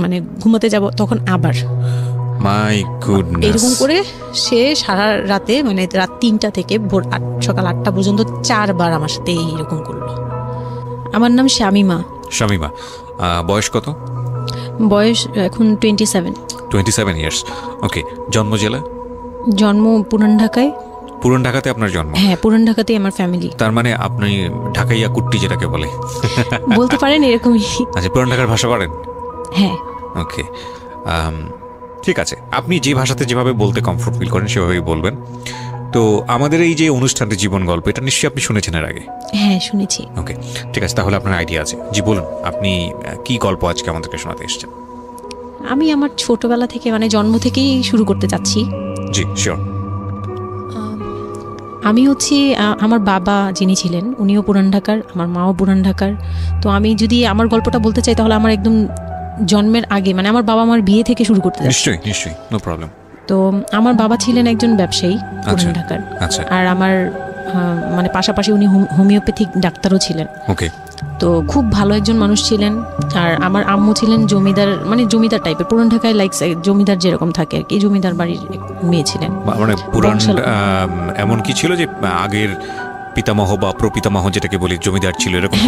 মানে ঘুমাতে যাব তখন আবার মাই গুডনেস, এরকম করে সে সারা রাতে মানে রাত 3টা থেকে ভোর সকাল 8টা পর্যন্ত 4বার আমার সাথে এইরকম করলো। আমার নাম শামিমা। শামিমা, বয়স কত? বয়স এখন 27 ইয়ার্স। ওকে, জন্ম জেলা? জন্ম পুরান ঢাকায়। পুরান ঢাকাতে আপনার জন্ম? হ্যাঁ, পুরান ঢাকাতেই আমার ফ্যামিলি। তার মানে আপনি ঢাকাইয়া কুট্টি যেটাকে বলে বলতে পারেন এরকমই। আচ্ছা, পুরান ঢাকার ভাষা পারেন? হ্যাঁ। ওকে, ঠিক আছে, আপনি যে ভাষাতে যেভাবে বলতে কমফোর্ট ফিল করেন সেভাবেই বলবেন। তো আমাদের এই যে অনুষ্ঠানটি জীবন গল্প, এটা নিশ্চয়ই আপনি শুনেছেন এর আগে? হ্যাঁ, শুনেছি। ওকে, ঠিক আছে, তাহলে আপনার আইডিয়া আছে। জি বলুন, আপনি কি গল্প আজকে আমাদেরকে শোনাতে এসেছেন? আমি আমার ছোটবেলা থেকে মানে জন্ম থেকেই শুরু করতে চাচ্ছি। জি শিওর। আমি হচ্ছি আমার বাবা যিনি ছিলেন উনিও পুরান ঢাকার, আমার মাও পুরান ঢাকার। তো আমি যদি আমার গল্পটা বলতে চাই তাহলে আমার একদম জন্মের আগে মানে আমার বাবা আমার বিয়ে থেকে শুরু করতে চাচ্ছি। নিশ্চয়ই, নো প্রবলেম। তো আমার বাবা ছিলেন একজন ব্যবসায়ী পুরান ঢাকার। আচ্ছা। আর আমার মানে পাশাপাশি উনি হোমিওপ্যাথিক ডাক্তারও ছিলেন। ওকে। তো খুব ভালো একজন মানুষ ছিলেন। আর আমার আম্মু ছিলেন জমিদার, মানে জমিদার টাইপের, পুরান ঢাকায় লাইক জমিদার যেরকম থাকে আর কি, জমিদার বাড়ির মেয়ে ছিলেন। মানে পুরান এমন কি ছিল যে আগের পিতামহ বা প্রপিতামহ যেটাকে বলি জমিদার ছিল, এরকম?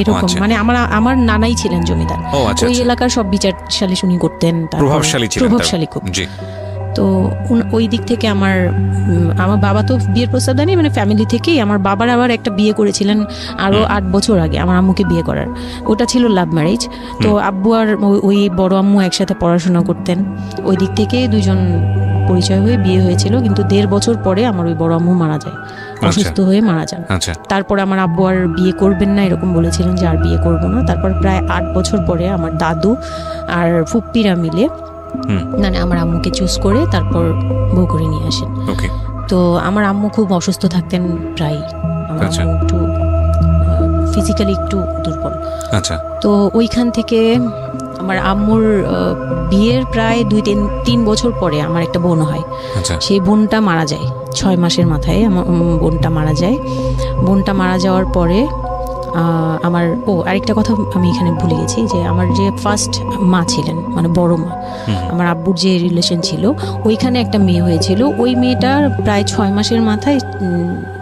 এরকম মানে আমার নানাই ছিলেন জমিদার। ওই এলাকার সব বিচার সালিশ উনি করতেন, প্রভাবশালী খুব। তো ওই দিক থেকে আমার বাবা তো বিয়ের প্রস্তাব দেয়নি, মানে ফ্যামিলি থেকেই। আমার বাবার আবার একটা বিয়ে করেছিলেন আরো 8 বছর আগে আমার আম্মুকে বিয়ে করার, ওটা ছিল লাভ ম্যারেজ। তো আব্বু আর ওই বড় আম্মু একসাথে পড়াশোনা করতেন, ওই দিক থেকে দুইজন পরিচয় হয়ে বিয়ে হয়েছিল। কিন্তু 1.5 বছর পরে আমার ওই বড় আম্মু মারা যায়, অসুস্থ হয়ে মারা যান। তারপর আমার আব্বু আর বিয়ে করবেন না এরকম বলেছিলেন যে আর বিয়ে করবো না। তারপর প্রায় 8 বছর পরে আমার দাদু আর ফুপ্পিরা মিলে মানে আমার আম্মুকে চুজ করে তারপর বউ করে নিয়ে আসেন। তো আমার আম্মু খুব অসুস্থ থাকতেন প্রায়, আমার আম্মু একটু ফিজিক্যালি একটু দুর্বল। তো ওইখান থেকে আমার আম্মুর বিয়ের প্রায় 2-3 বছর পরে আমার একটা বোন হয়। সেই বোনটা মারা যায় 6 মাসের মাথায়। আমার বোনটা মারা যায়। বোনটা মারা যাওয়ার পরে আমার আরেকটা কথা আমি এখানে ভুলে গেছি, যে আমার যে ফার্স্ট মা ছিলেন মানে বড় মা, আমার আব্বুর যে রিলেশন ছিল, ওইখানে একটা মেয়ে হয়েছিল। ওই মেয়েটার প্রায় 6 মাসের মাথায়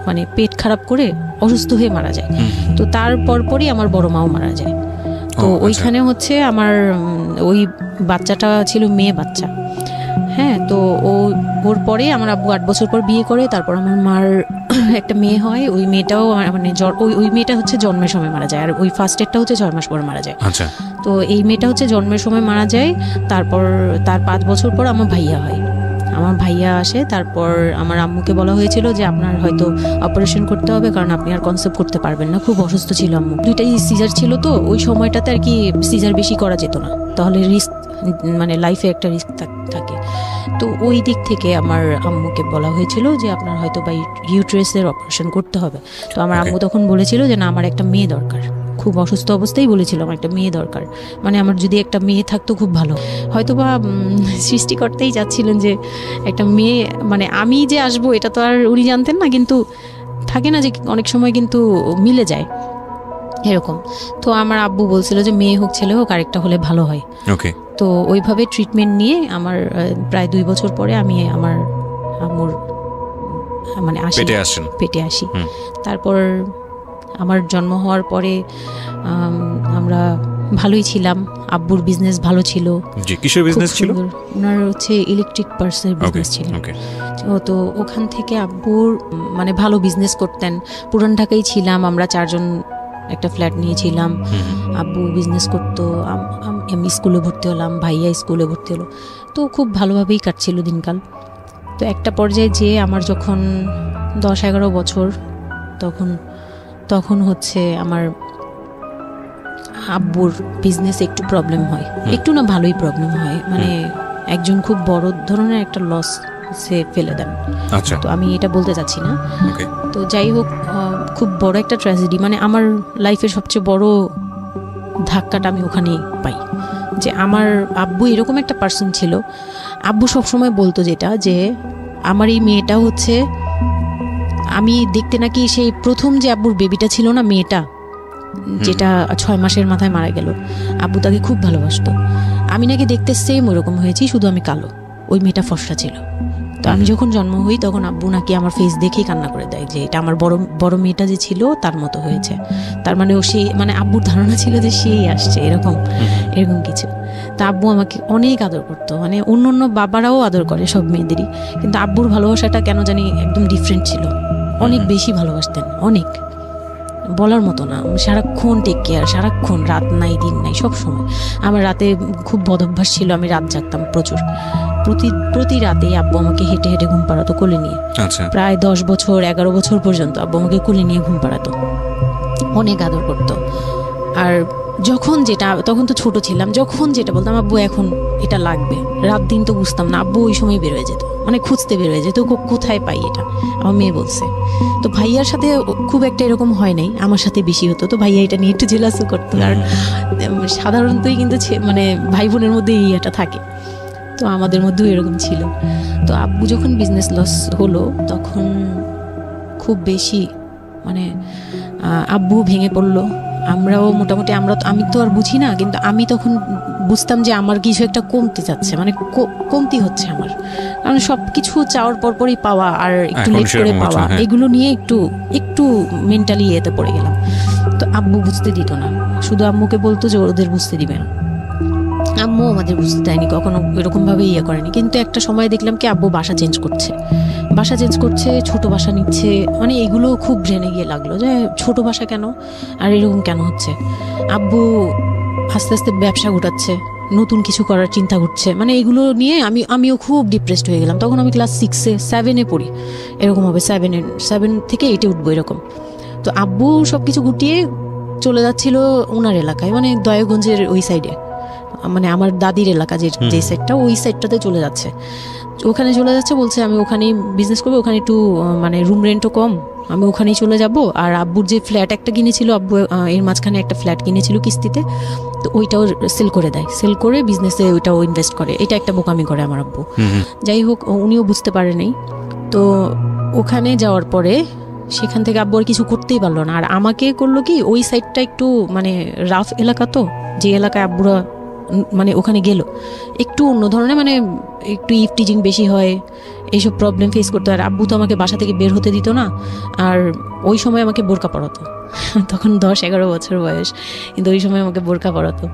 মানে পেট খারাপ করে অসুস্থ হয়ে মারা যায়। তো তার পরপরই আমার বড় মাও মারা যায়। তো ওইখানে হচ্ছে আমার ওই বাচ্চাটা ছিল মেয়ে বাচ্চা। হ্যাঁ, তো ওর পরে আমার আব্বু 8 বছর পর বিয়ে করে। তারপর আমার মার একটা মেয়ে হয়, ওই মেয়েটাও মানে ওই মেয়েটা হচ্ছে জন্মের সময় মারা যায়, আর ওই ফার্স্টেরটা হচ্ছে 6 মাস পর মারা যায়। তো এই মেয়েটা হচ্ছে জন্মের সময় মারা যায়। তারপর তার 5 বছর পর আমার ভাইয়া হয়, আমার ভাইয়া আসে। তারপর আমার আম্মুকে বলা হয়েছিল যে আপনার হয়তো অপারেশন করতে হবে, কারণ আপনি আর কনসেপ্ট করতে পারবেন না, খুব অসুস্থ ছিল আম্মু। 2টাই সিজার ছিল, তো ওই সময়টাতে আর কি সিজার বেশি করা যেত না, তাহলে রিস্ক মানে লাইফে একটা রিস্ক থাকে। তো ওই দিক থেকে আমার আম্মুকে বলা হয়েছিল যে আপনার হয়তো বা ইউট্রাসের অপারেশন করতে হবে। তো আমার আম্মু তখন বলেছিল যে না, আমার একটা মেয়ে দরকার, খুব অসুস্থ অবস্থায় বলেছিল আমার একটা মেয়ে দরকার, মানে আমার যদি একটা মেয়ে থাকতো খুব ভালো। হয়তো বা সৃষ্টিকর্তাই চাচ্ছিলেন যে একটা মেয়ে, মানে আমি যে আসবো এটা তো আর উনি জানতেন না, কিন্তু থাকে না যে অনেক সময় কিন্তু মিলে যায় এরকম। তো আমার আব্বু বলছিল যে মেয়ে হোক ছেলে হোক, আরেকটা হলে ভালো হয়। তো ওইভাবে ট্রিটমেন্ট নিয়ে আমার প্রায় 2 বছর পরে আমি আমার আম্মুর মানে পেটে আসি। তারপর আমার জন্ম হওয়ার পরে আমরা ভালোই ছিলাম, আব্বুর বিজনেস ভালো ছিল। কিসের বিজনেস ছিল? ওনার হচ্ছে ইলেকট্রিক পার্সের বিজনেস ছিল। তো ওখান থেকে আব্বুর মানে ভালো বিজনেস করতেন। পুরান ঢাকায় ছিলাম আমরা 4 জন, একটা ফ্ল্যাট নিয়েছিলাম। আব্বু বিজনেস করতো, আমি স্কুলে ভর্তি হলাম, ভাইয়া স্কুলে ভর্তি হলো। তো খুব ভালোভাবেই কাটছিল দিনকাল। তো একটা পর্যায়ে যে আমার যখন 10-11 বছর, তখন হচ্ছে আমার আব্বুর বিজনেস একটু প্রবলেম হয়, একটু না ভালোই প্রবলেম হয়, মানে একজন খুব বড় ধরনের একটা লস সে ফেলে দেন। তো আমি এটা বলতে চাচ্ছি না। তো যাই হোক, খুব বড় একটা ট্র্যাজেডি, মানে আমার লাইফের সবচেয়ে বড় ধাক্কাটা আমি ওখানেই পাই, যে আমার আব্বু এরকম একটা পার্সন ছিল। আব্বু সবসময় বলতো যেটা, যে আমার এই মেয়েটা হচ্ছে, আমি দেখতে নাকি সেই প্রথম যে আব্বুর বেবিটা ছিল না মেয়েটা, যেটা 6 মাসের মাথায় মারা গেল। আব্বু তাকে খুব ভালোবাসতো। আমি নাকি দেখতে সেম ওরকম হয়েছি, শুধু আমি কালো, ওই মেয়েটা ফর্সা ছিল। তো আমি যখন জন্ম হই তখন আব্বু নাকি আমার ফেস দেখেই কান্না করে দেয় যে এটা আমার বড় মেয়েটা যে ছিল তার মতো হয়েছে। তার মানে ও সেই, মানে আব্বুর ধারণা ছিল যে সেই আসছে, এরকম কিছু। তা আব্বু আমাকে অনেক আদর করতো, মানে অন্য বাবারাও আদর করে সব মেয়েদেরই, কিন্তু আব্বুর ভালোবাসাটা কেন জানি একদম ডিফারেন্ট ছিল। অনেক বেশি ভালোবাসতেন, অনেক বলার মতো না। সারাক্ষণ টেক কেয়ার, সারাক্ষণ, রাত নাই দিন নাই, সব সময়। আমার রাতে খুব বদভ্যাস ছিল, আমি রাত জাগতাম প্রচুর। প্রতি রাতেই আব্বু আমাকে হেঁটে হেঁটে ঘুম পাড়াতো কোলে নিয়ে। প্রায় 10 বছর 11 বছর পর্যন্ত আব্বু আমাকে কোলে নিয়ে ঘুম পাড়াতো, অনেক আদর করতো। আর যখন যেটা, তখন তো ছোট ছিলাম, যখন যেটা বলতাম আব্বু এখন এটা লাগবে, রাত দিন তো বুঝতাম না, আব্বু ওই সময় বের হয়ে যেত, মানে খুঁজতে বের হয়ে যেত কোথায় পাই এটা। আমার মেয়ে বলছে। তো ভাইয়ার সাথে খুব একটা এরকম হয় নাই, আমার সাথে বেশি হতো। তো ভাইয়া এটা নিয়ে একটু জেলাসও করতো, কারণ সাধারণতই কিন্তু মানে ভাই বোনের মধ্যে এই এটা থাকে। তো আমাদের মধ্যেও এরকম ছিল। তো আব্বু যখন বিজনেস লস হলো তখন খুব বেশি, মানে আব্বু ভেঙে পড়লো। আমরাও মোটামুটি, আমি তো আর বুঝি না, কিন্তু আমি তখন বুঝতাম যে আমার কিছু একটা কমতে যাচ্ছে, মানে কমতি হচ্ছে আমার। কারণ সব কিছু চাওয়ার পরপরই পাওয়া আর একটু লেট করে পাওয়া, এগুলো নিয়ে একটু মেন্টালি এতে পড়ে গেলাম। তো আব্বু বুঝতে দিত না, শুধু আম্মুকে বলতো যে ওদের বুঝতে দিবে না। আম্মু আমাদের বুঝতে দেয়নি কখনো, এরকমভাবে করেনি। কিন্তু একটা সময় দেখলাম কি আব্বু বাসা চেঞ্জ করছে, ছোট বাসা নিচ্ছে, মানে এগুলো খুব ব্রেনে গিয়ে লাগলো যে ছোট বাসা কেন আর এরকম কেন হচ্ছে। আব্বু আস্তে আস্তে ব্যবসা গোটাচ্ছে, নতুন কিছু করার চিন্তা করছে, মানে এগুলো নিয়ে আমিও খুব ডিপ্রেসড হয়ে গেলাম। তখন আমি ক্লাস 6-এ 7-এ পড়ি, এরকম হবে 7 থেকে 8-এ উঠবো এরকম। তো আব্বু সবকিছু গুটিয়ে চলে যাচ্ছিল ওনার এলাকায়, মানে দয়াগঞ্জের ওই সাইডে, মানে আমার দাদির এলাকা যে সাইডটা, ওই সাইডটাতে চলে যাচ্ছে। ওখানে চলে যাচ্ছে, বলছে আমি ওখানেই বিজনেস করবো, ওখানে একটু মানে রুম রেন্টও কম, আমি ওখানেই চলে যাব। আর আব্বুর যে ফ্ল্যাট একটা কিনেছিল, আব্বু এর মাঝখানে একটা ফ্ল্যাট কিনেছিল কিস্তিতে, তো ওইটাও সেল করে দেয়, সেল করে বিজনেসে ওইটাও ইনভেস্ট করে। এটা একটা বোকামি করে আমার আব্বু। যাই হোক, উনিও বুঝতে পারে নাই। তো ওখানে যাওয়ার পরে সেখান থেকে আব্বু আর কিছু করতেই পারলো না। আর আমাকে করলো কি, ওই সাইডটা একটু মানে রাফ এলাকা, তো যে এলাকায় আব্বুরা মানে ওখানে গেল একটু অন্য ধরনের, মানে একটু ইফটিজিং বেশি হয়, এইসব প্রবলেম ফেস করতে। আর আব্বু তো আমাকে বাসা থেকে বের হতে দিত না। আর ওই সময় আমাকে বোরকা পরাতো, তখন 10-11 বছর বয়স, কিন্তু ওই সময় আমাকে বোরকা পরাতো।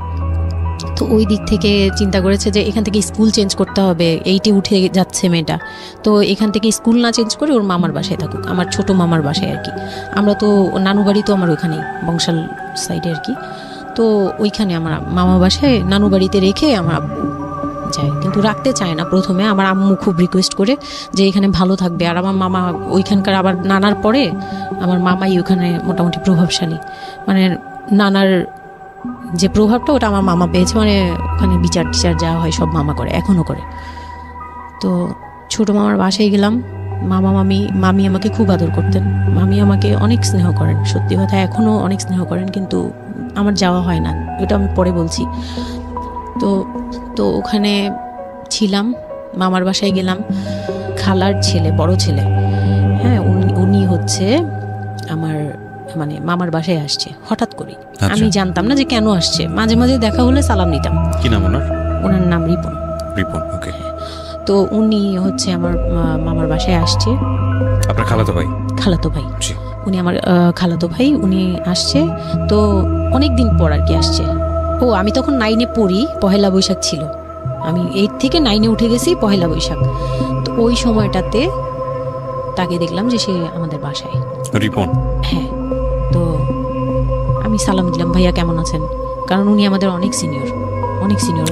তো ওই দিক থেকে চিন্তা করেছে যে এখান থেকে স্কুল চেঞ্জ করতে হবে, 8-এ উঠে যাচ্ছে মেয়েটা, তো এখান থেকে স্কুল না চেঞ্জ করে ওর মামার বাসায় থাকুক, আমার ছোট মামার বাসায় আর কি। আমরা তো নানু বাড়ি তো আমার ওখানেই, বংশাল সাইডে আর কি। তো ওইখানে আমার মামা বাসায় নানু বাড়িতে রেখে আমার আব্বু যায়, কিন্তু রাখতে চায় না প্রথমে। আমার আম্মু খুব রিকোয়েস্ট করে যে এখানে ভালো থাকবে। আর আমার মামা ওইখানকার, আবার নানার পরে আমার মামাই ওখানে মোটামুটি প্রভাবশালী, মানে নানার যে প্রভাবটা ওটা আমার মামা পেয়েছে, মানে ওখানে বিচার টিচার যা হয় সব মামা করে, এখনও করে। তো ছোট মামার বাসায় গেলাম, মামি আমাকে খুব আদর করতেন, মামি আমাকে অনেক স্নেহ করেন, সত্যি কথা এখনও অনেক স্নেহ করেন, কিন্তু আমার যাওয়া হয় না, ওটা আমি পরে বলছি। তো ওখানে ছিলাম, মামার বাসায় গেলাম, খালার ছেলে, বড় ছেলে, হ্যাঁ, উনি হচ্ছে আমার মানে মামার বাসায় আসছে হঠাৎ করে। আমি জানতাম না যে কেন আসছে, মাঝে মাঝে দেখা হলে সালাম নিতাম। কি নাম ওনার নাম রিপন। ওকে। তো উনি হচ্ছে আমার মামার বাসায় আসছে। আপনার খালাতো ভাই উনি আমার খালাতো ভাই, উনি আসছে। তো অনেক দিন পর আর কি আসছে। আমি তখন 9-এ পড়ি, পহেলা বৈশাখ ছিল, আমি 8 থেকে 9-এ উঠে গেছি পহেলা বৈশাখ। তো ওই সময়টাতে তাকে দেখলাম যে সে আমাদের বাসায়, রিপন। হ্যাঁ। তো আমি সালাম দিলাম, ভাইয়া কেমন আছেন, কারণ উনি আমাদের অনেক সিনিয়র।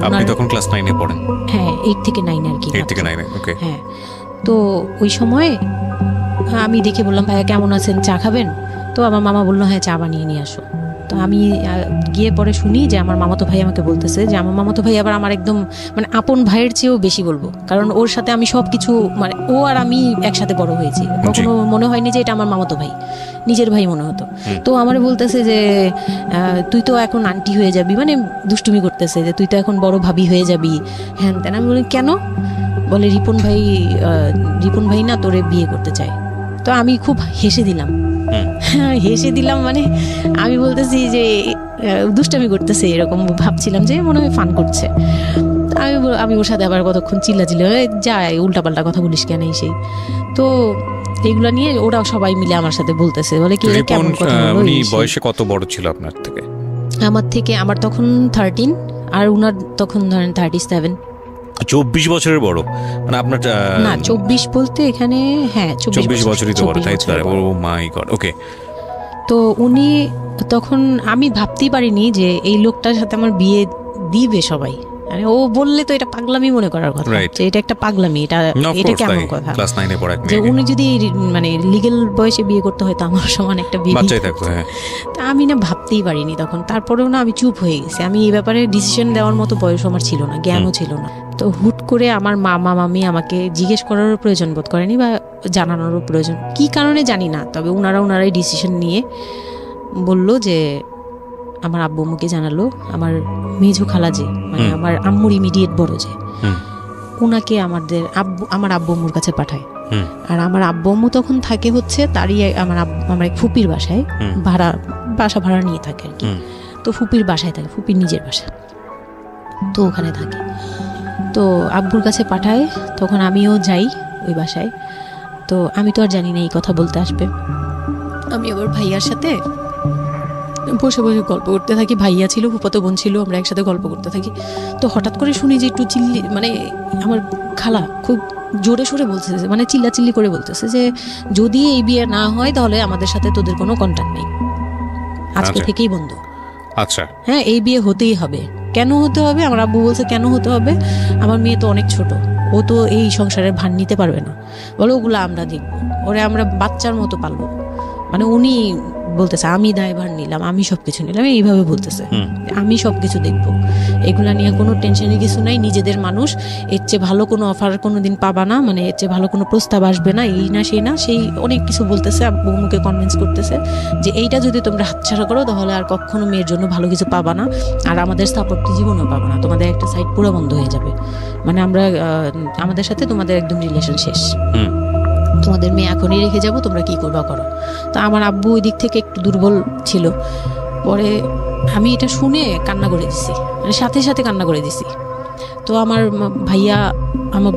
আপনি তখন ক্লাস 9-এ পড়েন? হ্যাঁ, 8 থেকে 9 আর কি। 8 থেকে 9, ওকে। হ্যাঁ। তো ওই সময় আমি দেখে বললাম, ভাইয়া কেমন আছেন, চা খাবেন? তো আমার মামা বললো, হ্যাঁ চা বানিয়ে নিয়ে আসো। তো আমি গিয়ে পরে শুনি যে আমার মামাতো ভাই আমাকে বলতেছে যে আমার মামাতো ভাই আবার আমার একদম মানে আপন ভাইয়ের চেয়েও বেশি বলবো, কারণ ওর সাথে আমি সব কিছু, মানে ও আর আমি একসাথে বড় হয়েছি, কখনো মনে হয়নি যে এটা আমার মামাতো ভাই, নিজের ভাই মনে হতো। তো আমার বলতেছে যে তুই তো এখন আন্টি হয়ে যাবি, মানে দুষ্টুমি করতেছে যে তুই তো এখন বড় ভাবি হয়ে যাবি, হ্যাঁ তেন। আমি বলি কেন? বলে রিপন ভাই না তোরে বিয়ে করতে চায়। তো আমি খুব হেসে দিলাম, হেসে দিলাম, মানে আমি বলতেছি যে দুষ্টামি করতেছে এরকম ভাবছিলাম, যে মনে হয় ফান করছে। আমি ওর সাথে আবার কতক্ষণ চিল্লাচিল্লি যায়, উল্টাপাল্টা কথা বলিস কেন এই সেই। তো এগুলা নিয়ে ওরা সবাই মিলে আমার সাথে বলতেছে, বলে কি কেমন কথা বলো। বয়সে কত বড় ছিল আপনার থেকে? আমার তখন 13 আর উনার তখন ধরেন 37। 24 বছরের বড়, মানে আপনার না 24 বলতে এখানে, হ্যাঁ 24 বছরই তো বড়, তাই তো? ও মাই গড, ওকে। তো উনি তখন, আমি ভাবতেই পারিনি যে এই লোকটার সাথে আমার বিয়ে দিবে সবাই। মানে ও বললে তো এটা পাগলামি মনে করার কথা, যে এটা একটা পাগলামি, এটা কেমন কথা যে উনি যদি মানে লিগ্যাল বয়সে বিয়ে করতে হয় তো আমার সমান একটা বাচ্চাই থাকতো। হ্যাঁ, তা আমি না ভাবতেই পারিনি তখন। তারপরেও না আমি চুপ হয়ে গেছি, আমি এই ব্যাপারে ডিসিশন দেওয়ার মতো বয়স আমার ছিল না, জ্ঞানও ছিল না। তো হুট করে আমার মামা মামি আমাকে জিজ্ঞেস করারও প্রয়োজন বোধ করেনি বা জানানোরও প্রয়োজন, কি কারণে জানি না, তবে ওনারাই ডিসিশন নিয়ে বললো যে আমার আব্বু আম্মুকে জানালো, আমার মেজো খালা যে মানে আমার আম্মুর ইমিডিয়েট বড় যে, ওনাকে আমার আব্বু আম্মুর কাছে পাঠায়। আর আমার আব্বু আম্মু তখন থাকে হচ্ছে তারই আমার এক ফুপির বাসায়, বাসা ভাড়া নিয়ে থাকে আর কি। তো ফুপির বাসায় থাকে, ফুপির নিজের বাসা, তো ওখানে থাকে। তো আব্বুর কাছে পাঠায়, তখন আমিও যাই ওই বাসায়। তো আমি তো আর জানি না এই কথা বলতে আসবে। আমি আবার ভাইয়ার সাথে বসে বসে গল্প করতে থাকি, ভাইয়া ছিল, ফুফাতো বোন ছিল, আমরা একসাথে গল্প করতে থাকি। তো হঠাৎ করে শুনি যে একটু মানে আমার খালা খুব জোরে সোরে বলতেছে, মানে চিল্লাচিল্লি করে বলতেছে যে যদি এই বিয়ে না হয় তাহলে আমাদের সাথে তোদের কোনো কন্ট্যাক্ট নেই, আজকে থেকেই বন্ধ। আচ্ছা, হ্যাঁ, এই বিয়ে হতেই হবে। কেন হতে হবে? আমার আব্বু বলছে কেন হতে হবে, আমার মেয়ে তো অনেক ছোট, ও তো এই সংসারের ভার নিতে পারবে না, বলো ওগুলো আমরা দেখবো, ওরে আমরা বাচ্চার মতো পালবো। মানে উনি বলতেছে আমি দায়ভার নিলাম, আমি সবকিছু নিলাম, এইভাবে বলতেছে আমি সবকিছু দেখবো, এগুলা নিয়ে কোনো টেনশনের কিছু নাই, নিজেদের মানুষ, এর চেয়ে ভালো কোনো অফার কোনোদিন পাবা না, মানে এর চেয়ে ভালো কোনো প্রস্তাব আসবে না, এই না সেই না, সেই অনেক কিছু বলতেছে। আব্বু মুখে কনভিন্স করতেছে যে এইটা যদি তোমরা হাতছাড়া করো তাহলে আর কখনো মেয়ের জন্য ভালো কিছু পাবা না, আর আমাদের সাপোর্ট জীবনও পাবা না, তোমাদের একটা সাইড পুরো বন্ধ হয়ে যাবে, মানে আমরা আমাদের সাথে তোমাদের একদম রিলেশন শেষ, তোমাদের মেয়ে এখনই রেখে যাবো, তোমরা কি করবা করো। তো আমার আব্বু ওই দিক থেকে একটু দুর্বল ছিল। পরে আমি এটা শুনে কান্না করে দিছি, মানে সাথে সাথে কান্না করে দিছি। তো আমার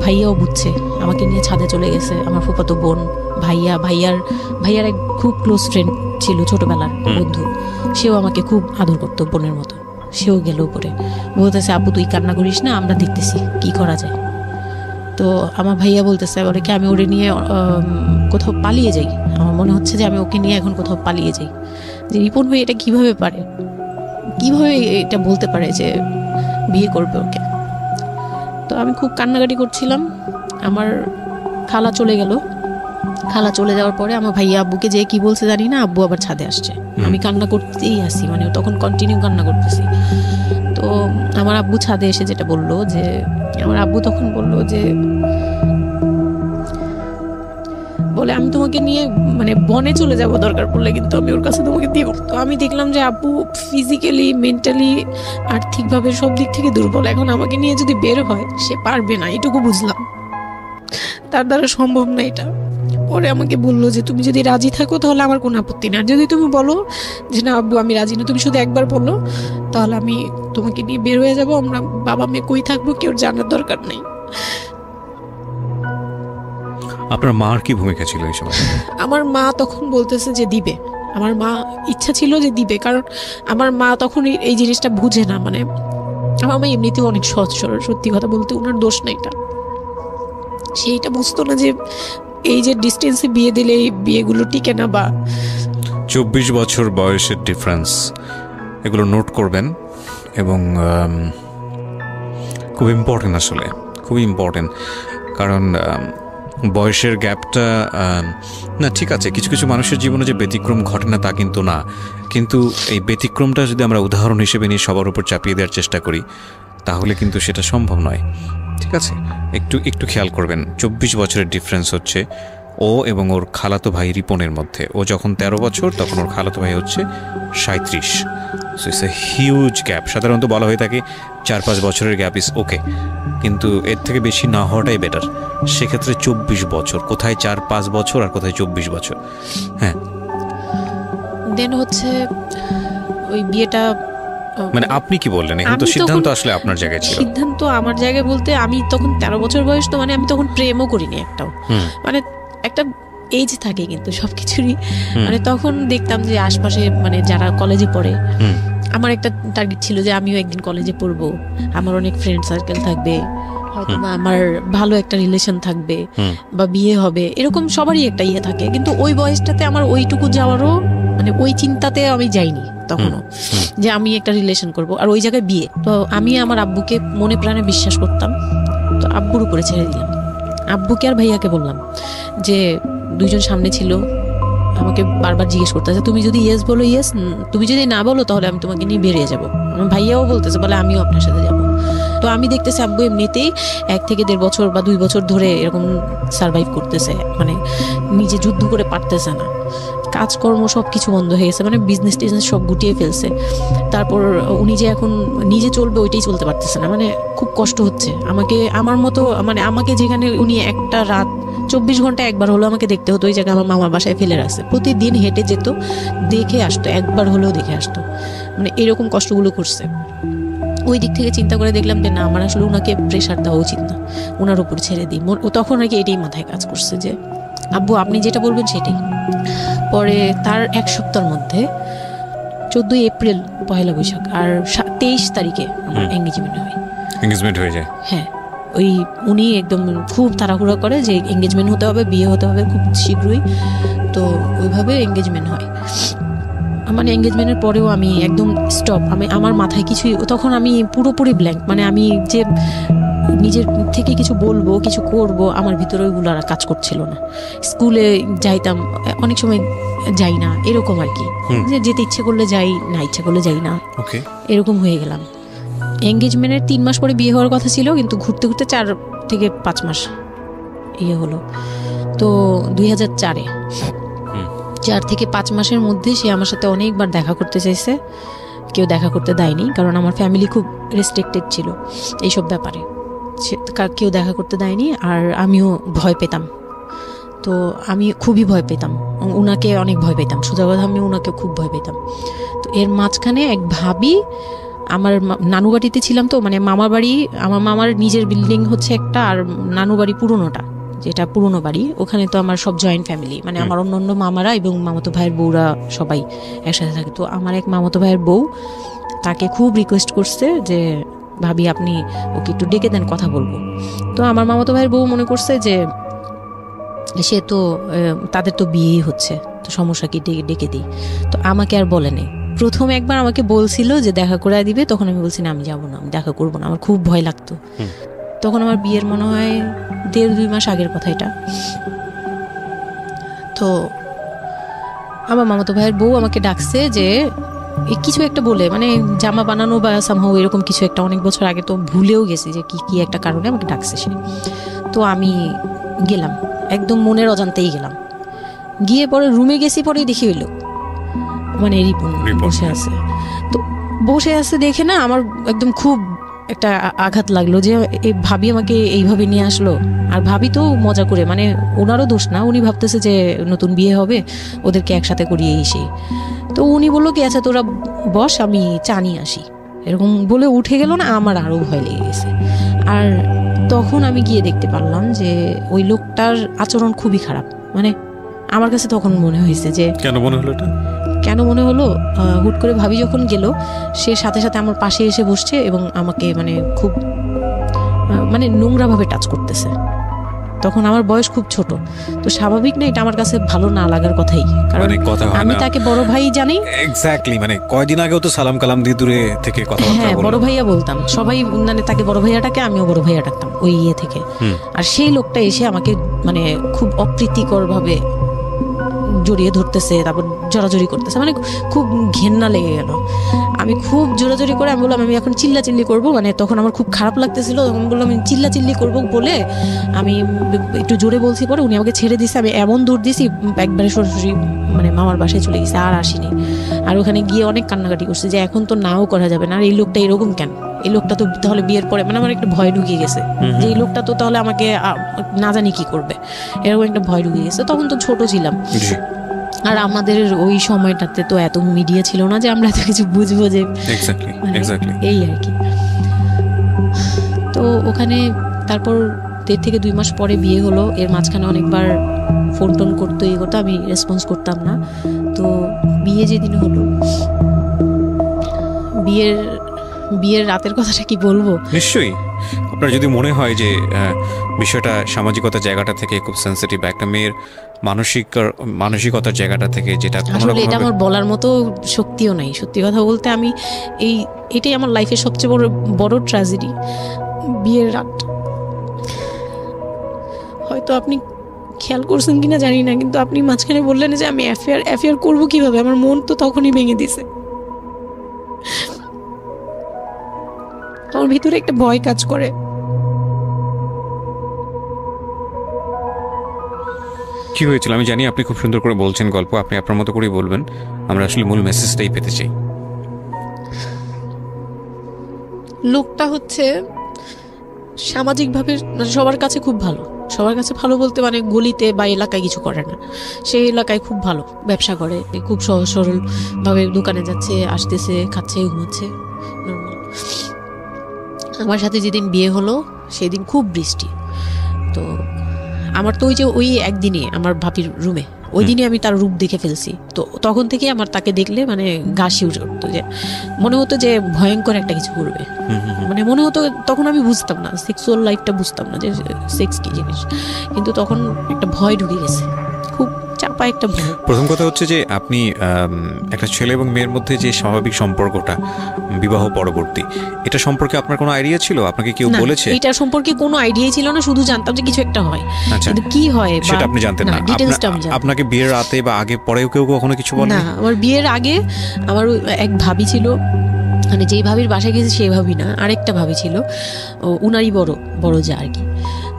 ভাইয়াও বুঝছে, আমাকে নিয়ে ছাদে চলে গেছে। আমার ফুফাতো বোন, ভাইয়ার এক খুব ক্লোজ ফ্রেন্ড ছিল, ছোটবেলার বন্ধু, সেও আমাকে খুব আদর করতো বোনের মতো, সেও গেল উপরে, বলতেছে আব্বু তুই কান্না করিস না, আমরা দেখতেছি কি করা যায়। তো আমার ভাইয়া বলতেছে বলে কি আমি ওরে নিয়ে কোথাও পালিয়ে যাই, আমার মনে হচ্ছে যে আমি ওকে নিয়ে এখন কোথাও পালিয়ে যাই। যে রিপন ভাই এটা কিভাবে পারে, কিভাবে এটা বলতে পারে যে বিয়ে করবে ওকে। তো আমি খুব কান্নাকাটি করছিলাম। আমার খালা চলে গেল, খালা চলে যাওয়ার পরে আমার ভাইয়া আব্বুকে যে কি বলছে জানি না, আব্বু আবার ছাদে আসছে, আমি কান্না করতেই আসি, মানে তখন কন্টিনিউ কান্না করতেছি। তো আমার আব্বু ছাদে এসে যেটা বললো, যে আমার আব্বু তখন বললো যে বলে আমি তোমাকে নিয়ে মানে বনে চলে যাব দরকার পড়লে, কিন্তু আমি ওর কাছে তোমাকে দিব। তো আমি দেখলাম যে আব্বু ফিজিক্যালি, মেন্টালি, আর্থিকভাবে সব দিক থেকে দুর্বল, এখন আমাকে নিয়ে যদি বের হয় সে পারবে না, এটুকু বুঝলাম, তার দ্বারা সম্ভব না এটা। পরে আমাকে বললো যে তুমি যদি রাজি থাকো তাহলে আমার কোনো আপত্তি না, আর যদি তুমি বলো যে না আব্বু আমি রাজি না, তুমি শুধু একবার বলো, তাহলে আমি তোমাকে নিয়ে বের হয়ে যাবো, আমরা বাবা মেয়ে কই থাকবো কেউ জানার দরকার নেই। আপনার মার কি ভূমিকা ছিল এই সময়? আমার মা তখন বলতেছে যে দিবে, আমার মা ইচ্ছা ছিল যে দিবে, কারণ আমার মা তখন এই জিনিসটা বুঝে না, মানে আমার মা এমনিতেও অনেক সহজ সরল, সত্যি কথা বলতে ওনার দোষ না এটা, সেইটা বুঝতো না যে এই যে ডিস্টেন্সে বিয়ে দিলে এই বিয়েগুলো টিকে না, বা 24 বছর বয়সের ডিফারেন্স, এগুলো নোট করবেন এবং খুব ইম্পর্টেন্ট, আসলে খুবই ইম্পর্টেন্ট, কারণ বয়সের গ্যাপটা না ঠিক আছে, কিছু কিছু মানুষের জীবনে যে ব্যতিক্রম ঘটে না তা কিন্তু না, কিন্তু এই ব্যতিক্রমটা যদি আমরা উদাহরণ হিসেবে নিয়ে সবার উপর চাপিয়ে দেওয়ার চেষ্টা করি তাহলে কিন্তু সেটা সম্ভব নয়। ঠিক আছে, একটু খেয়াল করবেন, 24 বছরের ডিফারেন্স হচ্ছে ও এবং ওর খালাতো ভাই রিপনের মধ্যে। ও যখন 13 বছর তখন ওর খালাতো ভাই হচ্ছে 37। So it's a huge gap. সাধারণত বলা হয়ে থাকে 4-5 বছরের গ্যাপ ইজ ওকে, কিন্তু এর থেকে বেশি না হওয়াটাই বেটার। সেক্ষেত্রে 24 বছর, কোথায় 4-5 বছর আর কোথায় 24 বছর। হ্যাঁ, দেন হচ্ছে ওই বিয়েটা মানে আপনি কি বললেন, এখন তো সিদ্ধান্ত আসলে আপনার জায়গায় ছিল। সিদ্ধান্ত আমার জায়গায় বলতে আমি তখন 13 বছর বয়স, তো মানে আমি তখন প্রেমও করিনি একটাও, মানে একটা এজ থাকে কিন্তু সবকিছুরই, মানে তখন দেখতাম যে আশপাশে মানে যারা কলেজে পড়ে, আমার একটা টার্গেট ছিল যে আমিও একদিন কলেজে পড়বো, আমার অনেক ফ্রেন্ড সার্কেল থাকবে, হয়তো আমার ভালো একটা রিলেশন থাকবে বা বিয়ে হবে, এরকম সবারই একটা ইয়ে থাকে। কিন্তু ওই বয়সটাতে আমার ওইটুকু যাওয়ারও মানে ওই চিন্তাতে আমি যাইনি তখনও যে আমি একটা রিলেশন করব, আর ওই জায়গায় বিয়ে। তো আমি আমার আব্বুকে মনে প্রাণে বিশ্বাস করতাম, তো আব্বুর উপরে ছেড়ে দিলাম। আব্বুকে আর ভাইয়াকে বললাম যে দুইজন সামনে ছিল, আমাকে বারবার জিজ্ঞেস করতেছে তুমি যদি ইয়েস বলো ইয়েস, তুমি যদি না বলো তাহলে আমি তোমাকে নিয়ে বেরিয়ে যাবো। আমার ভাইয়াও বলতেছে বলে আমিও আপনার সাথে যাবো। তো আমি দেখতেছি আব্বু এমনিতেই 1 থেকে 1.5 বছর বা 2 বছর ধরে এরকম সার্ভাইভ করতেছে, মানে নিজে যুদ্ধ করে পারতেছে না, কাজকর্ম সব কিছু বন্ধ হয়ে গেছে, মানে বিজনেস টিজনেস সব গুটিয়ে ফেলছে। তারপর উনি যে এখন নিজে চলবে ওইটাই চলতে পারতেছে না, মানে খুব কষ্ট হচ্ছে। আমাকে আমার মতো মানে আমাকে যেখানে উনি একটা রাত 24 ঘন্টা একবার হলো আমাকে দেখতে হতো, ওই জায়গায় আমার মামার বাসায় ফেলে রাখছে, প্রতিদিন হেঁটে যেত, দেখে আসতো, একবার হলেও দেখে আসতো, মানে এরকম কষ্টগুলো করছে। ওই দিক থেকে চিন্তা করে দেখলাম যে না, আমার আসলে ওনাকে প্রেশার দেওয়া উচিত না, ওনার উপর ছেড়ে দিই। ও তখন আর কি এটাই মাথায় কাজ করছে যে আব্বু আপনি যেটা বলবেন সেটাই। পরে তার 1 সপ্তাহের মধ্যে 14 এপ্রিল পয়লা বৈশাখ আর 23 তারিখে আমার এঙ্গেজমেন্ট হয়ে যায়। হ্যাঁ, ওই উনি একদম খুব তাড়াহুড়া করে যে এঙ্গেজমেন্ট হতে হবে, বিয়ে হতে হবে খুব শীঘ্রই, তো ওইভাবে এঙ্গেজমেন্ট হয়। মানে এঙ্গেজমেন্টের পরেও আমি একদম স্টপ, আমার মাথায় কিছুই, তখন আমি পুরোপুরি ব্ল্যাঙ্ক, মানে আমি যে নিজের থেকে কিছু বলবো কিছু করব আমার ভিতরে ওইগুলো আর কাজ করছিল না। স্কুলে যাইতাম, অনেক সময় যাই না, এরকম আর কি, যে যেতে ইচ্ছে করলে যাই, না ইচ্ছে করলে যাই না, এরকম হয়ে গেলাম। এঙ্গেজমেন্টের 3 মাস পরে বিয়ে হওয়ার কথা ছিল, কিন্তু ঘুরতে ঘুরতে 4 থেকে 5 মাস ইয়ে হলো। তো 2004-এ 4 থেকে 5 মাসের মধ্যে সে আমার সাথে অনেকবার দেখা করতে চাইছে, কেউ দেখা করতে দেয়নি, কারণ আমার ফ্যামিলি খুব রেস্ট্রিক্টেড ছিল এইসব ব্যাপারে, কেউ দেখা করতে দেয়নি। আর আমিও ভয় পেতাম, তো আমি খুবই ভয় পেতাম, ওনাকে অনেক ভয় পেতাম, সোজা কথা আমি ওনাকে খুব ভয় পেতাম। তো এর মাঝখানে এক ভাবি, আমার নানু বাড়িতে ছিলাম, তো মানে মামার বাড়ি, আমার মামার নিজের বিল্ডিং হচ্ছে একটা, আর নানু বাড়ি পুরোনোটা, যেটা পুরোনো বাড়ি, ওখানে তো আমার সব জয়েন্ট ফ্যামিলি, মানে আমার অন্য মামারা এবং মামাতো ভাইয়ের বউরা সবাই একসাথে থাকে। তো আমার এক মামাতো ভাইয়ের বউ তাকে খুব রিকোয়েস্ট করছে যে ভাবি আপনি ওকে একটু ডেকে দেন, কথা বলবো। তো আমার মামাতো ভাইয়ের বউ মনে করছে যে সে তো তাদের তো বিয়েই হচ্ছে, তো সমস্যা কি, ডেকে দিই। তো আমাকে আর বলে নেই। প্রথম একবার আমাকে বলছিল যে দেখা করে দিবে, তখন আমি বলছি না আমি যাবো না, আমি দেখা করবো না, আমার খুব ভয় লাগতো। তখন আমার বিয়ের মনে হয় 1.5-2 মাস আগের কথা এটা। তো আমার মামাতো ভাইয়ের বউ আমাকে ডাকছে যে কিছু একটা বলে, মানে জামা বানানো বা সামহাও এরকম কিছু একটা, অনেক বছর আগে, তো ভুলেও গেছি যে কি একটা কারণে আমাকে ডাকছে সে। তো আমি গেলাম, একদম মনের অজান্তেই গেলাম। গিয়ে পরে রুমে গেছি, পরেই দেখি হইলো মানে রিপন বসে আছে। তো বসে আছে দেখে না আমার একদম খুব একটা আঘাত লাগলো যে এই ভাবি আমাকে এইভাবে নিয়ে আসলো। আর ভাবি তো মজা করে, মানে ওনারও দোষ না, উনি ভাবতেছে যে নতুন বিয়ে হবে, ওদেরকে একসাথে করিয়ে এসে। তো উনি বললো কি আচ্ছা তোরা বস, আমি চা নিয়ে আসি, এরকম বলে উঠে গেল না। আমার আরও ভয় লেগে গেছে। আর তখন আমি গিয়ে দেখতে পারলাম যে ওই লোকটার আচরণ খুবই খারাপ। মানে আমার কাছে তখন মনে হয়েছে যে কেন মনে হলো এটা, কেন মনে হলো, হুট করে ভাবি যখন গেল, সে সাথে সাথে আমার পাশে এসে বসছে এবং আমাকে মানে খুব মানে নোংরাভাবে টাচ করতেছে। তখন আমার বয়স খুব ছোট, তো স্বাভাবিক না এটা আমার কাছে ভালো না লাগার কথাই, কারণ আমি তাকে বড় ভাই জানি। এক্স্যাক্টলি, মানে কয়দিন আগেও তো সালাম কালাম দিয়ে দূরে থেকে কথা বলতাম, হ্যাঁ বড় ভাইয়া বলতাম, সবাই মানে তাকে বড় ভাইয়া ডাকে, আমিও বড় ভাইয়া ডাকতাম ওই ইয়ে থেকে। আর সেই লোকটা এসে আমাকে মানে খুব অপ্রীতিকর ভাবে জড়িয়ে ধরতেছে, তারপর জড়াজড়ি করতেছে, মানে খুব ঘেন্না লেগে গেল। আমি খুব জোরাজোরি করে আমি বললাম আমি এখন চিল্লাচিল্লি করবো, মানে তখন আমার খুব খারাপ লাগতেছিল, তখন বললাম আমি চিল্লাচিল্লি করবো বলে আমি একটু জোরে বলছি। পরে উনি আমাকে ছেড়ে দিয়েছে, আমি এমন দূর দিয়েছি একবারে সরাসরি মানে মামার বাসায় চলে গেছে, আর আসিনি। আর ওখানে গিয়ে অনেক কান্নাকাটি করছে যে এখন তো নাও করা যাবে না, আর এই লোকটা এরকম কেন, এই লোকটা তো তাহলে বিয়ের পরে, মানে আমার একটা ভয় ঢুকিয়ে গেছে যে এই লোকটা তো তাহলে আমাকে না জানি কি করবে, এরকম একটা ভয় ঢুকিয়ে গেছে। তখন তো ছোট ছিলাম, আর আমাদের ওই সময়টাতে তো এত মিডিয়া ছিল না যে আমরা এত কিছু বুঝবো যে এই আর কি। তো ওখানে তারপর 1.5 থেকে 2 মাস পরে বিয়ে হলো। এর মাঝখানে অনেকবার ফোন টোন করতো, এই করতো, আমি রেসপন্স করতাম না। তো বিয়ে যেদিন হলো, বিয়ের রাতের কথাটা কি বলবো। নিশ্চয়ই আপনার যদি মনে হয় যে বিষয়টা সামাজিকতার জায়গাটা থেকে খুব সেন্সিটিভ, একটা মেয়ের মানসিকতার জায়গাটা থেকে, যেটা আসলে এটা আমার বলার মতো শক্তিও নাই। সত্যি কথা বলতে আমি এটাই আমার লাইফের সবচেয়ে বড় ট্র্যাজেডি, বিয়ের রাত। হয়তো আপনি খেয়াল করছেন কিনা জানি না, কিন্তু আপনি মাঝখানে বললেন যে আমি অ্যাফেয়ার করবো কিভাবে, আমার মন তো তখনই ভেঙে দিছে। আমার ভিতরে একটা ভয় কাজ করে। কি হয়েছিল আমি জানি, আপনি খুব সুন্দর করে বলছেন গল্প, আপনি আপনার মতো করেই বলবেন, আমরা আসলে মূল মেসেজটাই পেতে চাই। লোকটা হচ্ছে সামাজিকভাবে সবার কাছে খুব ভালো, সবার কাছে ভালো বলতে মানে গলিতে বা এলাকায় কিছু করে না, সেই এলাকায় খুব ভালো, ব্যবসা করে, খুব সহজ সরল ভাবে দোকানে যাচ্ছে, আসতেছে, খাচ্ছে, ঘুমাচ্ছে, নর্মাল। আমার সাথে যেদিন বিয়ে হলো সেদিন খুব বৃষ্টি। তো আমার তো ওই একদিনই আমার ভাবির রুমে, ওই দিনই আমি তার রূপ দেখে ফেলছি। তো তখন থেকে আমার তাকে দেখলে মানে গা শিউরে উঠতো, যে মনে হতো যে ভয়ঙ্কর একটা কিছু করবে। মানে মনে হতো, তখন আমি বুঝতাম না, সেক্সুয়াল লাইফটা বুঝতাম না যে সেক্স কি জিনিস, কিন্তু তখন একটা ভয় ঢুকে গেছে, খুব চাপা একটা ভয়। প্রথম কথা হচ্ছে যে আপনি একটা ছেলে এবং মেয়ের মধ্যে যে স্বাভাবিক সম্পর্কটা বিবাহ পরবর্তী, এটা সম্পর্কে আপনার কোনো আইডিয়া ছিল? আপনাকে কেউ বলেছে? এটা সম্পর্কে কোনো আইডিয়াই ছিল না, শুধু জানতাম যে কিছু একটা হয়, কিন্তু কি হয় সেটা আপনি জানতেন না। আপনাকে বিয়ের রাতে বা আগে পরেও কেউ কখনো কিছু বলে না? আমার বিয়ের আগে আমার এক ভাবি ছিল, মানে যেই ভাবির বাসায় গেছে সেই ভাবি না, আরেকটা ভাবি ছিল, উনারই বড় যা আর কি।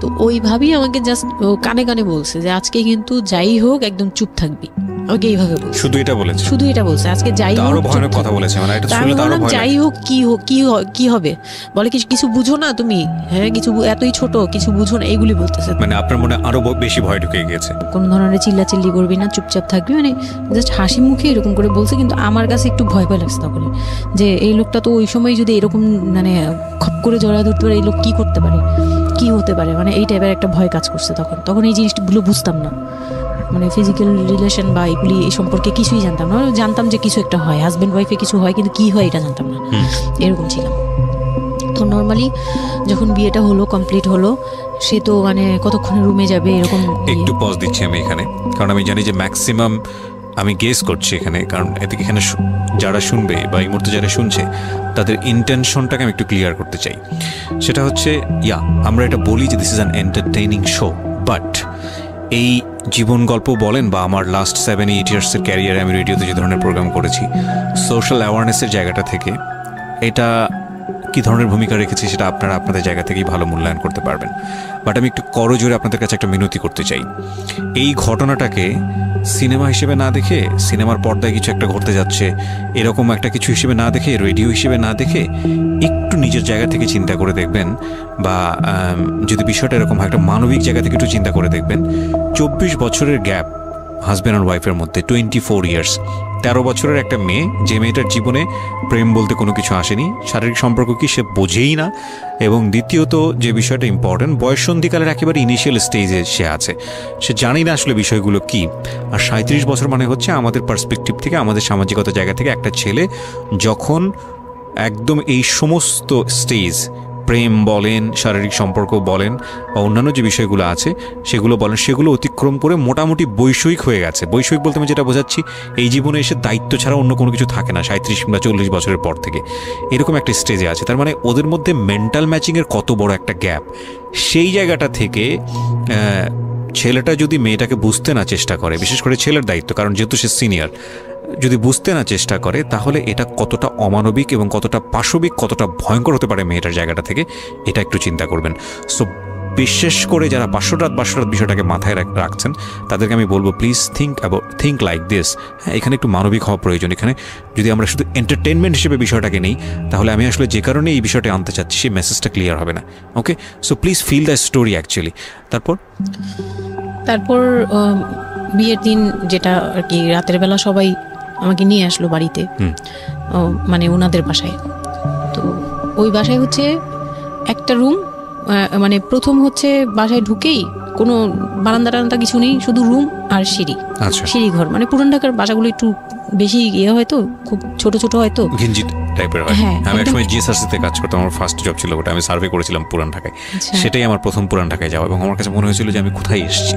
তো ওই ভাবি আমাকে জাস্ট কানে কানে বলছে যে আজকে কিন্তু যাই হোক একদম চুপ থাকবি, আমাকে এইভাবে বলছে। শুধু এটা বলছে আজকে যাই হোক, আরো ভয়ানক কথা বলেছে, মানে এটা শুনলে তো আরো ভয় লাগে। যাই হোক কি হবে, বলে কিছু বুঝো না তুমি, হ্যাঁ কিছু এতই ছোট, কিছু বুঝো না, এইগুলি বলতেছে। মানে আপনার মনে আরো বেশি ভয় ঢুকে গিয়েছে। কোন ধরনের চিল্লাচিল্লি করবি না, চুপচাপ থাকবি, মানে জাস্ট হাসি মুখে এরকম করে বলছে। কিন্তু আমার কাছে একটু ভয় লাগছে তখন, যে এই লোকটা তো ওই সময় যদি এরকম মানে খপ করে জড়া ধরতে পারে, এই লোক কি করতে পারে, কি হতে পারে, মানে এই টাইপের একটা ভয় কাজ করছে তখন এই জিনিসগুলো বুঝতাম না, মানে ফিজিক্যাল রিলেশন বা এগুলি এই সম্পর্কে কিছুই জানতাম না। জানতাম যে কিছু একটা হয়, হাজব্যান্ড ওয়াইফে কিছু হয়, কিন্তু কি হয় এটা জানতাম না, এরকম ছিলাম। তো নর্মালি যখন বিয়েটা হলো, কমপ্লিট হলো, সে তো মানে কতক্ষণে রুমে যাবে এরকম। একটু পজ দিচ্ছি আমি এখানে, কারণ আমি জানি যে ম্যাক্সিমাম আমি গেস করছি এখানে, কারণ এখানে যারা শুনবে বা এই মুহূর্তে যারা শুনছে তাদের ইন্টেনশনটাকে আমি একটু ক্লিয়ার করতে চাই। সেটা হচ্ছে আমরা এটা বলি যে this is an entertaining show, but এই জীবন গল্প বলেন বা আমার লাস্ট 7-8 ইয়ার্সের ক্যারিয়ারে আমি রেডিওতে যে ধরনের প্রোগ্রাম করেছি, সোশ্যাল অ্যাওয়ারনেসের জায়গাটা থেকে এটা কী ধরনের ভূমিকা রেখেছি সেটা আপনারা আপনাদের জায়গা থেকেই ভালো মূল্যায়ন করতে পারবেন। বাট আমি একটু করজোরে আপনাদের কাছে একটা মিনতি করতে চাই, এই ঘটনাটাকে সিনেমা হিসেবে না দেখে, সিনেমার পর্দায় কিছু একটা ঘটতে যাচ্ছে এরকম একটা কিছু হিসেবে না দেখে, রেডিও হিসেবে না দেখে, একটু নিজের জায়গা থেকে চিন্তা করে দেখবেন, বা যদি বিষয়টা এরকম হয় একটা মানবিক জায়গা থেকে একটু চিন্তা করে দেখবেন। 24 বছরের গ্যাপ হাজব্যান্ড আর ওয়াইফের মধ্যে, 24 ইয়ার্স, 13 বছরের একটা মেয়ে, যে মেয়েটার জীবনে প্রেম বলতে কোনো কিছু আসেনি, শারীরিক সম্পর্ক কি সে বোঝেই না, এবং দ্বিতীয়ত যে বিষয়টা ইম্পর্টেন্ট, বয়ঃসন্ধিকালের একেবারে ইনিশিয়াল স্টেজে সে আছে, সে জানি না আসলে বিষয়গুলো কি। আর 37 বছর মানে হচ্ছে আমাদের পার্সপেক্টিভ থেকে, আমাদের সামাজিকতা জায়গা থেকে একটা ছেলে যখন একদম এই সমস্ত স্টেজ, প্রেম বলেন, শারীরিক সম্পর্ক বলেন, বা অন্যান্য যে বিষয়গুলো আছে সেগুলো বলেন, সেগুলো অতিক্রম করে মোটামুটি বৈষয়িক হয়ে গেছে। বৈষয়িক বলতে আমি যেটা বোঝাচ্ছি, এই জীবনে এসে দায়িত্ব ছাড়া অন্য কোনো কিছু থাকে না 37 কিংবা 40 বছরের পর থেকে, এরকম একটা স্টেজে আছে। তার মানে ওদের মধ্যে মেন্টাল ম্যাচিংয়ের কত বড় একটা গ্যাপ। সেই জায়গাটা থেকে ছেলেটা যদি মেয়েটাকে বুঝতে না চেষ্টা করে, বিশেষ করে ছেলের দায়িত্ব, কারণ যেহেতু সে সিনিয়র, যদি বুঝতে না চেষ্টা করে, তাহলে এটা কতটা অমানবিক এবং কতটা পাশবিক, কতটা ভয়ঙ্কর হতে পারে মেয়েটার জায়গাটা থেকে, এটা একটু চিন্তা করবেন। সো বিশেষ করে যারা বাসরাত বিষয়টাকে মাথায় রাখছেন, তাদেরকে আমি বলবো প্লিজ থিঙ্ক লাইক দিস। হ্যাঁ, এখানে একটু মানবিক হওয়া প্রয়োজন। এখানে যদি আমরা শুধু এন্টারটেনমেন্ট হিসেবে বিষয়টাকে নেই, তাহলে আমি আসলে যে কারণে এই বিষয়টা আনতে চাচ্ছি সেই মেসেজটা ক্লিয়ার হবে না। Okay, so please fill the story actually. তারপর তারপর বিয়ের দিন যেটা আর কি রাতের বেলা সবাই আমাকে নিয়ে আসলো বাড়িতে, মানে ওনাদের বাসায়। তো ওই বাসায় হচ্ছে একটা রুম, মানে প্রথম হচ্ছে বাসায় ঢুকেই কোনো বারান্দা টারান্দা কিছু নেই, শুধু রুম আর সিঁড়ি, সিঁড়ি ঘর। মানে পুরান ঢাকার বাসাগুলো একটু বেশি ইয়ে হয়তো, খুব ছোট ছোট হয়তো, ঘিঞ্জি টাইপের হয়। আমি একসময় জিএসআরসিতে কাজ করতাম, আমার ফার্স্ট জব ছিল ওটা, আমি সার্ভে করেছিলাম পুরান ঢাকায়। সেটাই আমার প্রথম পুরান ঢাকায় যাওয়া, এবং আমার কাছে মনে হয়েছিল যে আমি কোথায় এসেছি।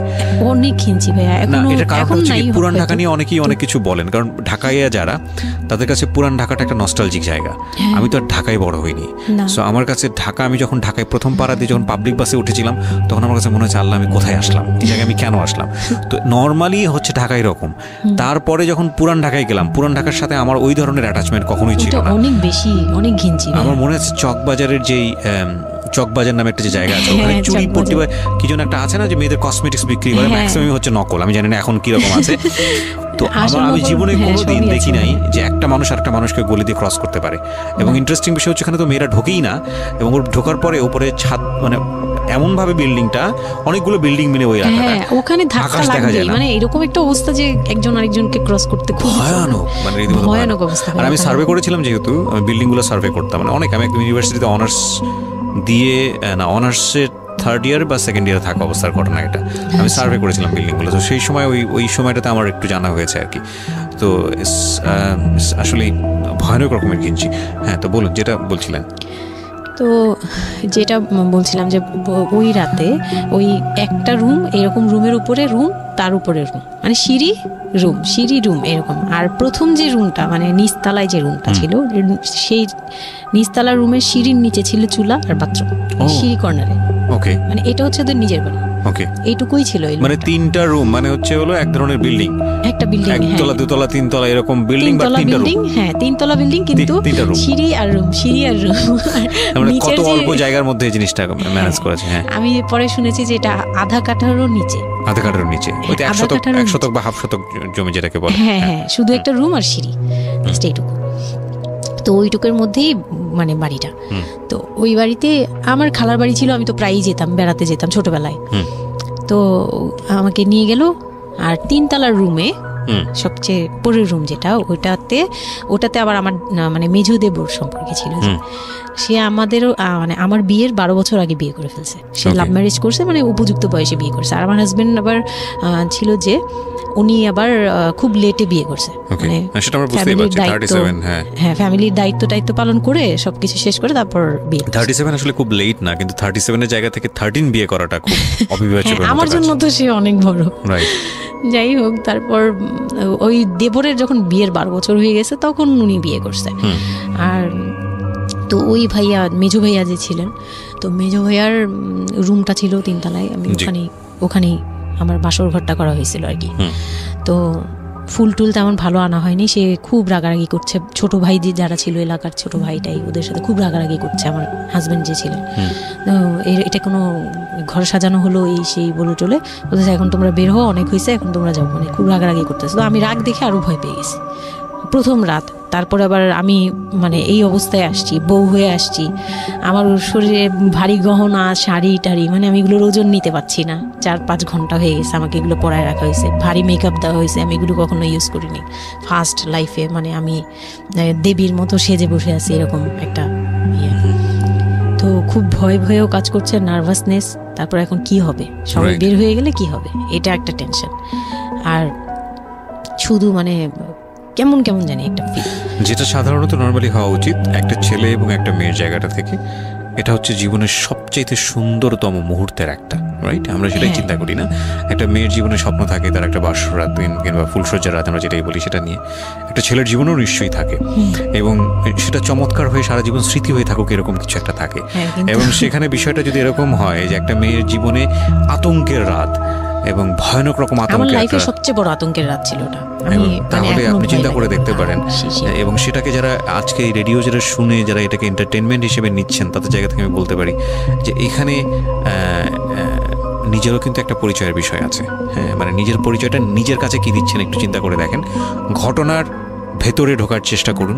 অনেক ঘিঞ্জি ভাইয়া। এটা কারণ হচ্ছে পুরান ঢাকা নিয়ে অনেকেই অনেক কিছু বলেন, কারণ ঢাকায় যারা, তাদের কাছে পুরান ঢাকাটা একটা নস্টালজিক জায়গা। আমি তো আর ঢাকায় বড় হইনি, সো আমার কাছে ঢাকা, আমি যখন ঢাকায় প্রথম পাড়া দিয়ে যখন পাবলিক বাসে উঠেছিলাম, তখন আমার কাছে মনে হচ্ছে আল্লাহ আমি কোথায় আসলাম, এই জায়গায় আমি কেন আসলাম। তো নর্মালি হচ্ছে ঢাকায় এরকম। তারপরে যখন পুরান ঢাকায় গেলাম, পুরান ঢাকার সাথে আমার ওই ধরনের অ্যাটাচমেন্ট কখনোই ছিল না, অনেক বেশি, অনেক ঘিঞ্জি। আমার মনে আছে চকবাজারের যেই চকবাজার নামে একটা যে জায়গা আছে, ওখানে চুরি পট্টি কি যেন একটা আছে না, যে মেয়েদের কসমেটিক্স বিক্রি করে, ম্যাক্সিমাম হচ্ছে নকল, আমি জানি না এখন কিরকম আছে। তো আমি জীবনে কোনোদিন দেখি নাই যে একটা মানুষ আরেকটা মানুষকে গলি দিয়ে ক্রস করতে পারে। এবং ইন্টারেস্টিং বিষয় হচ্ছে, এখানে তো মেয়েরা ঢোকেই না, এবং ওর ঢোকার পরে উপরে ছাদ, মানে এমন ভাবে বিল্ডিংটা, অনেকগুলো বিল্ডিং মিলে ওই এলাকাটা, ওখানে ধাক্কা লাগবে, মানে এরকম একটা অবস্থা যে একজন আরেকজনকে ক্রস করতে খুব ভয়ানক, মানে রীতিমতো ভয়ানক অবস্থা। আর আমি সার্ভে করেছিলাম, যেহেতু আমি বিল্ডিংগুলো সার্ভে করতাম, মানে অনেক, আমি একদম ইউনিভার্সিটিতে অনার্স দিয়ে, না অনার্সের থার্ড ইয়ার বা সেকেন্ড ইয়ারে থাকা অবস্থার ঘটনা এটা, আমি সার্ভে করেছিলাম বিল্ডিংগুলো। তো সেই সময় ওই সময়টাতে আমার একটু জানা হয়েছে আর কি। তো আসলে ভয়ানক রকমের কিনছি। হ্যাঁ, তো বলুন যেটা বলছিলেন। তো যেটা বলছিলাম যে ওই রাতে ওই একটা রুম, এরকম রুমের উপরে রুম, তার উপরে রুম, মানে সিঁড়ি রুম, সিঁড়ি রুম এরকম। আর প্রথম যে রুমটা, মানে নিচতলায় যে রুমটা ছিল, সেই নিচতলার রুমের সিঁড়ির নিচে ছিল চুলা আর বাথরুম, সিঁড়ি কর্নারে। ওকে, মানে এটা হচ্ছে ওদের নিজের বাড়ি। ওকে, এইটুকুই ছিল। মানে তিনটা রুম, মানে হচ্ছে হলো এক ধরনের বিল্ডিং, একটা বিল্ডিং, একতলা দুতলা তিনতলা এরকম বিল্ডিং, বা তিনটা রুম। হ্যাঁ, তিনতলা বিল্ডিং, কিন্তু সিঁড়ি আর রুম, সিঁড়ি আর রুম। মানে কত অল্প জায়গার মধ্যে এই জিনিসটা ম্যানেজ করেছে। হ্যাঁ, আমি পরে শুনেছি যে এটা আধা কাঠারও নিচে, আধা কাঠারও নিচে, ওইটা 1 শতক বা হাফ শতক জমি যেটাকে বলে। হ্যাঁ হ্যাঁ, শুধু একটা রুম আর সিঁড়ি, এইটুকু। তো ওইটুকুর মধ্যেই মানে বাড়িটা। তো ওই বাড়িতে আমার খালার বাড়ি ছিল, আমি তো প্রায়ই যেতাম, বেড়াতে যেতাম ছোটবেলায়। তো আমাকে নিয়ে গেল, আর তিনতলার রুমে, সবচেয়ে পরের রুম যেটা, ওটাতে আবার আমার মানে মেজো দেবর সম্পর্কে ছিল। সে আমাদেরও, মানে আমার বিয়ের 12 বছর আগে বিয়ে করে ফেলছে। সে লাভ ম্যারেজ করছে, মানে উপযুক্ত বয়সে বিয়ে করছে। আর আমার হাজবেন্ড আবার ছিল যে উনি আবার খুব লেটে বিয়ে করছে, মানে ফ্যামিলির দায়িত্ব পালন করে সবকিছু শেষ করে তারপর বিয়ে। 37 আসলে খুব লেট না, কিন্তু 37 এর জায়গা থেকে 13 বিয়ে করাটা খুব অবিবেচ্য। আমার জন্য তো সে অনেক বড়। যাই হোক, তারপর ওই দেবরের যখন বিয়ের 12 বছর হয়ে গেছে, তখন উনি বিয়ে করছে। আর তো ওই ভাইয়া, মেজো ভাইয়া যে ছিলেন, তো মেজো ভাইয়ার রুমটা ছিল তিনতলায়। আমি ওখানেই আমার বাসর ঘরটা করা হয়েছিল আর কি। তো ফুল টুল তেমন ভালো আনা হয়নি, সে খুব রাগারাগি করছে। ছোট ভাই যারা ছিল, এলাকার ছোট ভাইটাই, ওদের সাথে খুব রাগারাগি করছে আমার হাজবেন্ড যে ছিলেন। তো এটা কোনো ঘর সাজানো হলো এই সেই বলে টলে বলতেছে, এখন তোমরা বের হও, অনেক হয়েছে, এখন তোমরা যাও, মানে খুব রাগারাগি করতেছে। তো আমি রাগ দেখে আরো ভয় পেয়ে গেছি প্রথম রাত। তারপর আবার আমি মানে এই অবস্থায় আসছি, বউ হয়ে আসছি, আমার শরীরে ভারী গহনা, শাড়ি টাড়ি, মানে আমি এগুলোর ওজন নিতে পারছি না। 4-5 ঘন্টা হয়ে গেছে আমাকে এগুলো পরায় রাখা হয়েছে, ভারী মেকআপ দেওয়া হয়েছে, আমি এগুলো কখনো ইউজ করিনি ফার্স্ট লাইফে। মানে আমি দেবীর মতো সেজে বসে আছি, এরকম একটা ইয়ে। তো খুব ভয়েও কাজ করছে, নার্ভাসনেস। তারপর এখন কি হবে, সবাই বের হয়ে গেলে কি হবে, এটা একটা টেনশন। আর শুধু মানে কেমন জানি একটা ফিল, যেটা সাধারণত নর্মালি হওয়া উচিত একটা ছেলে এবং একটা মেয়ের জায়গাটা থেকে। এটা হচ্ছে জীবনের সবচেয়ে সুন্দরতম মুহূর্তের একটা, রাইট? আমরা সেটাই চিন্তা করি না। একটা মেয়ের জীবনে স্বপ্ন থাকে তার একটা বাসর রাত দিন কিংবা ফুলসজ্জার রাত, আমরা যেটাই বলি সেটা নিয়ে। একটা ছেলের জীবনেও নিশ্চয়ই থাকে, এবং সেটা চমৎকার হয়ে সারা জীবন স্মৃতি হয়ে থাকুক, এরকম কিছু একটা থাকে। এবং সেখানে বিষয়টা যদি এরকম হয় যে একটা মেয়ের জীবনে আতঙ্কের রাত এবং ভয়ানক রকম আতঙ্কের, লাইফের সবচেয়ে বড় আতঙ্কের রাত ছিল ওটা। তাহলে আপনি চিন্তা করে দেখতে পারেন। এবং সেটাকে যারা আজকে এই রেডিও যারা শুনে, যারা এটাকে এন্টারটেনমেন্ট হিসেবে নিচ্ছেন, তাদের জায়গা থেকে আমি বলতে পারি যে এখানে নিজেরও কিন্তু একটা পরিচয়ের বিষয় আছে। হ্যাঁ, মানে নিজের পরিচয়টা নিজের কাছে কি দিচ্ছেন একটু চিন্তা করে দেখেন। ঘটনার ভেতরে ঢোকার চেষ্টা করুন,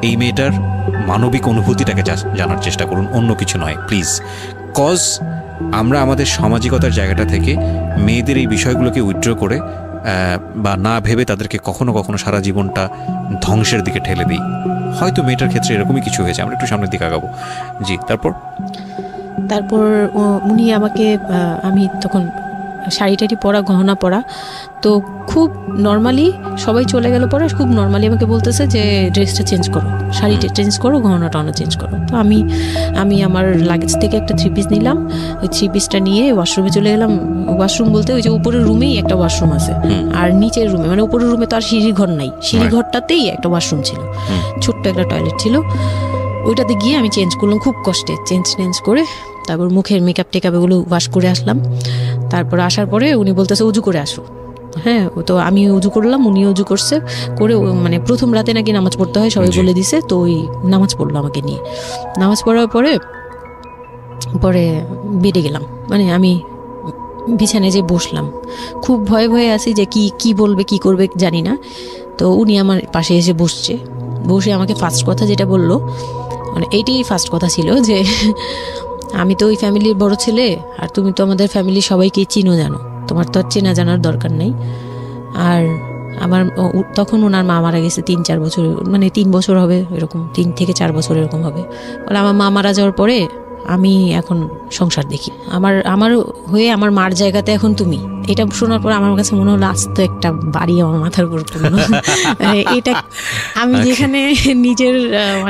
এই মেয়েটার মানবিক অনুভূতিটাকে জানার চেষ্টা করুন, অন্য কিছু নয় প্লিজ। কজ আমরা আমাদের সামাজিকতার জায়গাটা থেকে মেয়েদের এই বিষয়গুলোকে উইথড্র করে বা না ভেবে তাদেরকে কখনো কখনো সারা জীবনটা ধ্বংসের দিকে ঠেলে দিই। হয়তো মেয়েটার ক্ষেত্রে এরকমই কিছু হয়েছে, আমরা একটু সামনের দিকে আগাবো। জি, তারপর উনি আমাকে, আমি তখন শাড়ি টাড়ি পরা, গহনা পরা, তো খুব নর্মালি সবাই চলে গেল পরে খুব নর্মালি আমাকে বলতেছে যে ড্রেসটা চেঞ্জ করো, শাড়িটা চেঞ্জ করো, গহনা টহনা চেঞ্জ করো। তো আমি আমার লাগেজ থেকে একটা 3 পিস নিলাম, ওই 3 পিসটা নিয়ে ওয়াশরুমে চলে গেলাম। ওয়াশরুম বলতে ওই যে উপরের রুমেই একটা ওয়াশরুম আছে, আর নিচের রুমে, মানে উপরের রুমে তো আর সিঁড়ি ঘর নাই, সিঁড়ি ঘরটাতেই একটা ওয়াশরুম ছিল, ছোট্ট একটা টয়লেট ছিল। ওইটাতে গিয়ে আমি চেঞ্জ করলাম খুব কষ্টে, চেঞ্জ করে তারপর মুখের মেকআপ টেকআপ এগুলো ওয়াশ করে আসলাম। তারপর আসার পরে উনি বলতেছে উজু করে আসো। হ্যাঁ, তো আমি উজু করলাম, উনি উজু করছে করে, মানে প্রথম রাতে নাকি নামাজ পড়তে হয় সবাই বলে দিছে, তো ওই নামাজ পড়লো আমাকে নিয়ে। নামাজ পড়ার পরে বেডে গেলাম, মানে আমি বিছানায় যে বসলাম, খুব ভয়ে ভয়ে আছি যে কি বলবে কি করবে জানি না। তো উনি আমার পাশে এসে বসে আমাকে ফার্স্ট কথা যেটা বললো, মানে এইটাই ফার্স্ট কথা ছিল যে আমি তো ওই ফ্যামিলির বড় ছেলে, আর তুমি তো আমাদের ফ্যামিলির সবাইকেই চিনো জানো, তোমার তো আর চেনা জানার দরকার নেই। আর আমার তখন ওনার মা মারা গেছে 3-4 বছর, মানে 3 বছর হবে এরকম, 3 থেকে 4 বছর এরকম হবে। বলে আমার মা মারা যাওয়ার পরে আমি এখন সংসার দেখি, আমার হয়ে আমার মার জায়গাতে এখন তুমি। এটা শোনার পর আমার কাছে মনে হলো আস্ত একটা বাড়ি আমার মাথার উপর পড়লো। এটা আমি যেখানে নিজের,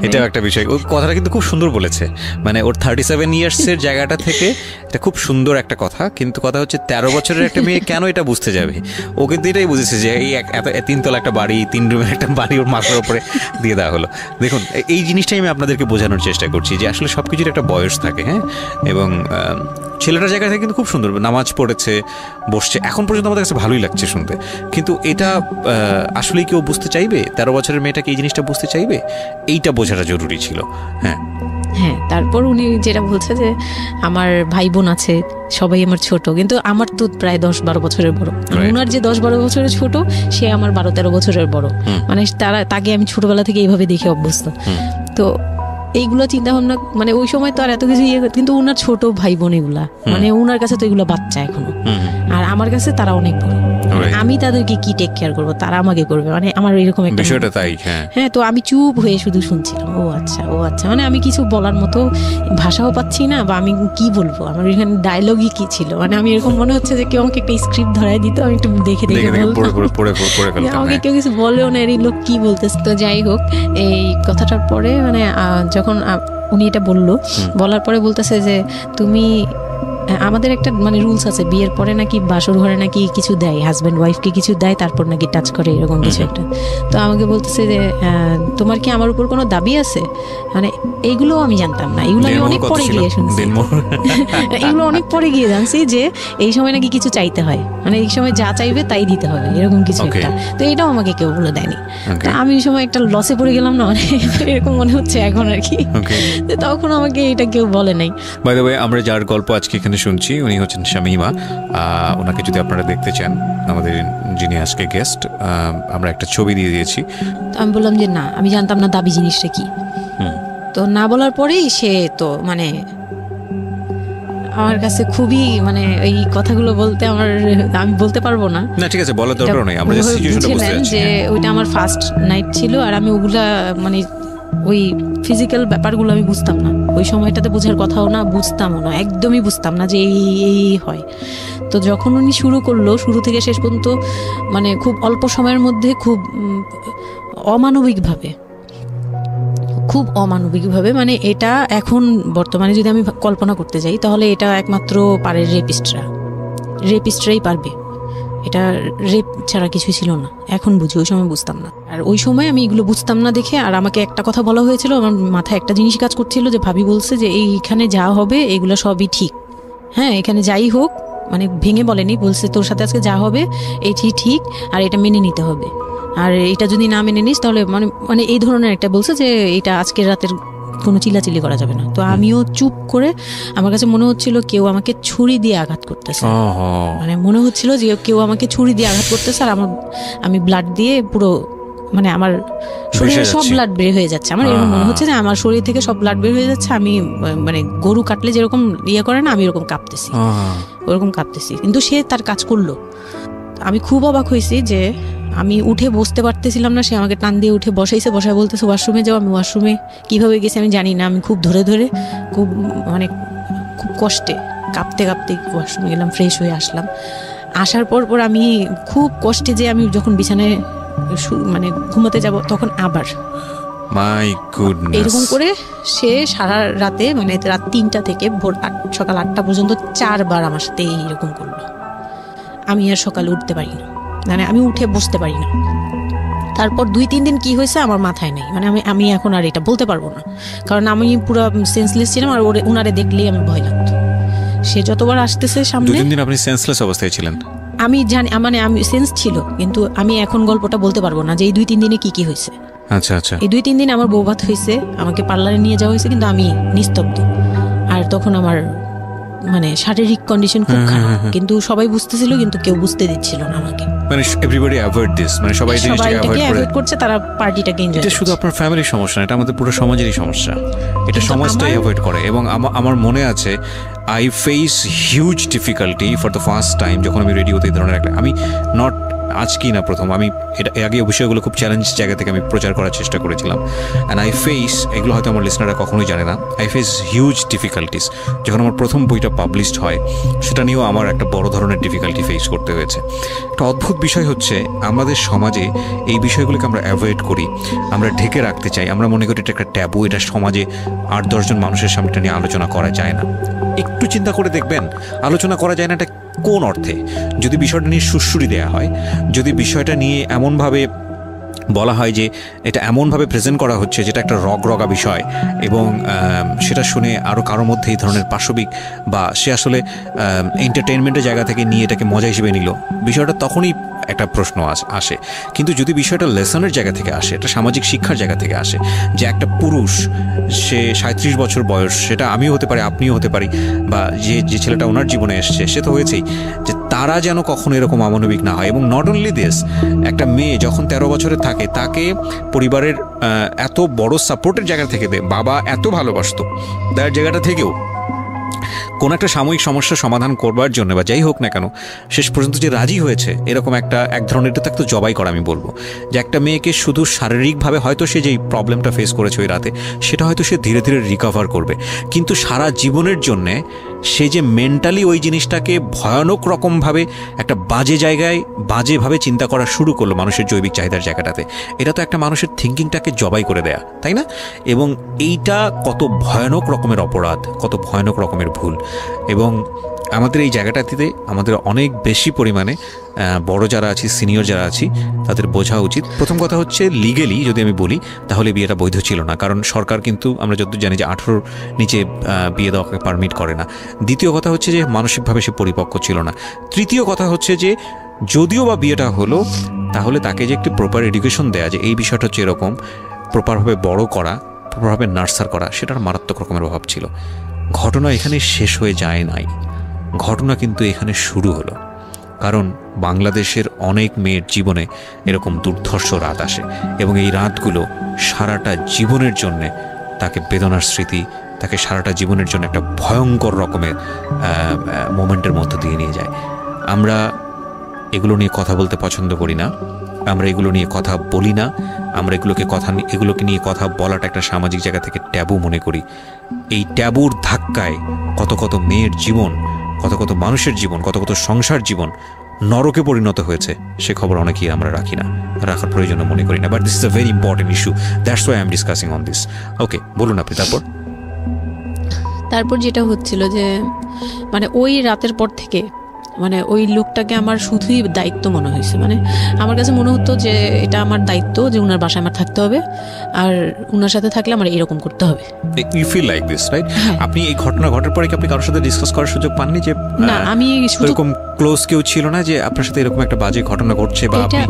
এটা একটা বিষয়, ওই কথাটা কিন্তু খুব সুন্দর বলেছে, মানে ওর 37 ইয়ার্সের জায়গাটা থেকে এটা খুব সুন্দর একটা কথা। কিন্তু কথা হচ্ছে 13 বছরের একটা মেয়ে কেন এটা বুঝতে যাবে? ও কিন্তু এটাই বুঝেছে যে এই 3 তলা একটা বাড়ি, 3 রুমের একটা বাড়ি ওর মাথার উপরে দিয়ে দেওয়া হলো। দেখুন, এই জিনিসটাই আমি আপনাদেরকে বোঝানোর চেষ্টা করছি যে আসলে সবকিছুর একটা বয়স থাকে। হ্যাঁ, এবং ছেলেটার জায়গা থেকে কিন্তু খুব সুন্দর নামাজ পড়েছে, বসছে, এখন পর্যন্ত আমাদের কাছে ভালোই লাগছে শুনতে। কিন্তু এটা আসলেই কেউ বুঝতে চাইবে? 13 বছরের মেয়েটাকে এই জিনিসটা বুঝতে চাইবে? এইটা বোঝাটা জরুরি ছিল। হ্যাঁ, তারপর উনি যেটা বলছে যে আমার ভাই বোন আছে, সবাই আমার ছোট, কিন্তু আমার তো প্রায় 10-12 বছরের বড়। ওনার যে 10-12 বছরের ছোট, সে আমার 12-13 বছরের বড়। মানে তাকে আমি ছোটবেলা থেকে এইভাবে দেখে অভ্যস্ত। তো এইগুলো চিন্তা ভাবনা, মানে ওই সময় তো আর এত কিছু কিন্তু ওনার ছোট ভাই বোন এগুলা, মানে ওনার কাছে তো এগুলো বাচ্চা এখনো, আর আমার কাছে তারা অনেক বড়। আমি তাদেরকে কি টেক কেয়ার করবো, তারা আমাকে করবে, মানে আমার এরকম একটা বিষয়টা তাই। হ্যাঁ, তো আমি চুপ হয়ে শুধু শুনছিলাম, ও আচ্ছা, মানে আমি কিছু বলার মতো ভাষাও পাচ্ছি না, বা আমি কি বলবো, আমার এখানে ডায়লগই কি ছিল, মানে আমি এরকম মনে হচ্ছে যে কেউ আমাকে একটা স্ক্রিপ্ট ধরায় দিত, আমি একটু দেখে আমাকে কেউ কিছু বলেও না, এই লোক কি বলতেছে। তো যাই হোক, এই কথাটার পরে মানে যখন উনি এটা বলার পরে বলতেছে যে তুমি, আমাদের একটা মানে রুলস আছে, বিয়ের পরে নাকি বাসর ঘরে নাকি কিছু দেয়, হাজব্যান্ড ওয়াইফকে কিছু দেয়, তারপর নাকি টাচ করে, এরকম কিছু একটা। তো আমাকে বলতেছে যে তোমার কি আমার উপর কোনো দাবি আছে? মানে এইগুলো আমি জানতাম না, এগুলো আমি অনেক পরে গিয়ে শুনছি, এগুলো অনেক পরে গিয়ে জানছি যে এই সময় নাকি কিছু চাইতে হয়, মানে এই সময় যা চাইবে তাই দিতে হবে, এরকম কিছু একটা। তো এটাও আমাকে কেউ বলে দেয়নি। আমি এই সময় একটা লসে পড়ে গেলাম না, মানে এরকম মনে হচ্ছে এখন আর কি। তখন আমাকে এটা কেউ বলে নাই। বাই দ্য ওয়ে, আমরা যার গল্প আজকে এখানে শুনছি উনি হচ্ছেন শামীমা। ওনাকে যদি আপনারা দেখতে চান, আমাদের যিনি আজকে গেস্ট, আমরা একটা ছবি দিয়ে দিয়েছি। আমি বললাম যে না, আমি জানতাম না দাবি জিনিসটা কি। তো না বলার পরেই সে তো মানে আমার কাছে খুবই, মানে এই কথাগুলো বলতে আমি বলতে পারবো না। না, ঠিক আছে, বলার দরকার নেই, আমরা জাস্ট সিচুয়েশনটা বুঝতে যাচ্ছি যে ওইটা আমার ফার্স্ট নাইট ছিল, আর আমি ওগুলা মানে ওই ফিজিক্যাল ব্যাপারগুলো আমি বুঝতাম না, ওই সময়টাতে বোঝার কথাও না, বুঝতামও না, একদমই বুঝতাম না যে এই হয়। তো যখন উনি শুরু করলো, শুরু থেকে শেষ পর্যন্ত মানে খুব অল্প সময়ের মধ্যে খুব অমানবিকভাবে, মানে এটা এখন বর্তমানে যদি আমি কল্পনা করতে যাই, তাহলে এটা একমাত্র পারে রেপিস্টরাই পারবে, এটা রেপ ছাড়া কিছুই ছিল না। এখন বুঝি, ওই সময় বুঝতাম না। আর ওই সময় আমি এগুলো বুঝতাম না দেখে, আর আমাকে একটা কথা বলা হয়েছিল, আমার মাথায় একটা জিনিস কাজ করছিল যে ভাবি বলছে যে এইখানে যা হবে এগুলো সবই ঠিক। হ্যাঁ, এখানে যাই হোক, মানে ভেঙে বলেনি, বলছে তোর সাথে আজকে যা হবে এটি ঠিক, আর এটা মেনে নিতে হবে, আর এটা যদি না মেনে নিস তাহলে মানে এই ধরনের একটা বলছে যে এটা আজকের রাতের কোনো চিল্লাচিল্লি করা যাবে না। তো আমিও চুপ করে, আমার কাছে মনে হচ্ছিল কেউ আমাকে ছুরি দিয়ে আঘাত করতেছে, মানে মনে হচ্ছিল যে কেউ আমাকে ছুরি দিয়ে আঘাত করতেছে, আর আমি ব্লাড দিয়ে পুরো মানে আমার শরীরে সব ব্লাড বের হয়ে যাচ্ছে, আমার এরকম মনে হচ্ছে যে আমার শরীর থেকে সব ব্লাড বের হয়ে যাচ্ছে, আমি মানে গরু কাটলে যেরকম ইয়ে করে না, আমি এরকম কাঁপতেছি, ওরকম কাঁপতেছি। কিন্তু সে তার কাজ করলো। আমি খুব অবাক হয়েছি যে আমি উঠে বসতে পারতেছিলাম না, সে আমাকে টান দিয়ে উঠে বসাইছে, বসায় বলতেছে ওয়াশরুমে যাও। আমি ওয়াশরুমে কিভাবে গেছি আমি জানি না, আমি খুব ধরে ধরে খুব মানে খুব কষ্টে কাঁপতে কাঁপতে ওয়াশরুমে গেলাম, ফ্রেশ হয়ে আসলাম। আসার পর আমি খুব কষ্টে যে আমি যখন বিছানায় মানে ঘুমাতে যাব তখন আবার এরকম করে সে সারা রাতে মানে রাত 3টা থেকে ভোর সকাল 8টা পর্যন্ত 4 বার আমার সাথে এইরকম করলো। আমি আর সকালে উঠতে পারি না, মানে আমি উঠে বসতে পারি না। তারপর 2-3 দিন কি হয়েছে আমার মাথায় নেই, মানে আমি এখন আর এটা বলতে পারবো না, কারণ আমি পুরো সেন্সলেস ছিলাম আর ওনারে দেখলেই আমি ভয় লাগতো। সে যতবার আসতেছে সামনে। 2-3 দিন আপনি সেন্সলেস অবস্থায় ছিলেন? আমি জানি, মানে আমি সেন্স ছিল, কিন্তু আমি এখন গল্পটা বলতে পারবো না যে এই 2-3 দিনে কি হয়েছে। আচ্ছা আচ্ছা। এই 2-3 দিন আমার বৌভাত হয়েছে, আমাকে পার্লারে নিয়ে যাওয়া হয়েছে, কিন্তু আমি নিস্তব্ধ। আর তখন আমার মানে শারীরিক কন্ডিশন খুব খারাপ, কিন্তু সবাই বুঝতেছিল, কিন্তু কেউ বুঝতে দিচ্ছিল না আমাকে। মানে এভরিবডি অ্যাভয়েড দিস, মানে সবাই জিনিসটাকে অ্যাভয়েড করছে, তারা পার্টিটাকে এনজয় করছে। এটা শুধু আপনার ফ্যামিলির সমস্যা না, এটা আমাদের পুরো সমাজেরই সমস্যা। এটা সমাজটাই অ্যাভয়েড করে। এবং আমার মনে আছে I face huge difficulty for the first time যখন আমি রেডিওতে এই ধরনের একটা, আমি নট আজকেই না প্রথম, আমি এটা আগে বিষয়গুলো খুব চ্যালেঞ্জ জায়গা থেকে আমি প্রচার করার চেষ্টা করেছিলাম। অ্যান্ড আই ফেস, এগুলো হয়তো আমার লিসনাররা কখনোই জানে না, আই ফেস হিউজ ডিফিকাল্টিস। যখন আমার প্রথম বইটা পাবলিশড হয় সেটা নিয়েও আমার একটা বড় ধরনের ডিফিকাল্টি ফেস করতে হয়েছে। একটা অদ্ভুত বিষয় হচ্ছে আমাদের সমাজে এই বিষয়গুলোকে আমরা অ্যাভয়েড করি, আমরা ঢেকে রাখতে চাই, আমরা মনে করি এটা একটা ট্যাবু, এটা সমাজে 8-10 জন মানুষের সামনে নিয়ে আলোচনা করা যায় না। একটু চিন্তা করে দেখবেন আলোচনা করা যায় না এটা কোন অর্থে? যদি বিষয়টা নিয়ে সুড়সুড়ি দেওয়া হয়, যদি বিষয়টা নিয়ে এমনভাবে বলা হয় যে এটা এমনভাবে প্রেজেন্ট করা হচ্ছে যেটা একটা রগা বিষয়, এবং সেটা শুনে আরও কারোর মধ্যে এই ধরনের পাশবিক বা সে আসলে এন্টারটেনমেন্টের জায়গা থেকে নিয়ে এটাকে মজা হিসেবে নিল, বিষয়টা তখনই একটা প্রশ্ন আসে। কিন্তু যদি বিষয়টা লেসনের জায়গা থেকে আসে, একটা সামাজিক শিক্ষার জায়গা থেকে আসে, যে একটা পুরুষ সে 37 বছর বয়স, সেটা আমিও হতে পারি, আপনিও হতে পারি, বা যে ছেলেটা ওনার জীবনে এসছে সে তো হয়েছেই, যে তারা যেন কখনো এরকম অমানবিক না হয়। এবং নট অনলি দিস, একটা মেয়ে যখন 13 বছরে থাকে তাকে পরিবারের এত বড় সাপোর্টের জায়গা থেকে বাবা এত ভালোবাসতো, তার জায়গাটা থেকেও কোনো একটা সাময়িক সমস্যার সমাধান করবার জন্য বা যাই হোক না কেন শেষ পর্যন্ত যে রাজি হয়েছে, এরকম এক ধরনের এটা তো জবাই করা আমি বলবো, যে একটা মেয়েকে শুধু শারীরিকভাবে হয়তো সে যেই প্রবলেমটা ফেস করেছে ওই রাতে সেটা হয়তো সে ধীরে ধীরে রিকভার করবে, কিন্তু সারা জীবনের জন্যে সে যে মেন্টালি ওই জিনিসটাকে ভয়ানক রকমভাবে একটা বাজে জায়গায় বাজেভাবে চিন্তা করা শুরু করলো মানুষের জৈবিক চাহিদার জায়গাটাতে, এটা তো একটা মানুষের থিঙ্কিংটাকে জবাই করে দেয়া, তাই না? এবং এইটা কত ভয়ানক রকমের অপরাধ, কত ভয়ানক রকমের ভুল। এবং আমাদের এই জায়গাটাতে আমাদের অনেক বেশি পরিমাণে বড় যারা আছি, সিনিয়র যারা আছি, তাদের বোঝা উচিত। প্রথম কথা হচ্ছে লিগেলি যদি আমি বলি তাহলে বিয়েটা বৈধ ছিল না, কারণ সরকার কিন্তু আমরা যতদূর জানি যে 18 নিচে বিয়ে দেওয়াকে পারমিট করে না। দ্বিতীয় কথা হচ্ছে যে মানসিকভাবে সে পরিপক্ক ছিল না। তৃতীয় কথা হচ্ছে যে যদিও বা বিয়েটা হলো তাহলে তাকে যে একটি প্রপার এডুকেশন দেয়া, যে এই বিষয়টা হচ্ছে এরকম, প্রপারভাবে বড় করা, প্রপারভাবে নার্সার করা, সেটার মারাত্মক রকমের অভাব ছিল। ঘটনা এখানে শেষ হয়ে যায় নাই, ঘটনা কিন্তু এখানে শুরু হলো। কারণ বাংলাদেশের অনেক মেয়ের জীবনে এরকম দুর্ধর্ষ রাত আসে এবং এই রাতগুলো সারাটা জীবনের জন্যে তাকে বেদনার স্মৃতি, তাকে সারাটা জীবনের জন্য একটা ভয়ঙ্কর রকমের মোমেন্টের মধ্য দিয়ে নিয়ে যায়। আমরা এগুলো নিয়ে কথা বলতে পছন্দ করি না, আমরা এগুলো নিয়ে কথা বলি না, আমরা এগুলোকে নিয়ে কথা বলাটা একটা সামাজিক জায়গা থেকে ট্যাবু মনে করি। এই ট্যাবুর ধাক্কায় কত কত মেয়ের জীবন, কত কত মানুষের জীবন, কত কত সংসার জীবন নরকে পরিণত হয়েছে, সে খবর অনেকেই আমরা রাখি না, রাখার প্রয়োজন মনে করি না। But this is a very important issue, that's why I am discussing on this. Okay, বলুন আপনি। তারপর যেটা হচ্ছিল যে মানে ওই রাতের পর থেকে মানে ওই লোকটাকে আমার শুধুই দায়িত্ব মনে হয়েছে। মানে আমার কাছে মনে হতো যে এটা আমার দায়িত্ব, যে উনার বাসায় আমার থাকতে হবে, আর উনার সাথে থাকলে আমার এরকম করতে হবে। You feel like this, right? আপনি এই ঘটনা ঘটার পরে কি আপনি কারোর সাথে ডিসকাস করার সুযোগ পাননি যে না, আমি শুধু ক্লোজ কেউ ছিল না যে আপনার সাথে এরকম একটা বাজে ঘটনা ঘটছে বা আপনি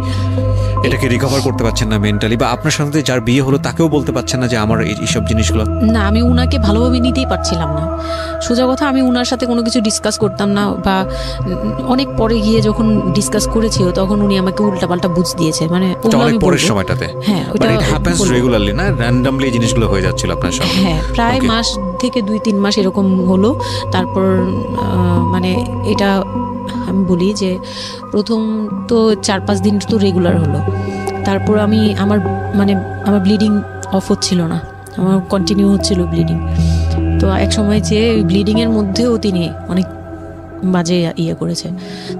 এটাকে রিকভার করতে পারছেন না মেন্টালি, বা আপনার সাথে যার বিয়ে হলো তাকেও বলতে পারছেন না যে আমার এইসব জিনিসগুলো? না, আমি উনাকে ভালোভাবে নিতেই পারছিলাম না। সোজা কথা, আমি উনার সাথে কোনো কিছু ডিসকাস করতাম না, বা অনেক পরে গিয়ে যখন ডিসকাস করেছি তখন উনি আমাকে উল্টাপাল্টা বুঝ দিয়েছে, মানে অনেক পরের সময়টাতে। হ্যাঁ, ওটা হ্যাপেন্স রেগুলারলি না, র্যান্ডমলি জিনিসগুলো হয়ে যাচ্ছিল আপনার সাথে? হ্যাঁ, প্রায় মাস থেকে 2-3 মাস এরকম হলো। তারপর মানে এটা আমি বলি যে প্রথম তো 4-5 দিন তো রেগুলার হলো, তারপর আমার ব্লিডিং অফ হচ্ছিল না, আমার কন্টিনিউ হচ্ছিল ব্লিডিং। তো এক সময় যে ব্লিডিংয়ের মধ্যেও তিনি অনেক বাজে ইয়ে করেছে।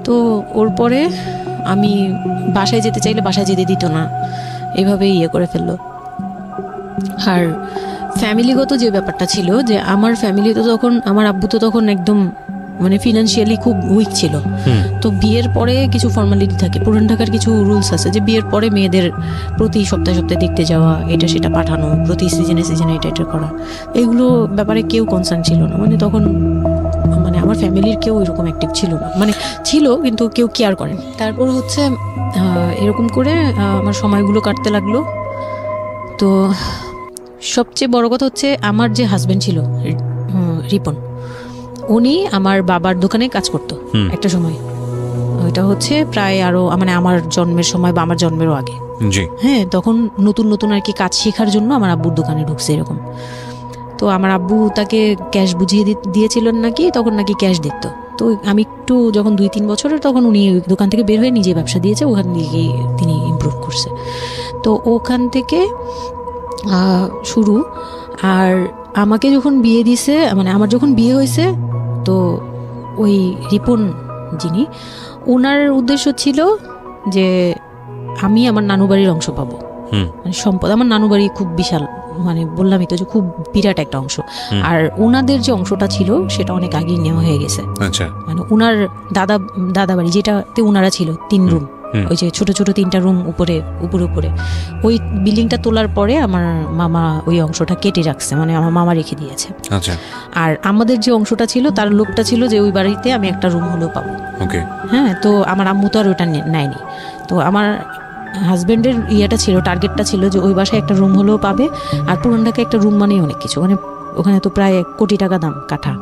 তো ওর পরে আমি বাসায় যেতে চাইলে বাসায় যেতে দিত না, এভাবেই ইয়ে করে ফেললো। আর ফ্যামিলিগত যে ব্যাপারটা ছিল, যে আমার ফ্যামিলি তো তখন, আমার আব্বু তো তখন একদম মানে ফিনান্সিয়ালি খুব উইক ছিল। তো বিয়ের পরে কিছু ফর্মালিটি থাকে, পুরান ঢাকার কিছু রুলস আছে যে বিয়ের পরে মেয়েদের প্রতি সপ্তাহে সপ্তাহে দেখতে যাওয়া, এটা সেটা পাঠানো, প্রতি সিজনে সিজনে এটা করা, এগুলো ব্যাপারে কেউ কনসার্ন ছিল না। মানে তখন মানে আমার ফ্যামিলির কেউ এরকম অ্যাক্টিভ ছিল না, মানে ছিল কিন্তু কেউ কেয়ার করেন। তারপর হচ্ছে এরকম করে আমার সময়গুলো কাটতে লাগলো। তো সবচেয়ে বড় কথা হচ্ছে, আমার যে হাজবেন্ড ছিল রিপন, উনি আমার বাবার দোকানে কাজ করতো একটা সময়। ওইটা হচ্ছে প্রায় আরো মানে আমার জন্মের সময় বা আমার জন্মেরও আগে। হ্যাঁ, তখন নতুন নতুন আর কি কাজ শেখার জন্য আমার আব্বুর দোকানে ঢুকছে এরকম। তো আমার আব্বু তাকে ক্যাশ বুঝিয়ে দিয়েছিলেন নাকি, তখন নাকি ক্যাশ দিত। তো আমি একটু যখন 2-3 বছরের, তখন উনি দোকান থেকে বের হয়ে নিজে ব্যবসা দিয়েছে, ওখান থেকে তিনি ইমপ্রুভ করছে। তো ওখান থেকে শুরু। আর আমাকে যখন বিয়ে দিছে, মানে আমার যখন বিয়ে হয়েছে, তো ওই রিপন যিনি, ওনার উদ্দেশ্য ছিল যে আমি আমার নানু বাড়ির অংশ পাবো, মানে সম্পদ। আমার নানু বাড়ি খুব বিশাল, মানে বললামই তো যে খুব বিরাট একটা অংশ। আর ওনাদের যে অংশটা ছিল সেটা অনেক আগেই নেওয়া হয়ে গেছে। মানে ওনার দাদা বাড়ি যেটাতে ওনারা ছিল 3 রুম, ওই যে ছোট ছোট 3টা রুম উপরে, ওই বিল্ডিংটা তোলার পরে আমার মামা ওই অংশটা কেটে রাখছে, মানে আমার মামা রেখে দিয়েছে। আর আমাদের যে অংশটা ছিল, তার লোকটা ছিল যে ওই বাড়িতে আমি একটা রুম হলেও পাবো। হ্যাঁ, তো আমার আম্মু তো আর ওটা নেয়নি। তো আমার হাজবেন্ডের ইয়েটা ছিল, টার্গেটটা ছিল যে ওই বাসায় একটা রুম হলেও পাবে। আর পুরান ঢাকায় একটা রুম মানেই অনেক কিছু, মানে ওখানে তো প্রায় 1 কোটি টাকা দাম কাঠা।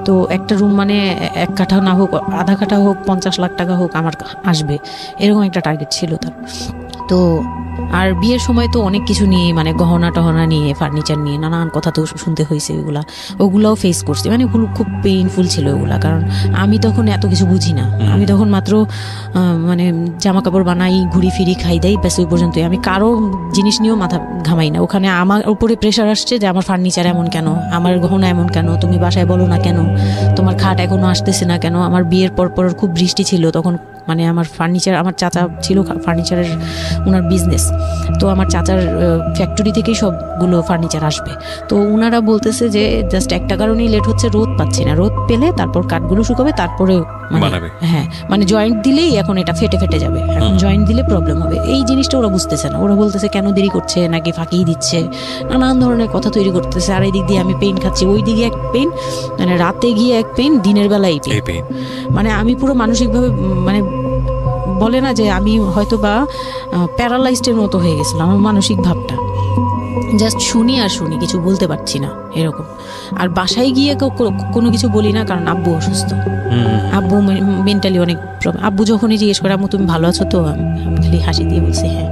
তো একটা রুম মানে 1 কাঠা না হোক, আধা কাঠা হোক, 50 লাখ টাকা হোক, আমার আসবে, এরকম একটা টার্গেট ছিল তার। তো আর বিয়ের সময় তো অনেক কিছু নিয়ে, মানে গহনা টহনা নিয়ে, ফার্নিচার নিয়ে নানান কথা তো শুনতে হয়েছে, ওগুলাও ফেস করছি। মানে খুব পেইনফুল ছিল ওগুলা, কারণ আমি তখন এত কিছু বুঝি না। আমি তখন মাত্র মানে জামা কাপড় বানাই, ঘুরি ফিরি, খাই দেই, ব্যাস ওই পর্যন্তই। আমি কারো জিনিস নিয়েও মাথা ঘামাই না। ওখানে আমার উপরে প্রেশার আসছে যে আমার ফার্নিচার এমন কেন, আমার গহনা এমন কেন, তুমি বাসায় বলো না কেন, তোমার খাট এখনো আসতেছে না কেন। আমার বিয়ের পর খুব বৃষ্টি ছিল তখন, মানে আমার ফার্নিচার, আমার চাচা ছিল ফার্নিচারের, ওনার বিজনেস। তো আমার চাচার ফ্যাক্টরি থেকেই সবগুলো ফার্নিচার আসবে। তো ওনারা বলতেছে যে জাস্ট একটা কারণেই লেট হচ্ছে, রোদ পাচ্ছি না, রোদ পেলে তারপর কাঠগুলো শুকাবে, তারপরে হ্যাঁ, মানে জয়েন্ট দিলেই এখন এটা ফেটে যাবে, এখন জয়েন্ট দিলে প্রবলেম হবে। এই জিনিসটা ওরা বুঝতেছে না। ওরা বলতেছে কেন দেরি করছে, নাকি ফাঁকিই দিচ্ছে, নানান ধরনের কথা তৈরি করতেছে। আর এই দিক দিয়ে আমি পেইন খাচ্ছি, ওই দিকে এক পেইন, মানে রাতে গিয়ে এক পেইন, দিনের বেলা এই পেইন। মানে আমি পুরো মানসিকভাবে, মানে বলে না যে আমি হয়তো বা প্যারালাইজডের মতো হয়ে গেছিলাম, আমার মানসিক ভাবটা। জাস্ট শুনি আর শুনি, কিছু বলতে পারছি না এরকম। আর বাসায় গিয়ে কোনো কিছু বলি না, কারণ আব্বু অসুস্থ, আব্বু মেন্টালি অনেক প্রবলেম। আব্বু যখনই জিজ্ঞেস করে আম্মু তুমি ভালো আছো তো, আমি খালি হাসি দিয়ে বলছি হ্যাঁ।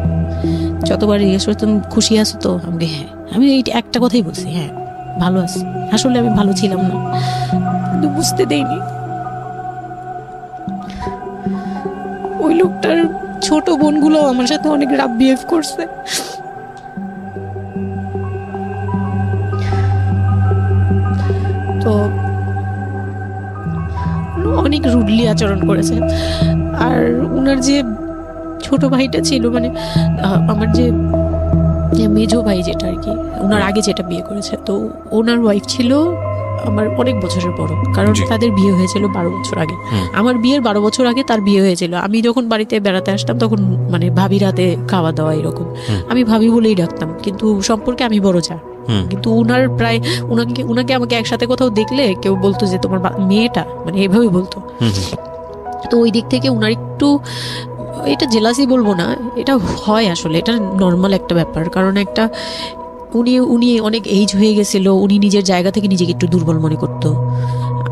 যতবার জিজ্ঞেস করে তুমি খুশি আছো তো, আমাকে হ্যাঁ। আমি এই একটা কথাই বলছি, হ্যাঁ ভালো আছি। আসলে আমি ভালো ছিলাম না, কিন্তু বুঝতে দেইনি। ওই লোকটার ছোট বোনগুলো আমার সাথে অনেক রাফ বিহেভ করছে। তো অনেক রুডলি আচরণ করেছে। আর ওনার যে ছোট ভাইটা ছিল, মানে আমার যে মেজো ভাই যেটা আর কি, ওনার আগে যেটা বিয়ে করেছে, তো ওনার ওয়াইফ ছিল আমার অনেক বছরের বড়, কারণ তাদের বিয়ে হয়েছিল 12 বছর আগে। আমার বিয়ের 12 বছর আগে তার বিয়ে হয়েছিল। আমি যখন বাড়িতে বেড়াতে আসতাম তখন মানে ভাবি রাতে খাওয়া দাওয়া এরকম, আমি ভাবি বলেই ডাকতাম, কিন্তু সম্পর্কে আমি বড় যা। কিন্তু উনার প্রায় উনাকে আমাকে একসাথে কোথাও দেখলে কেউ বলতো যে তোমার মেয়েটা, মানে এভাবেই বলতো। তো ওই দিক থেকে উনার একটু, এটা জেলাসি বলবো না, এটা হয় আসলে, এটা নর্মাল একটা ব্যাপার। কারণ একটা উনি অনেক এইজ হয়ে গেছিল, উনি নিজের জায়গা থেকে নিজেকে একটু দুর্বল মনে করতো।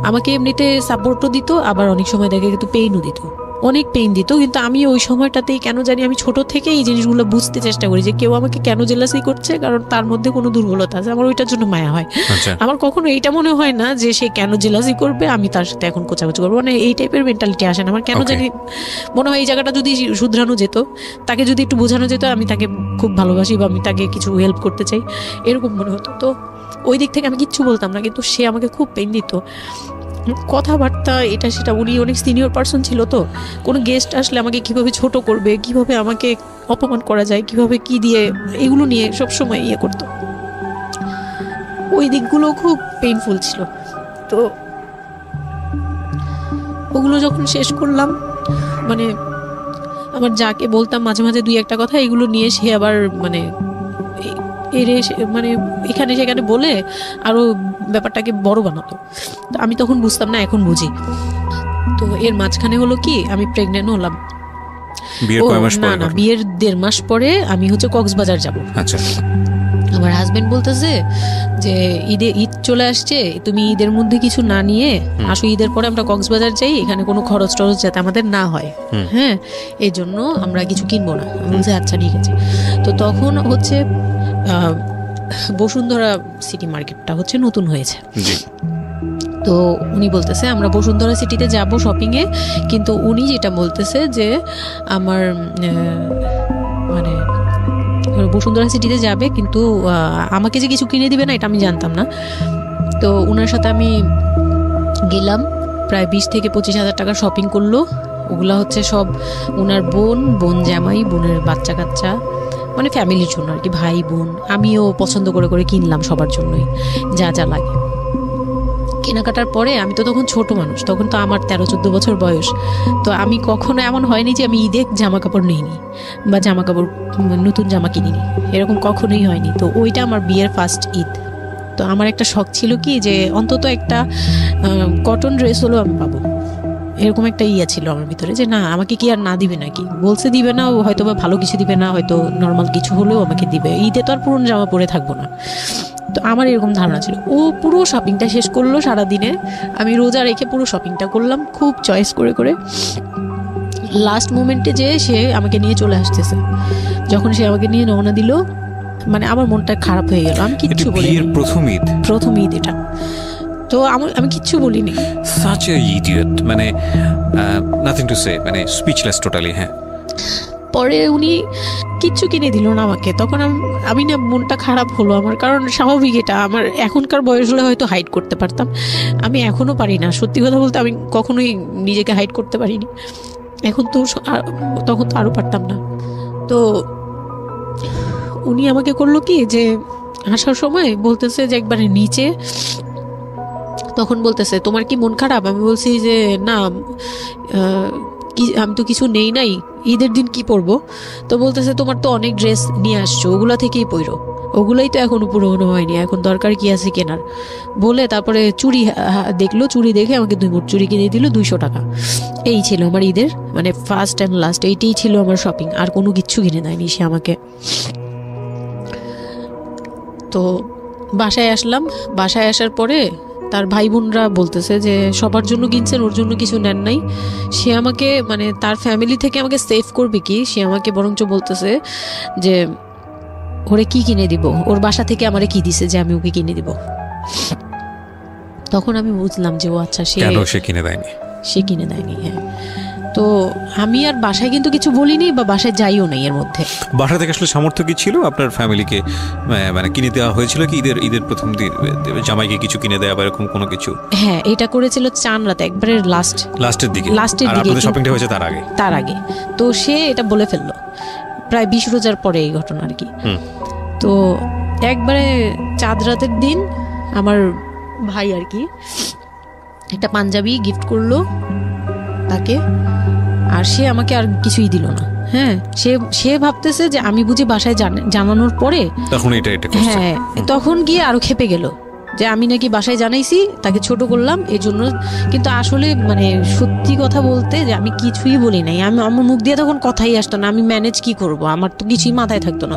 আমাকে এমনিতে সাপোর্টও দিত, আবার অনেক সময় দেখে কিন্তু পেইনও দিত, অনেক পেইন দিত। কিন্তু আমি ওই সময়টাতেই কেন জানি আমি ছোট থেকে এই জিনিসগুলো বুঝতে চেষ্টা করি যে কেউ আমাকে কেন জেলাসি করছে, কারণ তার মধ্যে কোনো দুর্বলতা আছে, আমার ওইটার জন্য মায়া হয়। আমার কখনো এইটা মনে হয় না যে সে কেন জেলাসি করবে, আমি তার সাথে এখন কোচাকুচি করবো, মানে এই টাইপের মেন্টালিটি আসে না আমার। কেন জানি মনে হয় এই জায়গাটা যদি শুধরানো যেত, তাকে যদি একটু বোঝানো যেত আমি তাকে খুব ভালোবাসি বা আমি তাকে কিছু হেল্প করতে চাই, এরকম মনে হতো। তো ওই দিক থেকে আমি কিচ্ছু বলতাম না, কিন্তু সে আমাকে খুব পেইন দিত, কথাবার্তা এটা সেটা। উনি অনেক সিনিয়র পার্সন ছিল, তো কোনো গেস্ট আসলে আমাকে কিভাবে ছোট করবে, কিভাবে আমাকে অপমান করা যায়, কিভাবে কি দিয়ে, এগুলো নিয়ে সবসময় ইয়ে করতো। ওই দিকগুলো খুব পেইনফুল ছিল। তো ওগুলো যখন শেষ করলাম, মানে আমার যাকে বলতাম মাঝে মাঝে দুই একটা কথা, এগুলো নিয়ে সে আবার মানে মানে এখানে সেখানে বলে আরো ব্যাপারটাকে বড় বানাতো। তো আমি তখন বুঝতাম না, এখন বুঝি। তো এর মাঝখানে হলো কি, আমি প্রেগনেন্ট হলাম। না, বিয়ের 1.5 মাস পরে আমি হচ্ছে কক্সবাজার যাব। আচ্ছা। আমার হাজবেন্ড বলতেছে যে ঈদ চলে আসছে, তুমি ঈদের মধ্যে কিছু না নিয়ে আসো, ঈদের পরে আমরা কক্সবাজার যাই, এখানে কোনো খরচ টরচ যাতে আমাদের না হয়, হ্যাঁ, এই জন্য আমরা কিছু কিনবো না। আমি বলছি আচ্ছা ঠিক আছে। তো তখন হচ্ছে বসুন্ধরা সিটি মার্কেটটা হচ্ছে নতুন হয়েছে। তো উনি বলতেছে আমরা বসুন্ধরা সিটিতে যাব শপিংয়ে, কিন্তু উনি যেটা বলতেছে যে আমার মানে বসুন্ধরা সিটিতে যাবে, কিন্তু আমাকে যে কিছু কিনে দিবে না এটা আমি জানতাম না। তো ওনার সাথে আমি গেলাম, প্রায় 20 থেকে 25 হাজার টাকা শপিং করলো। ওগুলা হচ্ছে সব ওনার বোন জামাই, বোনের বাচ্চা কাচ্চা, মানে ফ্যামিলির জন্য আর কি, ভাই বোন। আমিও পছন্দ করে করে কিনলাম সবার জন্যই যা যা লাগে। কেনাকাটার পরে আমি তো তখন ছোট মানুষ, তখন তো আমার 13-14 বছর বয়স। তো আমি কখনো এমন হয়নি যে আমি ঈদে জামা কাপড় নিইনি বা জামা কাপড় নতুন জামা কিনিনি, এরকম কখনোই হয়নি। তো ওইটা আমার বিয়ের ফার্স্ট ঈদ। তো আমার একটা শখ ছিল কি যে অন্তত একটা কটন ড্রেস হলেও আমি পাবো, এরকম একটা ইয়া ছিল আমার ভিতরে যে না, আমাকে কি আর না দিবে নাকি, বলছে দিবে না, হয়তো বা ভালো কিছু দিবে না, হয়তো নর্মাল কিছু হলেও আমাকে দিবে, ঈদে তো আর পুরনো জামা পরে থাকবো না। তো আমার এরকম ধারণা ছিল। ও পুরো শপিংটা শেষ করলো সারাদিনে, আমি রোজা রেখে পুরো শপিংটা করলাম খুব চয়েস করে করে। লাস্ট মোমেন্টে যে সে আমাকে নিয়ে চলে আসতেছে, যখন সে আমাকে নিয়ে রওনা দিল, মানে আমার মনটা খারাপ হয়ে গেল। আমি কিচ্ছু বলিনি, প্রথম ঈদ এটা। তো আমি কিচ্ছু বলিনি। such a idiot, মানে nothing to say, মানে স্পিচলেস টোটালি। হ্যাঁ, পরে উনি কিচ্ছু কিনে দিল না আমাকে। তখন আমি না, মনটা খারাপ হলো আমার, কারণ স্বাভাবিক এটা। আমার এখনকার বয়স হলে হয়তো হাইড করতে পারতাম, আমি এখনো পারি না। সত্যি কথা বলতে আমি কখনোই নিজেকে হাইড করতে পারিনি, এখন তো, তখন তো আরো পারতাম না। তো উনি আমাকে করলো কি যে আসার সময় বলতেছে যে একবারে নিচে, তখন বলতেছে তোমার কি মন খারাপ? আমি বলছি যে না, আমি তো কিছু নেই নাই, ঈদের দিন কি পরবো? তো বলতেছে তোমার তো অনেক ড্রেস নিয়ে আসছো, ওগুলা থেকেই পরো, ওগুলাই তো এখনো পুরোনো হয়নি, এখন দরকার কি আছে কেনার? বলে তারপরে চুড়ি দেখলো, চুড়ি দেখে আমাকে 2 মুঠ চুড়ি কিনে দিল 200 টাকা। এই ছিল আমার ঈদের, মানে ফার্স্ট অ্যান্ড লাস্ট, এইটাই ছিল আমার শপিং, আর কোনো কিচ্ছু কিনে দেয়নি সে আমাকে। তো বাসায় আসলাম, বাসায় আসার পরে তার ভাই বোনরা বলতেছে যে সবার জন্য কিনছেন, ওর জন্য কিছু নেন নাই। সে আমাকে, মানে তার ফ্যামিলি থেকে আমাকে সেভ করবে কি, সে আমাকে বরঞ্চ বলতেছে যে ওরে কি কিনে দিব, ওর বাসা থেকে আমারে কি দিছে যে আমি ওকে কিনে দিব। তখন আমি বুঝলাম যে ও আচ্ছা, সে কিনে দেয়নি। হ্যাঁ, তো আমি আর বাসায় কিন্তু কিছু বলিনি বা বাসায় যাইও নাই। এর মধ্যে বাসা থেকে আসলে সামর্থ্য কি ছিল আপনার ফ্যামিলিকে, মানে কিনে দেওয়া হয়েছিল কি ঈদের প্রথম দিন জামাইকে কিছু কিনে দেওয়া বা এরকম কোনো কিছু? হ্যাঁ, এটা করেছিল চান রাতে, একবারে লাস্টের দিকে। আপনাদের শপিংটা হয়েছে তার আগে। তো সে এটা বলে ফেললো প্রায় 20 রোজার পরে এই ঘটনা আর কি। তো একবারে চাঁদ রাতের দিন আমার ভাই আর কি একটা পাঞ্জাবি গিফট করলো তাকে, আর সে আমাকে আর কিছুই দিল না। হ্যাঁ, সে ভাবতেছে যে আমি বুঝি বাসায় জানানোর পরে তখন এটা হ্যাঁ, তখন গিয়ে আরো খেপে গেল যে আমি নাকি বাসায় জানাইছি, তাকে ছোট করলাম এই জন্য। কিন্তু আসলে মানে সত্যি কথা বলতে যে আমি কিছুই বলি নাই, আমার মুখ দিয়ে তখন কথাই আসতো না, আমি ম্যানেজ কি করব, আমার তো কিছুই মাথায় থাকতো না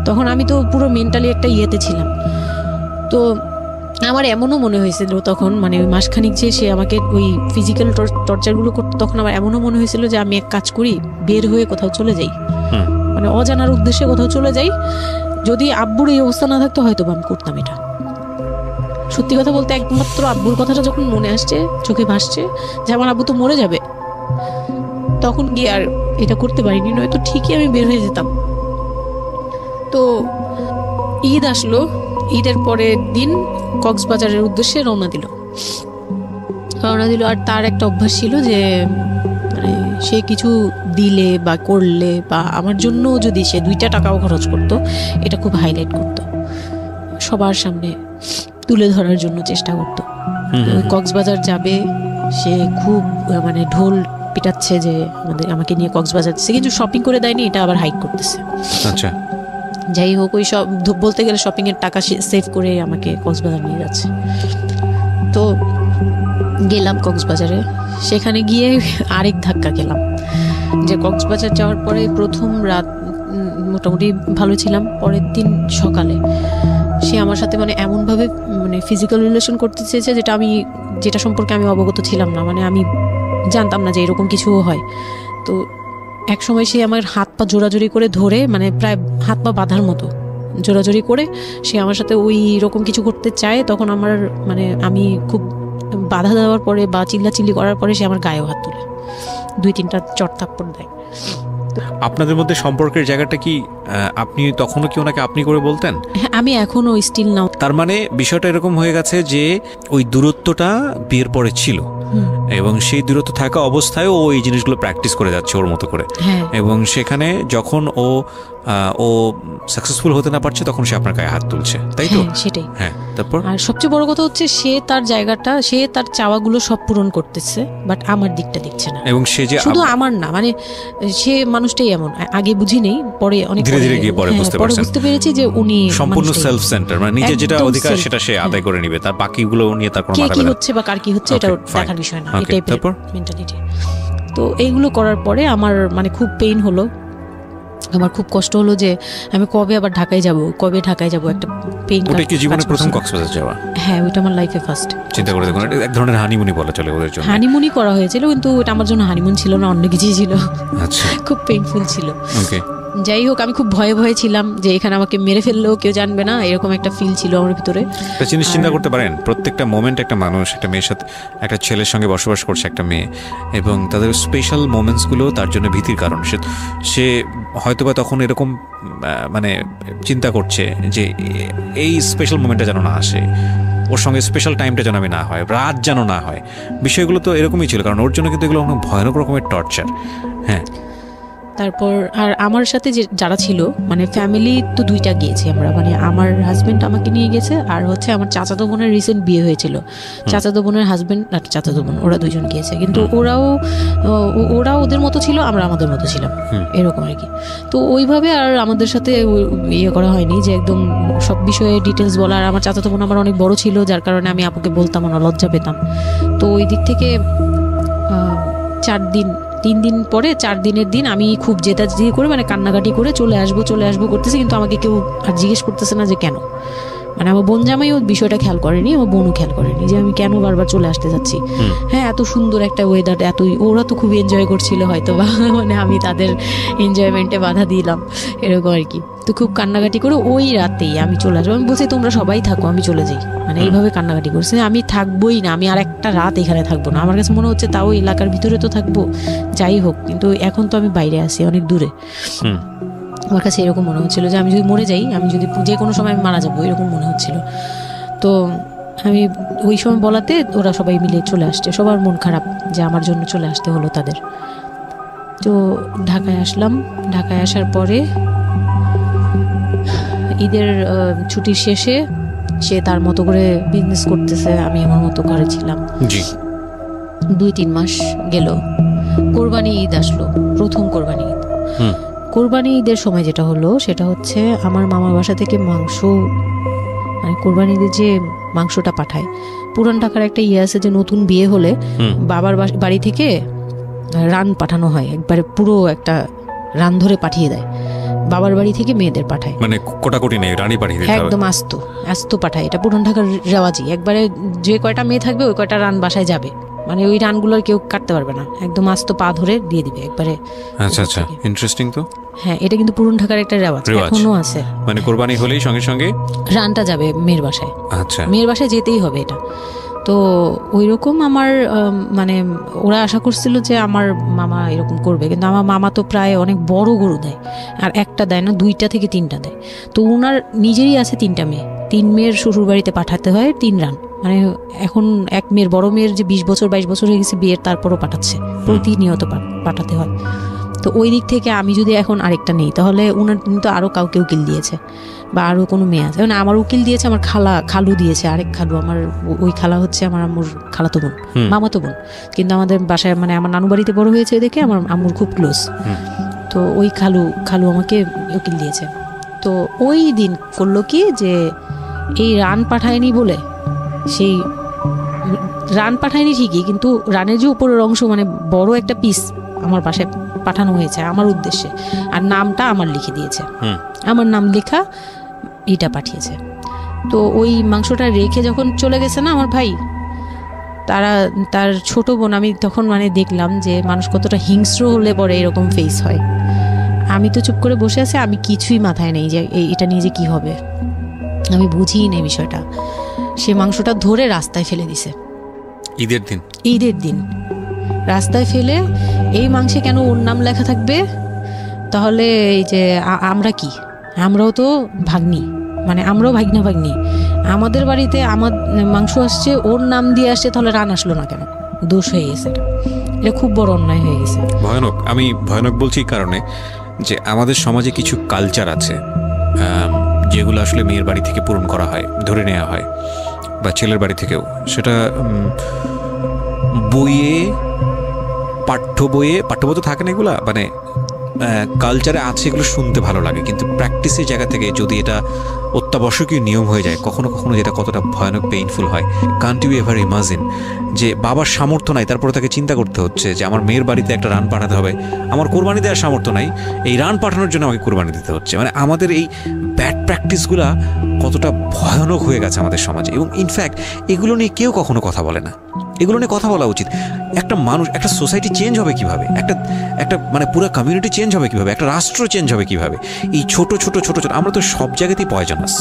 তখন আমি তো পুরো মেন্টালি একটা ইয়েতে ছিলাম। তো আমার এমনও মনে হয়েছিল তখন, মানে ওই মাসখানিক যে সে আমাকে ওই ফিজিক্যাল টর্চারগুলো করতো, তখন আমার এমনও মনে হয়েছিল যে আমি এক কাজ করি, বের হয়ে কোথাও চলে যাই, মানে অজানার উদ্দেশ্যে কোথাও চলে যাই। যদি আব্বুর এই অবস্থা না থাকতো হয়তো আমি করতাম এটা। সত্যি কথা বলতে একমাত্র আব্বুর কথাটা যখন মনে আসছে, চোখে ভাসছে যে আমার আব্বু তো মরে যাবে, তখন গিয়ে আর এটা করতে পারিনি, নয়তো ঠিকই আমি বের হয়ে যেতাম। তো ঈদ আসলো, ঈদের পরের দিন কক্সবাজারের উদ্দেশ্যে রওনা দিল। আর তার একটা অভ্যাস ছিল যে মানে সে কিছু দিলে বা করলে বা আমার জন্য যদি সে 2 টাকাও খরচ করতো, এটা খুব হাইলাইট করতো, সবার সামনে তুলে ধরার জন্য চেষ্টা করতো। কক্সবাজার যাবে, সে খুব মানে ঢোল পিটাচ্ছে যে আমাকে নিয়ে কক্সবাজার যাচ্ছে, কিন্তু শপিং করে দেয়নি, এটা আবার হাইড করতেছে। আচ্ছা, যাই হোক, ওই সব বলতে গেলে শপিং এর টাকা সেভ করে আমাকে কক্সবাজার নিয়ে যাচ্ছে। তো গেলাম কক্সবাজারে, সেখানে গিয়ে আরেক ধাক্কা খেলাম যে কক্সবাজার যাওয়ার পরে প্রথম রাত মোটামুটি ভালো ছিলাম, পরের দিন সকালে সে আমার সাথে মানে এমনভাবে মানে ফিজিক্যাল রিলেশন করতে চেয়েছে যেটা সম্পর্কে আমি অবগত ছিলাম না, মানে আমি জানতাম না যে এরকম কিছু হয়। তো এক সময় সে আমার হাত পা জোড়াজোড়ি করে ধরে, মানে প্রায় হাত পা বাঁধার মতো জোড়াজোড়ি করে সে আমার সাথে ওই রকম কিছু করতে চায়। তখন আমার মানে আমি খুব বাধা দেওয়ার পরে বা চিল্লাচিল্লি করার পরে সে আমার গায়েও হাত তুলে 2-3টা চট থাপ্পড় দেয়। আপনাদের মধ্যে সম্পর্কের জায়গাটা কি আপনি তখনও কি ওনাকে আপনি করে বলতেন? হ্যাঁ, আমি এখনো স্টিল নাও। তার মানে বিষয়টা এরকম হয়ে গেছে যে ওই দূরত্বটা বিয়ের পরে ছিল, এবং সেই দূরত্ব থাকা অবস্থায় ও এই জিনিসগুলো প্র্যাকটিস করে যাচ্ছে ওর মতো করে, এবং সেখানে যখন ও সাকসেসফুল হতে না পারছে তখন সে আপনার গায়ে হাত তুলছে, তাই তো? সেটাই। হ্যাঁ, তারপর আর সবচেয়ে বড় কথা হচ্ছে সে তার জায়গাটা, সে তার চাওয়াগুলো সব পূরণ করতেছে, বাট আমার দিকটা দেখছে না। এবং সে যে শুধু আমার না, মানে সে মানুষটাই এমন, আগে বুঝি নেই, পরে অনেক ধীরে ধীরে গিয়ে পরে বুঝতে পেরেছি যে উনি সম্পূর্ণ সেলফ সেন্টার, মানে নিজে যেটা অধিকার সেটা সে আদায় করে নিবে, তার বাকিগুলো নিয়ে তার কোনো মাথা ব্যথা কি হচ্ছে বা কার কি হচ্ছে এটা দেখার বিষয় না, এটাই মেন্টালিটি। তো এইগুলো করার পরে আমার মানে খুব পেইন হলো, আমার খুব কষ্ট হলো যে আমি কবে আবার ঢাকায় যাব, একটা পেইন। ওটা কি জীবনের প্রথম কক্সবাজার যাওয়া? হ্যাঁ, ওইটা আমার লাইফে ফার্স্ট। চিন্তা করে দেখুন, এক ধরনের হানিমুনই বলা চলে ওদের জন্য। হানিমুনই করা হয়েছিল, কিন্তু ওটা আমার জন্য হানিমুন ছিল না, অন্য কিছুই ছিল। আচ্ছা, খুব পেইনফুল ছিল। ওকে, যাই হোক, আমি খুব ভয়ে ছিলাম যে এখানে আমাকে মেরে ফেললেও কেউ জানবে না, এরকম একটা ফিল ছিল আমার ভিতরে। চিন্তা করতে পারেন, প্রত্যেকটা মোমেন্ট একটা মানুষ, একটা মেয়ের সাথে, একটা ছেলের সঙ্গে বসবাস করছে একটা মেয়ে, এবং তাদের স্পেশাল মোমেন্টসগুলো তার জন্য ভীতির কারণ। সে হয়তোবা তখন এরকম মানে চিন্তা করছে যে এই স্পেশাল মোমেন্টটা যেন না আসে, ওর সঙ্গে স্পেশাল টাইমটা যেন আমি না হয়, রাত যেন না হয়। বিষয়গুলো তো এরকমই ছিল, কারণ ওর জন্য কিন্তু এগুলো অনেক ভয়ানক রকমের টর্চার। হ্যাঁ, তারপর আর আমার সাথে যারা ছিল, মানে ফ্যামিলি তো 2টা গিয়েছি আমরা, মানে আমার হাজবেন্ড আমাকে নিয়ে গেছে, আর হচ্ছে আমার চাচাতো বোনের রিসেন্ট বিয়ে হয়েছিল, চাচাতো বোনের হাজবেন্ড আর চাচাতো বোন, ওরা 2জন গিয়েছে। কিন্তু ওরা ওদের মতো ছিল, আমরা আমাদের মতো ছিলাম, এরকম আর কি। তো ওইভাবে আর আমাদের সাথে ইয়ে করা হয়নি যে একদম সব বিষয়ে ডিটেলস বলা। আর আমার চাচাতো বোন আমার অনেক বড় ছিল, যার কারণে আমি আপুকে বলতাম না, লজ্জা পেতাম। তো ওই দিক থেকে 3 দিন পরে 4 দিনের দিন আমি খুব জেদাজেদি করে, মানে কান্নাকাটি করে চলে আসবো করতেছি, কিন্তু আমাকে কেউ আর জিজ্ঞেস করতেছে না যে কেন। মানে আমার বোন জামাইও বিষয়টা খেয়াল করেনি, আমার বোনও খেয়াল করেনি যে আমি কেন বারবার চলে আসতে যাচ্ছি। হ্যাঁ, এত সুন্দর একটা ওয়েদার, ওরা তো খুব এনজয় করছিল হয়তো বা, মানে আমি তাদের এনজয়মেন্টে বাধা দিলাম, এরকম আর কি। তো খুব কান্নাকাটি করে ওই রাতেই আমি চলে আসবো, আমি বলছি তোমরা সবাই থাকো, আমি চলে যাই, মানে এইভাবে কান্নাকাটি করছে। আমি থাকবোই না, আমি আর একটা রাত এখানে থাকবো না। আমার কাছে মনে হচ্ছে তাও এলাকার ভিতরে তো থাকবো, যাই হোক, কিন্তু এখন তো আমি বাইরে আছি, অনেক দূরে। আমার কাছে এরকম মনে হচ্ছিল যে আমি যদি মরে যাই, আমি যদি যে কোনো সময় আমি মারা যাবো, এরকম মনে হচ্ছিল। তো আমি ওই সময় বলাতে ওরা সবাই মিলে চলে আসছে, সবার মন খারাপ যে আমার জন্য চলে আসতে হলো তাদের। তো ঢাকায় আসলাম, ঢাকায় আসার পরে ঈদের ছুটির শেষে সে তার মতো করে বিজনেস করতেছে, আমি আমার মতো করে ছিলাম। 2-3 মাস গেল, কোরবানি ঈদ আসলো, প্রথম কোরবানি ঈদ। কোরবানি ঈদের সময় যেটা হলো সেটা হচ্ছে আমার মামার বাসা থেকে মাংস মানে কোরবানিদের যে মাংসটা পাঠায়, পুরান ঢাকার একটা ইয়ে আছে যে নতুন বিয়ে হলে বাবার বাড়ি থেকে রান পাঠানো হয়, একবারে পুরো একটা রান ধরে পাঠিয়ে দেয়, বাবার বাড়ি থেকে মেয়েদের পাঠায়, মানে কোটাকুটি নেই, রানী পাঠিয়ে দিতে হবে একদম আস্ত পাঠায়। এটা পুরান ঢাকার রেওয়াজি, একবারে যে কয়টা মেয়ে থাকবে ওই কয়টা রান বাসায় যাবে, মানে ওই রানগুলোর কেউ কাটতে পারবে না, একদম আস্ত পা ধরে দিয়ে দিবে একবারে। আচ্ছা আচ্ছা, ইন্টারেস্টিং তো। হ্যাঁ, এটা কিন্তু পুরান ঢাকার একটা রেওয়াজ, এখনো আছে। মানে কোরবানি হলেই সঙ্গে সঙ্গে রানটা যাবে মেয়ের বাসায়। আচ্ছা, মেয়ের বাসায় যেতেই হবে এটা। তো ওই রকম আমার মানে ওরা আশা করছিল যে আমার মামা এরকম করবে, কিন্তু আমার মামা তো প্রায় অনেক বড় গরু দেয়, আর একটা দেয় না, 2টা থেকে 3টা দেয়। তো ওনার নিজেরই আছে 3টা মেয়ে, 3 মেয়ের শ্বশুর বাড়িতে পাঠাতে হয় 3 রান। মানে এখন এক মেয়ের, বড় মেয়ের যে 20 বছর 22 বছর হয়ে গেছে বিয়ের, তারপরও পাঠাচ্ছে, প্রতিনিয়ত পাঠাতে হয়। তো ওই দিক থেকে আমি যদি এখন আরেকটা নেই, তাহলে ওনার কিন্তু আরও কাউকে উকিল দিয়েছে বা আরও কোনো মেয়ে আছে, মানে আমার উকিল দিয়েছে, আমার খালু দিয়েছে, আরেক খালু, আমার ওই খালা হচ্ছে আমার আম্মুর খালাতো বোন, মামাতো বোন, কিন্তু আমাদের বাসায় মানে আমার নানু বাড়িতে বড় হয়েছে দেখে আমার আম্মুর খুব ক্লোজ। তো ওই খালু আমাকে উকিল দিয়েছে। তো ওই দিন করলো কি, যে এই রান পাঠায়নি বলে, সেই রান পাঠায়নি ঠিকই, কিন্তু রানের যে উপরের অংশ মানে বড় একটা পিস আমার বাসায় পাঠানো হয়েছে আমার উদ্দেশ্যে, আর নামটা আমার লিখে দিয়েছে, আমার নাম লেখা এটা পাঠিয়েছে। তো ওই মাংসটা রেখে যখন চলে গেছে না আমার ভাই, তার ছোট বোন, আমি তখন মানে দেখলাম যে মানুষ কতটা হিংস্র হলে পরে এরকম ফেস হয়। আমি তো চুপ করে বসে আছি, আমি কিছুই মাথায় নেই যে এটা নিয়ে যে কি হবে, আমি বুঝিই নেই বিষয়টা। সে মাংসটা ধরে রাস্তায় ফেলে দিছে ঈদের দিন রাস্তায় ফেলে, এই মাংসে কেন ওর নাম লেখা থাকবে? তাহলে এই যে আমরাও তো ভাগ্নি, মানে আমরাও ভাগ্নি, আমাদের বাড়িতে আমার মাংস আসছে, ওর নাম দিয়ে আসছে, তাহলে রান আসলো না কেন? দোষ হয়ে গেছে, এটা খুব বড় অন্যায় হয়ে গেছে। ভয়ানক। আমি ভয়ানক বলছি কারণে যে আমাদের সমাজে কিছু কালচার আছে যেগুলো আসলে মেয়ের বাড়ি থেকে পূরণ করা হয়, ধরে নেওয়া হয়, বা ছেলের বাড়ি থেকেও। সেটা পাঠ্য বইয়ে তো থাকে না এগুলা, মানে কালচারে আছে, এগুলো শুনতে ভালো লাগে, কিন্তু প্র্যাকটিসের জায়গা থেকে যদি এটা অত্যাবশ্যকীয় নিয়ম হয়ে যায়, কখনো কখনো যেটা কতটা ভয়ানক পেইনফুল হয়। কান্ট ইউ এভার ইমাজিন যে বাবার সামর্থ্য নাই, তারপরে তাকে চিন্তা করতে হচ্ছে যে আমার মেয়ের বাড়িতে একটা রান পাঠাতে হবে, আমার কোরবানি দেওয়ার সামর্থ্য নাই, এই রান পাঠানোর জন্য আমাকে কোরবানি দিতে হচ্ছে। মানে আমাদের এই ব্যাড প্র্যাকটিসগুলা কতটা ভয়ানক হয়ে গেছে আমাদের সমাজে, এবং ইনফ্যাক্ট এগুলো নিয়ে কেউ কখনো কথা বলে না। এগুলো নিয়ে কথা বলা উচিত। একটা মানুষ, একটা সোসাইটি চেঞ্জ হবে কিভাবে, একটা মানে পুরো কমিউনিটি চেঞ্জ হবে কিভাবে, একটা রাষ্ট্র চেঞ্জ হবে কিভাবে, এই ছোট ছোট আমরা তো সব জায়গাতেই পয়জনাস।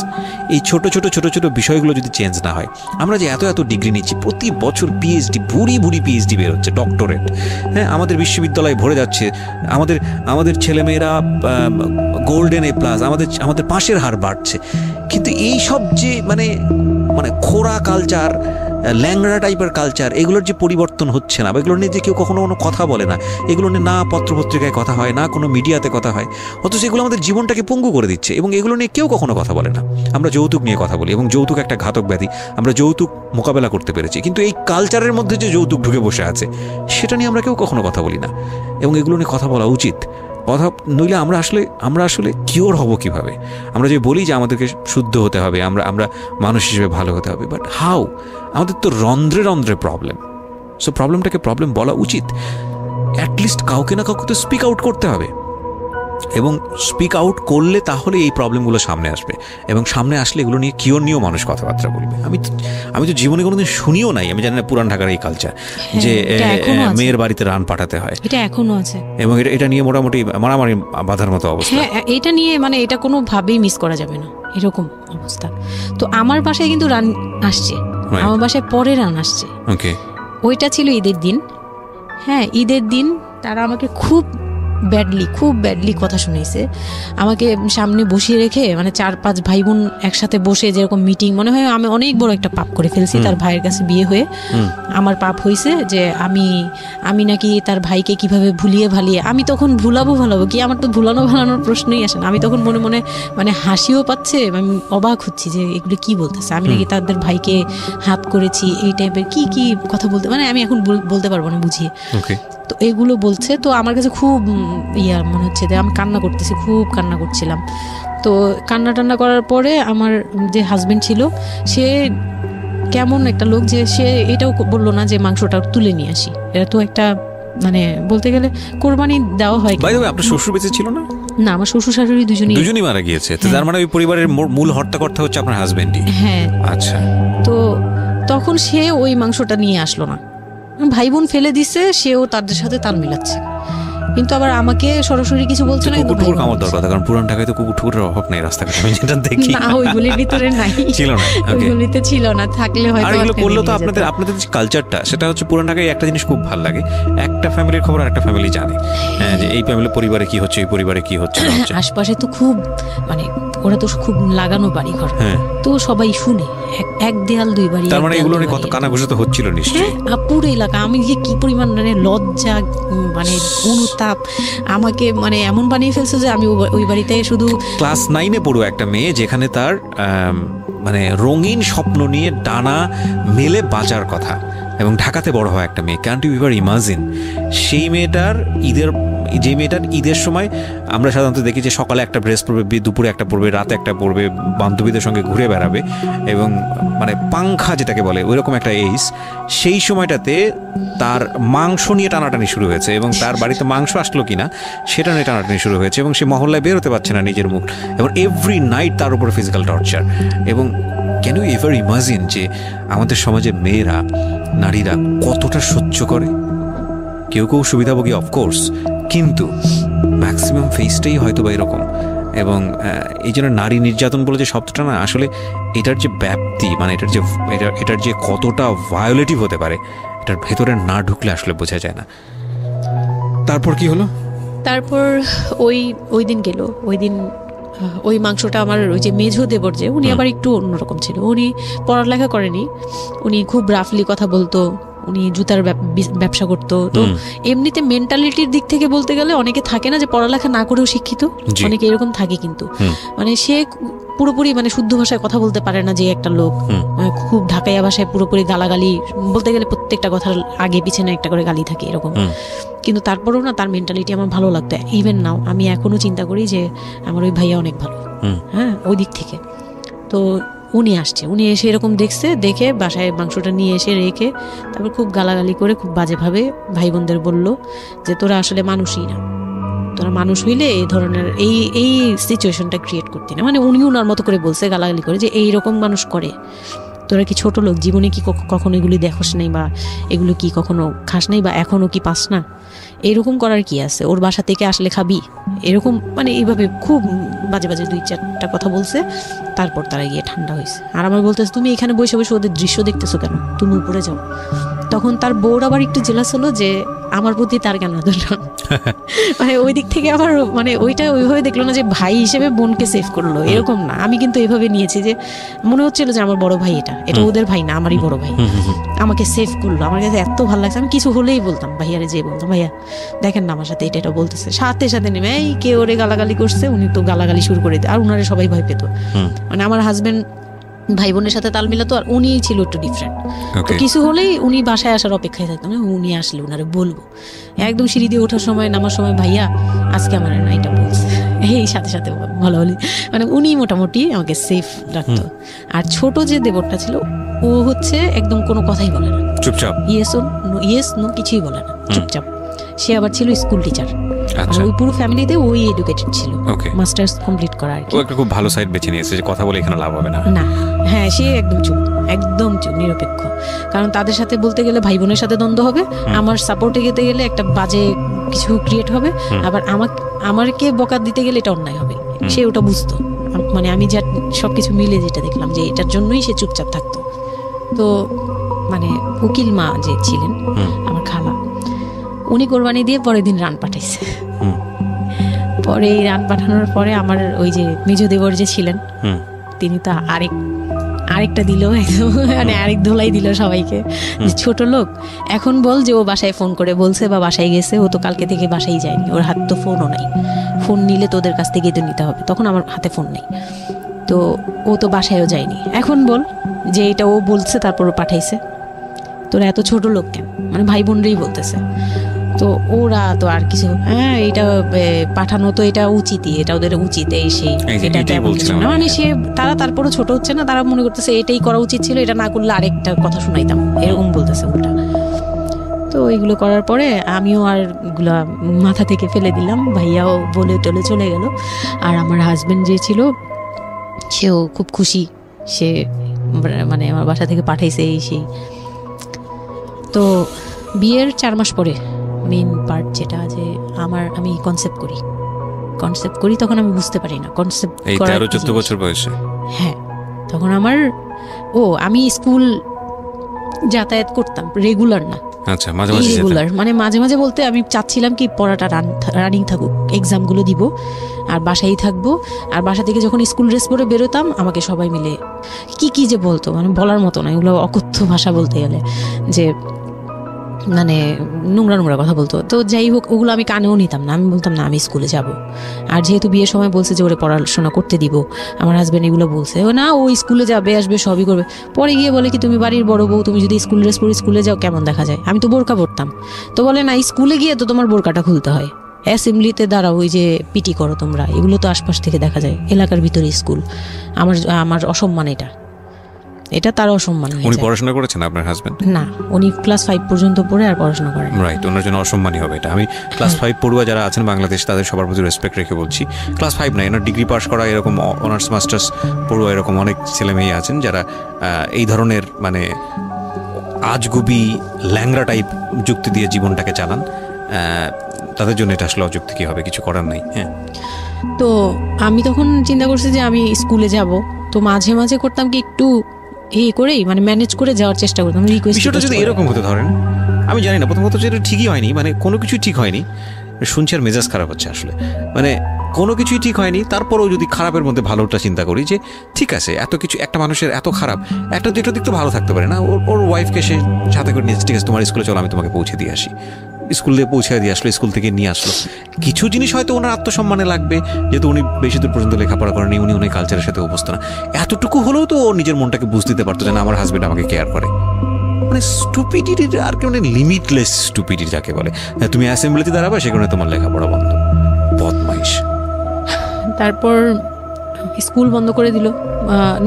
এই ছোট ছোট বিষয়গুলো যদি চেঞ্জ না হয়, আমরা যে এত ডিগ্রি নিচ্ছি, প্রতি বছর পিএইচডি, বুড়ি পিএইচডি বের হচ্ছে, ডক্টরেট, হ্যাঁ, আমাদের বিশ্ববিদ্যালয়ে ভরে যাচ্ছে, আমাদের ছেলেমেয়েরা গোল্ডেন A+, আমাদের পাশের হার বাড়ছে, কিন্তু এই সব যে মানে খোরা কালচার, ল্যাংড়া টাইপের কালচার, এগুলোর যে পরিবর্তন হচ্ছে না, বা এগুলো নিয়ে যে কেউ কখনো কোনো কথা বলে না, এগুলো নিয়ে না পত্রপত্রিকায় কথা হয়, না কোনো মিডিয়াতে কথা হয়, অথচ এগুলো আমাদের জীবনটাকে পঙ্গু করে দিচ্ছে, এবং এগুলো নিয়ে কেউ কখনো কথা বলে না। আমরা যৌতুক নিয়ে কথা বলি, এবং যৌতুক একটা ঘাতক ব্যাধি, আমরা যৌতুক মোকাবেলা করতে পেরেছি, কিন্তু এই কালচারের মধ্যে যে যৌতুক ঢুকে বসে আছে, সেটা নিয়ে আমরা কেউ কখনো কথা বলি না, এবং এগুলো নিয়ে কথা বলা উচিত। কথা নইলে আমরা আসলে কিওর হব কিভাবে? আমরা যে বলি যে আমাদেরকে শুদ্ধ হতে হবে, আমরা মানুষ হিসেবে ভালো হতে হবে, বাট হাউ? আমাদের তো রন্ধ্রে প্রবলেম। সো প্রবলেমটাকে প্রবলেম বলা উচিত, অ্যাটলিস্ট কাউকে না কাউকে তো স্পিক আউট করতে হবে, এবং স্পিক আউট করলে তাহলে এই প্রবলেমগুলো সামনে আসবে, এবং সামনে আসলে এগুলো নিয়ে কিওর নিয়েও মানুষ কথাবার্তা বলবে। আমি তো জীবনে কোনোদিন শুনিও নাই, আমি জানি না পুরান ঢাকার এই কালচার যে মেয়ের বাড়িতে রান পাঠাতে হয়, এটা এখনো আছে, এবং এটা নিয়ে মোটামুটি মারামারি বাঁধার মতো অবস্থা। হ্যাঁ, এটা নিয়ে মানে এটা কোনোভাবেই মিস করা যাবে না, এরকম অবস্থা। তো আমার বাসায় কিন্তু রান আসছে, আমার বাসায় পরে রান আসছে। ওকে, ওইটা ছিল ঈদের দিন। হ্যাঁ, ঈদের দিন তারা আমাকে খুব ব্যাডলি কথা শুনেছে, আমাকে সামনে বসিয়ে রেখে, মানে 4-5 ভাই বোন একসাথে বসে যেরকম মিটিং, মনে হয় আমি অনেক বড় একটা পাপ করে ফেলছি। তার ভাইয়ের কাছে বিয়ে হয়ে আমার পাপ হয়েছে যে আমি নাকি তার ভাইকে কিভাবে ভুলিয়ে ভালিয়ে, আমি তখন ভুলাবো কি, আমার তো ভালানোর প্রশ্নই আসে না। আমি তখন মনে মনে মানে হাসিও পাচ্ছে, আমি অবাক হচ্ছি যে এগুলো কি বলতেছে, আমি নাকি তাদের ভাইকে হাত করেছি, এই টাইপের কি কথা বলতে, মানে আমি এখন বলতে পারবো না বুঝিয়ে। তো এগুলো বলছে। তো আমার কাছে খুব মনে হচ্ছে যে আমি কান্না করতেছি, খুব কান্না করছিলাম। তো কান্না টান্না করার পরে আমার যে হাজবেন্ড ছিল সে কেমন একটা লোক যে সে এটাও বললো না যে মাংসটা তুলে নিয়ে আসি। এটা তো একটা মানে বলতে গেলে কোরবানি দেওয়া হয়। আপনার শ্বশুর বেঁচে ছিল না? না, আমার শ্বশুর শাশুড়ি দুজনই মারা গিয়েছে। তার মানে ওই পরিবারের মূল হর্তাকর্তা হচ্ছে আপনার হাজবেন্ডই? হ্যাঁ। আচ্ছা। তো তখন সে ওই মাংসটা নিয়ে আসলো না, ভাই বোন ফেলে দিছে, সেও তাদের সাথে তাল মিলাচ্ছে, কিন্তু আবার আমাকে সরাসরি কিছু বলছে না। কুকুর কামড় দরকার, কারণ পুরান ঢাকায় তো কুকুর টুকুরের অভাব নেই রাস্তাঘাটে, আমি যেটা দেখি। না, ওইগুলির ভিতরে নাই, ছিল না, ওইগুলিতে ছিল না, থাকলে হয়তো। আর এগুলো করলে তো আপনাদের যে কালচারটা, সেটা হচ্ছে পুরান ঢাকায় একটা জিনিস খুব ভালো লাগে, একটা ফ্যামিলির খবর আর একটা ফ্যামিলি জানে, যে এই ফ্যামিলি পরিবারে কি হচ্ছে, এই পরিবারে কি হচ্ছে। আশপাশে তো খুব মানে ওরা তো খুব লাগানো বাড়ি ঘর, তো সবাই শুনে, এক দেয়াল দুই বাড়ি। তার মানে এগুলো নিয়ে কত কানাঘুষা তো হচ্ছিল নিশ্চয়ই। পুরো এলাকা, আমি যে কি পরিমাণ মানে লজ্জা, মানে অনুতাপ আমাকে মানে এমন বানিয়ে ফেলছে যে আমি ওই বাড়িতে শুধু ক্লাস 9-এ পড়ো একটা মেয়ে, যেখানে তার মানে রঙিন স্বপ্ন নিয়ে ডানা মেলে বাঁচার কথা, এবং ঢাকাতে বড় হয় একটা মেয়ে। ক্যান্ট ইউ এভার ইমাজিন সেই মেয়েটার ঈদের সময় আমরা সাধারণত দেখি যে সকালে একটা ড্রেস পরবে, দুপুরে একটা পরবে, রাতে একটা পরবে, বান্ধবীদের সঙ্গে ঘুরে বেড়াবে, এবং মানে পাংখা যেটাকে বলে ওইরকম একটা এইজ। সেই সময়টাতে তার মাংস নিয়ে টানাটানি শুরু হয়েছে, এবং তার বাড়িতে মাংস আসলো কিনা সেটা নিয়ে টানাটানি শুরু হয়েছে, এবং সে মহল্লায় বেরোতে পারছে না নিজের মুখ, এবং এভরি নাইট তার উপরে ফিজিক্যাল টর্চার। এবং ক্যান ইউ এভার ইমাজিন যে আমাদের সমাজের মেয়েরা, নারীরা কতটা সহ্য করে? কেউ কেউ সুবিধাভোগী অফকোর্স, কিন্তু ম্যাক্সিমাম ফেসটাই হয়তো বা এরকম। এবং এই জন্য নারী নির্যাতন বলে যে শব্দটা না, আসলে এটার যে ব্যাপ্তি, মানে এটার যে কতটা ভায়োলেটিভ হতে পারে, এটার ভেতরে না ঢুকলে আসলে বোঝা যায় না। তারপর কি হলো? তারপর ওই দিন গেল, ওই মাংসটা আমার ওই যে মেঝো দেবর, যে উনি আবার একটু অন্যরকম ছিল, উনি পড়ালেখা করেনি, উনি খুব রাফলি কথা বলতো, উনি জুতার ব্যবসা করতো। তো এমনিতে মেন্টালিটির দিক থেকে বলতে গেলে অনেকে থাকে না যে পড়ালেখা না করেও শিক্ষিত, অনেকে এরকম থাকে, কিন্তু মানে সে পুরোপুরি মানে শুদ্ধ ভাষায় কথা বলতে পারে না, যে একটা লোক খুব ঢাকাইয়া ভাষায় পুরোপুরি গালাগালি, বলতে গেলে প্রত্যেকটা কথার আগে পিছনে একটা করে গালি থাকে এরকম। কিন্তু তারপরেও না, তার মেন্টালিটি আমার ভালো লাগতো। ইভেন নাও আমি এখনো চিন্তা করি যে আমার ওই ভাইয়া অনেক ভালো, হ্যাঁ, ওই দিক থেকে। তো উনি এসে এরকম দেখে বাসায় মাংসটা নিয়ে এসে রেখে তারপর খুব গালাগালি করে, খুব বাজেভাবে ভাই বোনদের বললো যে তোরা আসলে মানুষই না, তোরা মানুষ হইলে এই ধরনের এই সিচুয়েশনটা ক্রিয়েট করতি না। মানে উনি ওনার মতো করে বলছে, গালাগালি করে, যে এইরকম মানুষ করে, তোরা কি ছোট লোক, জীবনে কি কখনো এগুলি দেখোস নাই, বা এগুলো কি কখনো খাস নাই, বা এখনো কি পাস না, এরকম করার কি আছে, ওর বাসা থেকে আসলে খাবি, এরকম মানে এইভাবে খুব বাজে 2-4টা কথা বলছে। তারপর তারা গিয়ে ঠান্ডা হয়েছে, আর আমার বলতেছে তুমি এখানে বসে বসে ওদের দৃশ্য দেখতেছো কেন, তুমি উপরে যাও। তখন তার বউর আবার একটু জেলাস হলো যে আমার প্রতি তার কেন মানে ওই দিক থেকে আবার মানে ওইটা ওইভাবে দেখলো না যে ভাই হিসেবে বোনকে সেভ করলো, এরকম না। আমি কিন্তু এইভাবে নিয়েছি যে মনে হচ্ছিল যে আমার বড় ভাই, এটা ওদের ভাই না, আমারই বড় ভাই, আমাকে সেভ করলো। আমার কাছে এত ভালো লাগছে, আমি কিছু হলেই বলতাম ভাইয়ারে, যে বলতাম ভাইয়া দেখেন না আমার সাথে এটা বলতেছে, সাথে নেমে এই কে ওরে গালাগালি করছে, উনি তো গালাগালি শুরু করে দেয়, আর উনারে সবাই ভয় পেত। মানে আমার হাজবেন্ড ভাই বোনের সাথে তাল মিলাতো, আর উনি ছিল একটু ডিফারেন্ট। তো কিছু হলেই উনি বাসায় আসার অপেক্ষায় থাকতো না, উনি আসলে উনারে বলবো। একদম সিঁড়ি দিয়ে ওঠার সময়, নামার সময়, ভাইয়া আজকে আমার না এটা বলছে, এই সাথে ভালো হলে, মানে উনি মোটামুটি আমাকে সেফ রাখতো। আর ছোট যে দেবরটা ছিল, ও হচ্ছে একদম কোনো কথাই বলে না, চুপচাপ, ইয়েস নো কিছুই বলে না, চুপচাপ। সে আবার ছিল স্কুল টিচার, ওই পুরো ফ্যামিলিতে ওই এডুকেটেড ছিল, মাস্টার্স কমপ্লিট করা আর কি। ও একটা খুব ভালো সাইড বেছে নিয়েছে যে কথা বলে এখানে লাভ হবে না। হ্যাঁ, সে একদম চুপ, নিরপেক্ষ। কারণ তাদের সাথে বলতে গেলে ভাই বোনের সাথে দ্বন্দ্ব হবে, আমার সাপোর্টে যেতে গেলে একটা বাজে কিছু ক্রিয়েট হবে, আবার আমাকে বকা দিতে গেলে এটা অন্যায় হবে, সে ওটা বুঝতো। মানে আমি যা সবকিছু মিলে যেটা দেখলাম, যে এটার জন্যই সে চুপচাপ থাকতো। তো মানে উকিল মা যে ছিলেন আমার খালা, উনি কোরবানি দিয়ে পরের দিন রান পাঠাইছে। পরে এই রান পাঠানোর পরে আমার ওই যে মেজ দেবর যে ছিলেন, তিনি তো আরেকটা দিল, মানে আরেক ধোলাই দিল সবাইকে, ছোট লোক। এখন বল যে ও বাসায় ফোন করে বলছে বা বাসায় গেছে, ও তো কালকে থেকে বাসায় যায়নি, ওর হাত তো ফোনও নাই, ফোন নিলে তোদের কাছ থেকেই তো নিতে হবে, তখন আমার হাতে ফোন নেই, তো ও তো বাসায়ও যায়নি। এখন বল যে এটা ও বলছে তারপর ও পাঠাইছে, তোরা এত ছোট লোক কেন, মানে ভাই বোনরাই বলতেছে। তো ওরা তো আর কিছু এটা পাঠানো তো এটা উচিতই, এটা ওদের উচিত, এই সেই এটা মানে সে তারা তারপরে ছোট হচ্ছে না, তারা মনে করতেছে এটাই করা উচিত ছিল, এটা না করলে আরেকটা কথা শুনাইতাম, এরকম বলতেছে উল্টা। তো এইগুলো করার পরে আমিও আর এগুলা মাথা থেকে ফেলে দিলাম, ভাইয়াও বলে টলে চলে গেল। আর আমার হাজবেন্ড যে ছিল সেও খুব খুশি, সে মানে আমার বাসা থেকে পাঠাইছে এই সেই। তো বিয়ের 4 মাস পরে মেইন পার্ট যেটা যে আমি কনসেপ্ট করি তখন আমি বুঝতে পারি না কনসেপ্ট এই 13-14 বছর বয়সে। হ্যাঁ, তখন আমি স্কুল যাতায়াত করতাম, রেগুলার না। আচ্ছা, মাঝে মাঝে রেগুলার মানে মাঝে মাঝে বলতে আমি চাচ্ছিলাম কি পড়াটা রানিং থাকুক, এক্সামগুলো দিব আর বাসায় থাকবো। আর বাসা থেকে যখন স্কুল ড্রেস পরে বেরোতাম আমাকে সবাই মিলে কি যে বলতো, মানে বলার মতো না, এগুলো অকথ্য ভাষা বলতে গেলে, যে মানে নোংরা কথা বলতো। তো যাই হোক, ওগুলো আমি কানেও নিতাম না, আমি বলতাম না আমি স্কুলে যাব। আর যেহেতু বিয়ের সময় বলছে যে ওরে পড়াশোনা করতে দিব, আমার হাজবেন্ড এগুলো বলছে না ও স্কুলে যাবে আসবে সবই করবে। পরে গিয়ে বলে কি তুমি বাড়ির বড় বউ, তুমি যদি স্কুল ড্রেস পরে স্কুলে যাও কেমন দেখা যায়? আমি তো বোরকা পরতাম। তো বলে না, স্কুলে গিয়ে তো তোমার বোরকাটা খুলতে হয়, অ্যাসেম্বলিতে দাঁড়াও, ওই যে পিটি করো তোমরা, এগুলো তো আশপাশ থেকে দেখা যায়, এলাকার ভিতরে স্কুল। আমার অসম্মান, এটা তার অসম্মান। উনি পড়াশোনা করেছেন আপনার হাজবেন্ড? না, উনি ক্লাস 5 পর্যন্ত পড়ে আর পড়াশোনা করেন। রাইট, ওনার জন্য অসম্মানই হবে এটা। আমি ক্লাস 5 পড়ুয়া যারা আছেন বাংলাদেশ, তাদের সবার প্রতি রেসপেক্ট রেখে বলছি, ক্লাস 5 না, এনার ডিগ্রি পাস করা এরকম অনার্স মাস্টার্স পড়ুয়া এরকম অনেক ছেলে মেয়ে আছেন যারা এই ধরনের মানে আজগুবি ল্যাংরা টাইপ যুক্তি দিয়ে জীবনটাকে চালান। তাদের জন্য এটা আসলে অযুক্তি কি হবে, কিছু করার নাই। হ্যাঁ, তো আমি তখন চিন্তা করছি যে আমি স্কুলে যাব, তো মাঝে মাঝে করতাম কি একটু করেই মানে ম্যানেজ করে যাওয়ার চেষ্টা করতাম। বিষয়টা যদি এরকম হতে ধরেন, আমি জানি না, প্রথমত যেটা ঠিকই হয়নি, মানে কোনো কিছুই ঠিক হয়নি, শুনছি আর মেজাজ খারাপ হচ্ছে আসলে, মানে কোনো কিছুই ঠিক হয়নি। তারপরেও যদি খারাপের মধ্যে ভালোটা চিন্তা করি যে ঠিক আছে, এত কিছু একটা মানুষের এত খারাপ, একটা দিক তো ভালো থাকতে পারে না, ওর ওয়াইফকে সে সাথে করে নিয়েছে, ঠিক আছে তোমার স্কুলে চলো আমি তোমাকে পৌঁছে দিয়ে আসি, স্কুলে পৌঁছে দিয়ে আসলো, স্কুল থেকে নিয়ে আসলো। কিছু জিনিস হয়তো ওনার আত্মসম্মানে লাগবে, যেহেতু উনি বেশি দূর পর্যন্ত লেখাপড়া করেনি, উনি অনেক কালচারের সাথে অভ্যস্ত না, এতটুকু হলেও তো ও নিজের মনটাকে বুঝতে দিতে পারতো যে না আমার হাজবেন্ড আমাকে কেয়ার করে। মানে স্টুপিডিটির আর কি, মানে লিমিটলেস স্টুপিডিটি যাকে বলে। তুমি অ্যাসেম্বলিতে দাঁড়াবে, সেখানে তোমার লেখাপড়া বন্ধ, বদমাইশ। তারপর স্কুল বন্ধ করে দিল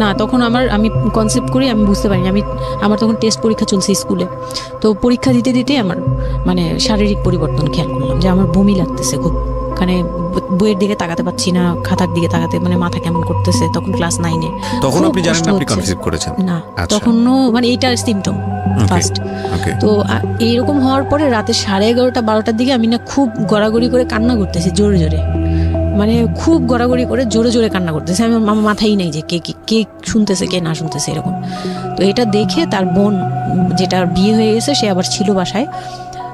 না, তখন আমি কনসেপ্ট করি, আমি বুঝতে পারিনি, আমার তখন টেস্ট পরীক্ষা চলছে স্কুলে। তো পরীক্ষা দিতে দিতে আমার মানে শারীরিক পরিবর্তন খেয়াল করলাম, যে আমার বমি লাগতেছে খুব, মানে বইয়ের দিকে তাকাতে পারছি না, খাতার দিকে তাকাতে মানে মাথা কেমন করতেছে। তখন ক্লাস 9-এ। তখন আপনি জানেন না আপনি কনসিভ করেছেন? না, তখনও মানে এইটার সিম্পটম ফার্স্ট। তো এইরকম হওয়ার পরে রাতে 11:30-12টার দিকে আমি না খুব গড়াগড়ি করে কান্না করতেছি, জোরে জোরে, মানে খুব গড়াগড়ি করে জোরে জোরে কান্না করতেছে। আমার মাথায় নেই যে কে শুনতেছে কে না শুনতেছে এরকম। তো এটা দেখে তার বোন, যেটা বিয়ে হয়ে গেছে, সে আবার ছিল বাসায়,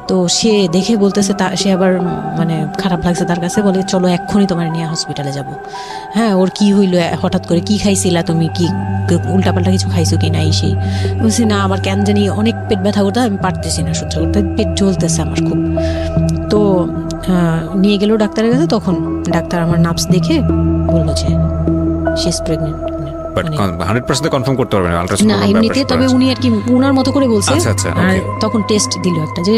তো সে দেখে বলতেছে, সে আবার মানে খারাপ লাগছে তার কাছে, বলে চলো এক্ষুনি তোমার নিয়ে হসপিটালে যাব। হ্যাঁ, ওর কি হইলো হঠাৎ করে, কি খাইছিলা তুমি, কি উল্টাপাল্টা কিছু খাইছো কি না? সেই বলছি না, আমার কেন জানি অনেক পেট ব্যথা করতে, আমি পারতেছি না সহ্য করতে, পেট জ্বলতেছে আমার খুব। তো নিয়ে গেল ডাক্তারের কাছে, তখন ডাক্তার আমার নার্ভস দেখে বললো যে শি ইজ প্রেগন্যান্ট। 100% কনফার্ম করতে পারবেন না এমনিতে, তবে উনি আর কি উনার মতো করে বলছে। আর তখন টেস্ট দিল একটা, যে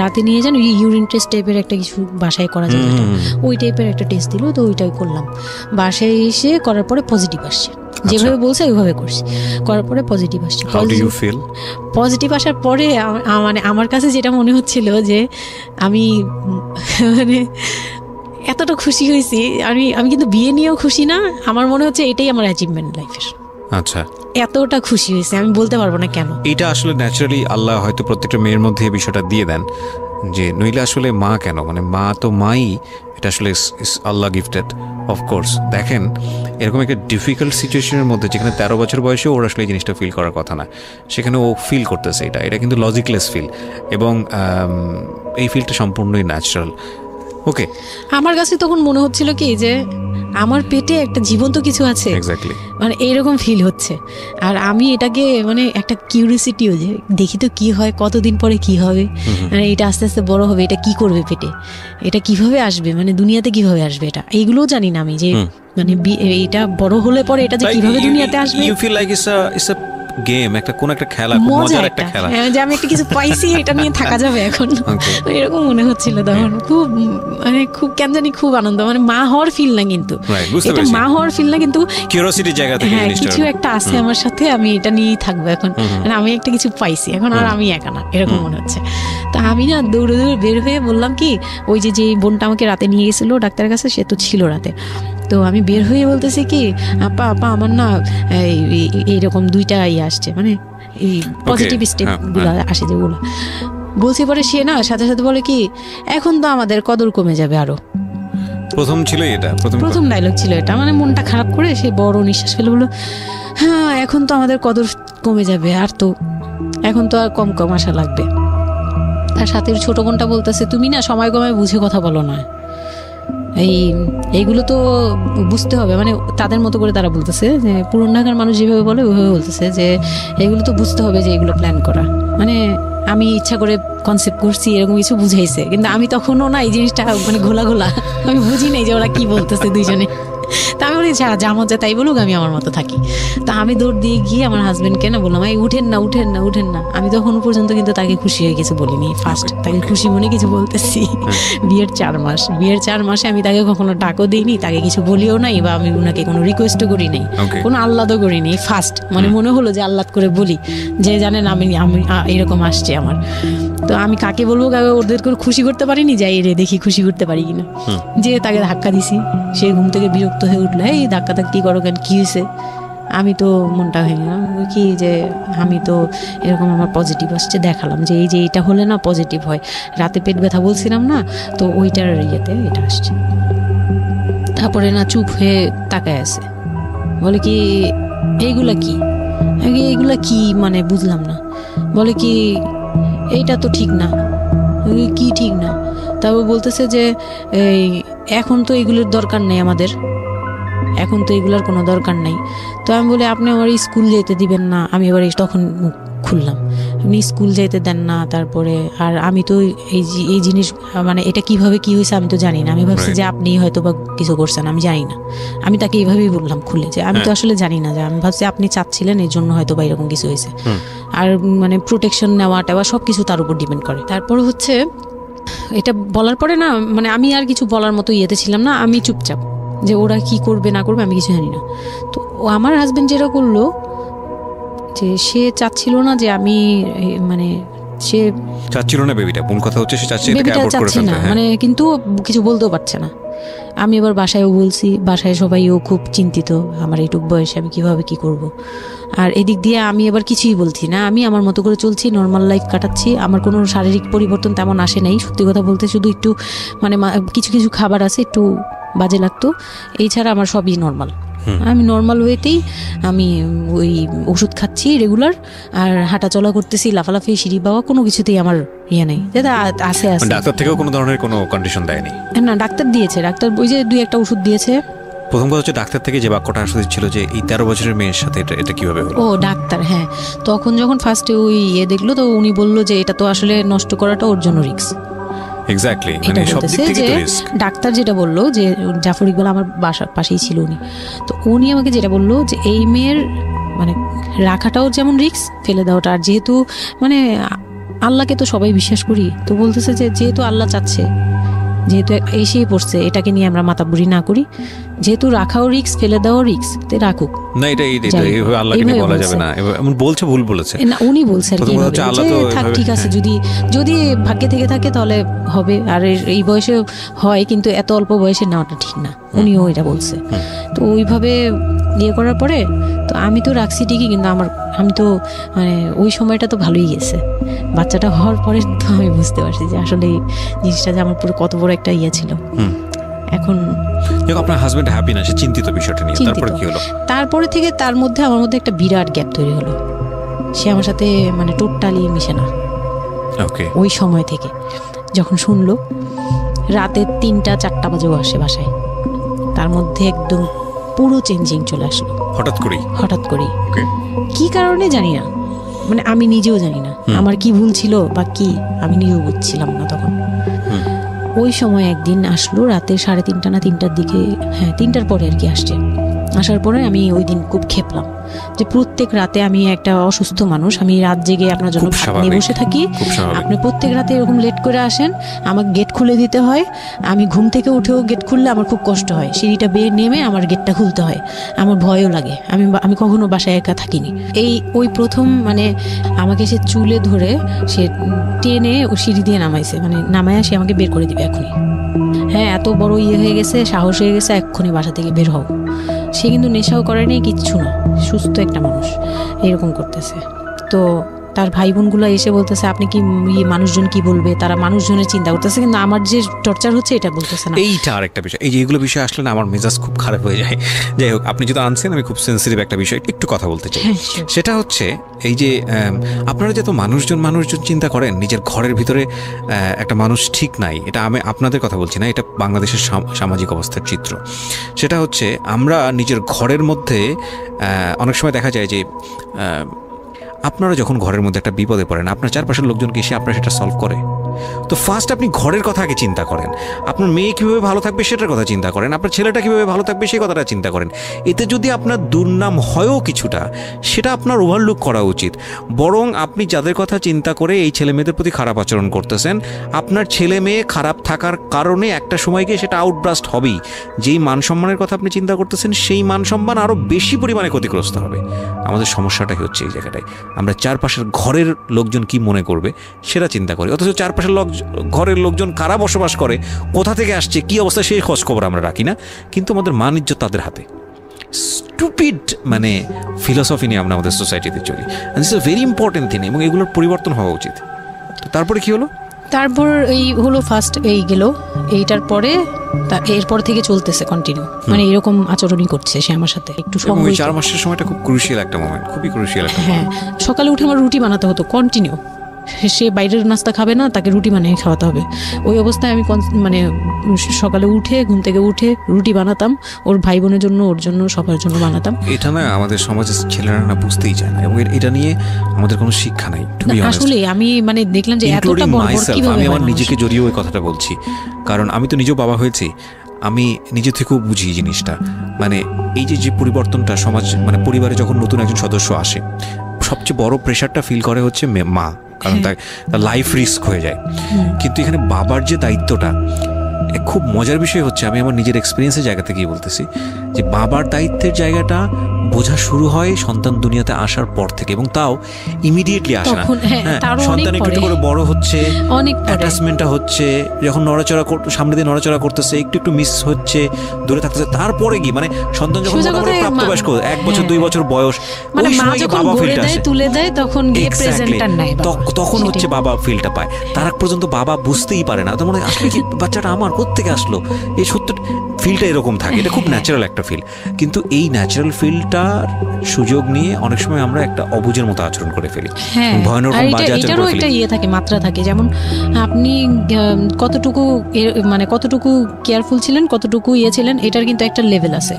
রাতে নিয়ে যান, ইউরিন টেস্ট টাইপের একটা কিছু বাসায় করা যায়, ওই টাইপের একটা টেস্ট দিল। তো ওইটাই করলাম, বাসায় এসে করার পরে পজিটিভ আসছে, যেভাবে বলছে ওইভাবে করছি, করার পরে পজিটিভ আসছে। পজিটিভ আসার পরে মানে আমার কাছে যেটা মনে হচ্ছিল যে আমি মানে এতটা খুশি হয়েছি, আমি কিন্তু বিয়ে নিয়েও খুশি না, আমার মনে হচ্ছে এটাই আমার অ্যাচিভমেন্ট লাইফের। আচ্ছা, এতটা খুশি হয়েছে আমি বলতে পারবো না কেন। এটা আসলে ন্যাচারালি আল্লাহ হয়তো প্রত্যেকটা মেয়ের মধ্যে এই বিষয়টা দিয়ে দেন, যে নইলে আসলে মা কেন, মানে মা তো মাই, এটা আসলে আল্লাহ গিফটেড অফকোর্স। দেখেন, এরকম একটা ডিফিকাল্ট সিচুয়েশনের মধ্যে, যেখানে 13 বছর বয়সে ওর আসলে এই জিনিসটা ফিল করার কথা না, সেখানে ও ফিল করতেছে, এটা কিন্তু লজিকলেস ফিল, এবং এই ফিলটা সম্পূর্ণই ন্যাচারাল। ওকে, আমার কাছে তখন মনে হচ্ছিল কি যে আমার পেটে একটা জীবন্ত কিছু আছে, মানে এইরকম ফিল হচ্ছে। আর আমি এটাকে মানে একটা কিউরিওসিটিও, যে দেখি তো কি হয়, কতদিন পরে কি হবে, মানে এটা আস্তে আস্তে বড় হবে, এটা কি করবে পেটে, এটা কিভাবে আসবে, মানে দুনিয়াতে কিভাবে আসবে, এটা এইগুলোও জানি না আমি, যে মানে এটা বড় হলে পরে এটা যে কিভাবে দুনিয়াতে আসবে। You feel like it's a game, একটা কোন একটা খেলা, মজার একটা খেলা, যে আমি একটা কিছু পাইছি এটা নিয়ে থাকা যাবে এখন, এরকম মনে হচ্ছিল তখন। খুব মানে খুব কেন জানি খুব আনন্দ, মানে মা হওয়ার ফিল না, কিন্তু এটা মা হওয়ার ফিল না, কিন্তু কিউরিওসিটির জায়গা থেকে কিছু একটা আছে আমার সাথে, আমি এটা নিয়েই থাকবো এখন, মানে আমি একটা কিছু পাইছি এখন, আর আমি একা না, এরকম মনে হচ্ছে। তা আমি না দৌড়ে দৌড়ে বের হয়ে বললাম কি, ওই যে বোনটা আমাকে রাতে নিয়ে গেছিল ডাক্তারের কাছে, সে তো ছিল রাতে, তো আমি বের হয়ে বলতেছি কি, আপা আপা আমার না এইরকম 2টা আসছে, মানে এই পজিটিভ স্টেপ গুলো আসে যেগুলো বলছি। পরে সে না সাথে সাথে বলে কি, এখন তো আমাদের কদর কমে যাবে আরো। প্রথম ছিল এটা, প্রথম ডায়লগ ছিল এটা, মানে মনটা খারাপ করে সে বড় নিঃশ্বাস ফেলে বলল, হ্যাঁ এখন তো আমাদের কদর কমে যাবে, আর তো এখন তো আর কম কম আসা লাগবে। তার সাথে ছোট বোনটা বলতেছে, তুমি না সময় কমে বুঝে কথা বলো না, এইগুলো তো বুঝতে হবে, মানে তাদের মতো করে তারা বলতেছে যে পুরান ঢাকার মানুষ যেভাবে বলে ওইভাবে বলতেছে যে এগুলো তো বুঝতে হবে যে এগুলো প্ল্যান করা, মানে আমি ইচ্ছা করে কনসেপ্ট করছি এরকম কিছু বুঝাইছে, কিন্তু আমি তখনও না এই জিনিসটা মানে ঘোলা আমি বুঝি নাই যে ওরা কি বলতেছে দুইজনে। তা আমি বলি যা মজা তাই বলুক, আমি আমার মতো থাকি। তা আমি দৌড় দিয়ে গিয়ে আমার হাজবেন্ডকে না বললাম, এই উঠেন না। আমি তখন পর্যন্ত কিন্তু তাকে খুশি হয়ে কিছু বলিনি, ফার্স্ট তাকে খুশি মনে কিছু বলতেছি। বিয়ের 4 মাসে আমি তাকে কখনো ডাকও দিইনি, তাকে কিছু বলিও নাই, বা আমি ওনাকে কোনো রিকোয়েস্টও করি নাই, কোনো আহ্লাদও করিনি। ফার্স্ট মানে মনে হলো যে আহ্লাদ করে বলি, যে জানেন আমি এরকম আসছে আমার। তো আমি কাকে বলবো, কাকে ওদের করে খুশি করতে পারিনি, যাই রে দেখি খুশি করতে পারি কিনা। যে তাকে ধাক্কা দিছি, সে ঘুম থেকে বিরক্ত হয়ে উঠলো, এই ধাক্কা কি করো কেন, কি হয়েছে? আমি তো মনটা ভেঙে গেলাম, কি যে আমি তো এরকম আমার পজিটিভ আসছে, দেখালাম যে এই যে এটা হলে না পজিটিভ হয়, রাতে পেট ব্যথা বলছিলাম না, তো ওইটার ইয়েতে এটা আসছে। তারপরে না চুপ হয়ে তাকায় আছে, বলে কি এইগুলা কি মানে বুঝলাম না। বলে কি এইটা তো ঠিক না। কি ঠিক না? তারপর বলতেছে যে এই এখন তো এগুলোর দরকার নেই, আমাদের এখন তো এগুলোর কোনো দরকার নেই। তো আমি বলি আপনি আমার স্কুল যেতে দিবেন না। আমি এবার তখন মুখ খুললাম, আপনি স্কুল যেতে দেন না, তারপরে আর আমি তো এই জিনিস মানে এটা কিভাবে কি হয়েছে আমি তো জানি না। আমি ভাবছি যে আপনি হয়তো বা কিছু করছেন, আমি জানি না। আমি তাকে এইভাবেই বললাম খুলে, যে আমি তো আসলে জানি না, যে আমি ভাবছি আপনি চাচ্ছিলেন এই জন্য হয়তো বা এরকম কিছু হয়েছে। আর মানে প্রোটেকশন নেওয়া টেওয়া সব কিছু তার উপর ডিপেন্ড করে। তারপর হচ্ছে এটা বলার পরে না মানে আমি আর কিছু বলার মতো ইয়েতে ছিলাম না, আমি চুপচাপ, যে ওরা কি করবে না করবে আমি কিছু জানি না। তো আমার হাজবেন্ড যেটা করলো, যে সে চাচ্ছিল না যে আমি মানে সে চাচ্ছিল না বেবিটা, কোন কথা হচ্ছে, সে চাচ্ছে বেবিটা চাচ্ছে না মানে, কিন্তু কিছু বলতেও পারছে না। আমি এবার বাসায়ও বলছি, বাসায় সবাইও খুব চিন্তিত আমার এইটুক বয়সে আমি কিভাবে কি করব। আর এদিক দিয়ে আমি এবার কিছুই বলছি না, আমি আমার মতো করে চলছি, নর্মাল লাইফ কাটাচ্ছি। আমার কোনো শারীরিক পরিবর্তন তেমন আসে নাই, সত্যি কথা বলতে। শুধু একটু মানে কিছু কিছু খাবার আছে একটু বাজে লাগতো, এই ছাড়া আমার সবই নর্মাল। আমি নর্মাল ওয়েতেই আমি ওই ওষুধ খাচ্ছি রেগুলার, আর হাঁটা চলা করতেছি, লাফালাফি সিঁড়ি বাওয়া কোনো কিছুতেই আমার ইয়ে নেই। যেটা আছে ডাক্তার থেকেও কোনো ধরনের কোনো কন্ডিশন দেয়নি? না, ডাক্তার দিয়েছে, ডাক্তার ওই যে 2-1টা ওষুধ দিয়েছে। প্রথম কথা হচ্ছে ডাক্তার থেকে যে বাক্যটা আসলে ছিল যে এই 13 বছরের মেয়ের সাথে এটা কিভাবে হলো? ও ডাক্তার, হ্যাঁ। তখন যখন ফার্স্টে ওই দেখলো, তো উনি বললো যে এটা তো আসলে নষ্ট করাটা ওর জন্য রিস্ক। এক্স্যাক্টলি, মানে সব দিক থেকে তো রিস্ক। ডাক্তার যেটা বললো, যে জাফর ইকবাল আমার বাসার পাশেই ছিল উনি, তো উনি আমাকে যেটা বললো যে এই মেয়ের মানে রাখাটাও যেমন রিস্ক, ফেলে দেওয়াটা। আর যেহেতু মানে আল্লাহকে তো সবাই বিশ্বাস করি, তো বলতেছে যে যেহেতু আল্লাহ চাচ্ছে, যেহেতু এসেই পড়ছে, এটাকে নিয়ে আমরা মাতাবুরি না করি, যেহেতু রাখাও রিস্ক, ফেলে দেওয়াও রিস্ক, তো রাখুক না। এটা এইভাবে আল্লাহকে নিয়ে বলা যাবে না, এমন বলছে, ভুল বলেছে না। উনি বলছে আর কি, থাক ঠিক আছে, যদি ভাগ্যে থেকে থাকে তাহলে হবে। আর এই বয়সে হয়, কিন্তু এত অল্প বয়সে নেওয়াটা ঠিক না, উনিও এটা বলছে। তো ওইভাবে ইয়ে করার পরে তো আমি তো রাখছি ঠিকই, কিন্তু আমি তো মানে ওই সময়টা তো ভালোই গেছে। বাচ্চাটা হওয়ার পরে তো আমি বুঝতে পারছি যে আসলে জিনিসটা যে আমার পুরো কত বড় একটা ইয়ে ছিল। এখন আপনার হাজবেন্ড হ্যাপি না, সে চিন্তিত বিষয়টা নিয়ে। তারপরে কি হলো? তারপরে থেকে তার মধ্যে আমার মধ্যে একটা বিরাট গ্যাপ তৈরি হলো। সে আমার সাথে মানে টোটালি মিশে না। ওকে। ওই সময় থেকে যখন শুনলো রাতে 3টা-4টা বাজেও আসে বাসায়, তার মধ্যে একদম পুরো চেঞ্জিং চলে আসলো হঠাৎ করেই। কি কারণে জানি না, মানে আমি নিজেও জানি না আমার কি ভুল ছিল বা কি, আমি নিজেও বুঝছিলাম না তখন। ওই সময় একদিন আসলো রাতে 3:30 না 3টার দিকে, হ্যাঁ 3টার পরে আর কি আসছে। আসার পরে আমি ওই দিন খুব খেপলাম যে প্রত্যেক রাতে আমি একটা অসুস্থ মানুষ, আমি রাত জেগে আপনার জন্য ভাত নিয়ে বসে থাকি, আপনি প্রত্যেক রাতে এরকম লেট করে আসেন, আমাকে গেট খুলে দিতে হয়, আমি ঘুম থেকে উঠেও গেট খুললে আমার খুব কষ্ট হয়, সিঁড়িটা বেয়ে নেমে আমার গেটটা খুলতে হয়, আমার ভয়ও লাগে, আমি কখনো বাসায় একা থাকিনি। ওই প্রথম মানে আমাকে সে চুলে ধরে সে টেনে ও সিঁড়ি দিয়ে নামাইছে, মানে নামায় সে আমাকে বের করে দিবে এখনই, হ্যাঁ এত বড় হয়ে গেছে, সাহস হয়ে গেছে, এক্ষুনি বাসা থেকে বের হও। সে কিন্তু নেশাও করে নেই, কিচ্ছু না, সুস্থ একটা মানুষ, এরকম করতেছে। তো তার ভাই বোনগুলো এসে বলতেছে আপনি কি মানুষজন কি বলবে, তারা মানুষজনের চিন্তা করতেছে, কিন্তু আমার যে টর্চার হচ্ছে এটা বলতেছে না। এইটা আরেকটা বিষয়, এই যে এগুলো বিষয় আসলে না আমার মেজাজ খুব খারাপ হয়ে যায়। যাই হোক, আপনি যদি আনছেন, আমি খুব সেন্সিটিভ একটা বিষয় একটু কথা বলতে চাই। সেটা হচ্ছে এই যে আপনারা যত মানুষজন চিন্তা করেন নিজের ঘরের ভিতরে একটা মানুষ ঠিক নাই, এটা আমি আপনাদের কথা বলছি না, এটা বাংলাদেশের সামাজিক অবস্থার চিত্র। সেটা হচ্ছে আমরা নিজের ঘরের মধ্যে অনেক সময় দেখা যায় যে আপনারা যখন ঘরের মধ্যে একটা বিপদে পড়েন, আপনার চারপাশের লোকজনকে এসে আপনারা সেটা সলভ করে। তো ফার্স্ট আপনি ঘরের কথা আগে চিন্তা করেন, আপনার মেয়ে কীভাবে ভালো থাকবে সেটার কথা চিন্তা করেন, আপনার ছেলেটা কীভাবে ভালো থাকবে সেই কথাটা চিন্তা করেন। এতে যদি আপনার দুর্নাম হয়ও কিছুটা, সেটা আপনার ওভারলুক করা উচিত। বরং আপনি যাদের কথা চিন্তা করে এই ছেলে মেয়েদের প্রতি খারাপ আচরণ করতেছেন, আপনার ছেলে মেয়ে খারাপ থাকার কারণে একটা সময় গিয়ে সেটা আউটব্রাস্ট হবেই। যেই মান সম্মানের কথা আপনি চিন্তা করতেছেন, সেই মান সম্মান আরও বেশি পরিমাণে ক্ষতিগ্রস্ত হবে। আমাদের সমস্যাটাই হচ্ছে এই জায়গাটায়, আমরা চারপাশের ঘরের লোকজন কি মনে করবে সেটা চিন্তা করি, অথচ চারপাশের ঘরের লোকজন কারা বসবাস করে, কোথা থেকে আসছে, কি অবস্থা, সেই খোঁজ খবর আমরা রাখি না, কিন্তু আমাদের মান ইজ্জত তাদের হাতে। স্টুপিড মানে ফিলসফি নিয়ে আমরা আমাদের সোসাইটিতে চলি, this is very important thing, এবং এগুলোর পরিবর্তন হওয়া উচিত। তো তারপরে কি হলো? তারপর এই হলো ফার্স্ট এই গেল, এইটার পরে এরপর থেকে চলতেছে কন্টিনিউ, মানে এরকম আচরণই করছে সে আমার সাথে। একটু 4 মাসের সময়টা খুব ক্রুশিয়াল একটা মোমেন্ট, খুবই ক্রুশিয়াল একটা। হ্যাঁ, সকালে উঠে আমার রুটি বানাতে হতো কন্টিনিউ, সে বাইরের নাস্তা খাবে না, তাকে রুটি বানিয়ে খাওয়াতে হবে। ওই অবস্থায় আমি মানে সকালে উঠে ঘুম থেকে উঠে রুটি বানাতাম, ওর ভাই বোনের জন্য, ওর জন্য, সবার জন্য বানাতাম। এটা না আমাদের সমাজের ছেলেরা না বুঝতেই চায় না, এবং এটা নিয়ে আমাদের কোনো শিক্ষা নাই। আসলে আমি মানে দেখলাম যে এতটা আমি আমার নিজেকে জড়িয়ে ওই কথাটা বলছি, কারণ আমি তো নিজেও বাবা হয়েছি, আমি নিজে থেকেও বুঝি জিনিসটা। মানে এই যে পরিবর্তনটা সমাজ, মানে পরিবারে যখন নতুন একজন সদস্য আসে, সবচেয়ে বড় প্রেশারটা ফিল করে হচ্ছে মা, কারণ তার লাইফ রিস্ক হয়ে যায়। কিন্তু এখানে বাবার যে দায়িত্বটা, খুব মজার বিষয় হচ্ছে, আমি আমার নিজের এক্সপিরিয়েন্সের জায়গা থেকেই বলতেছি, যে বাবার দায়িত্বের জায়গাটা বোঝা শুরু হয় সন্তান দুনিয়াতে আসার পর থেকে, এবং তাও ইমিডিয়েটলি আসে না। সন্তান একটু করে বড় হচ্ছে, অ্যাটাচমেন্টটা হচ্ছে, যখন নড়াচড়া সামনে দিয়ে নড়াচড়া করতেছে, একটু মিস হচ্ছে, দূরে থাকতেছে, তারপরে কি মানে সন্তান যখন মোটামুটি প্রাপ্তবয়স্ক, 1 বছর 2 বছর বয়স, ওই সময় বাবা ফিলটা আসে, তুলে দেয়, তখন তখন হচ্ছে বাবা ফিলটা পায়। তার আগ পর্যন্ত বাবা বুঝতেই পারে না, তো মনে হয় আসলে কি বাচ্চাটা আমার কোত্থেকে আসলো, এই সত্য ফিলটা এরকম থাকে। এটা খুব ন্যাচারাল একটা ফিল, কিন্তু এই ন্যাচারাল ফিলটার সুযোগ নিয়ে অনেক সময় আমরা একটা অবুঝের মতো আচরণ করে ফেলি, ভয়ানক বাজে আচরণ করে ফেলি। একটা ইয়ে থাকে, মাত্রা থাকে, যেমন আপনি কতটুকু মানে কতটুকু কেয়ারফুল ছিলেন, কতটুকু ইয়ে ছিলেন, এটার কিন্তু একটা লেভেল আছে,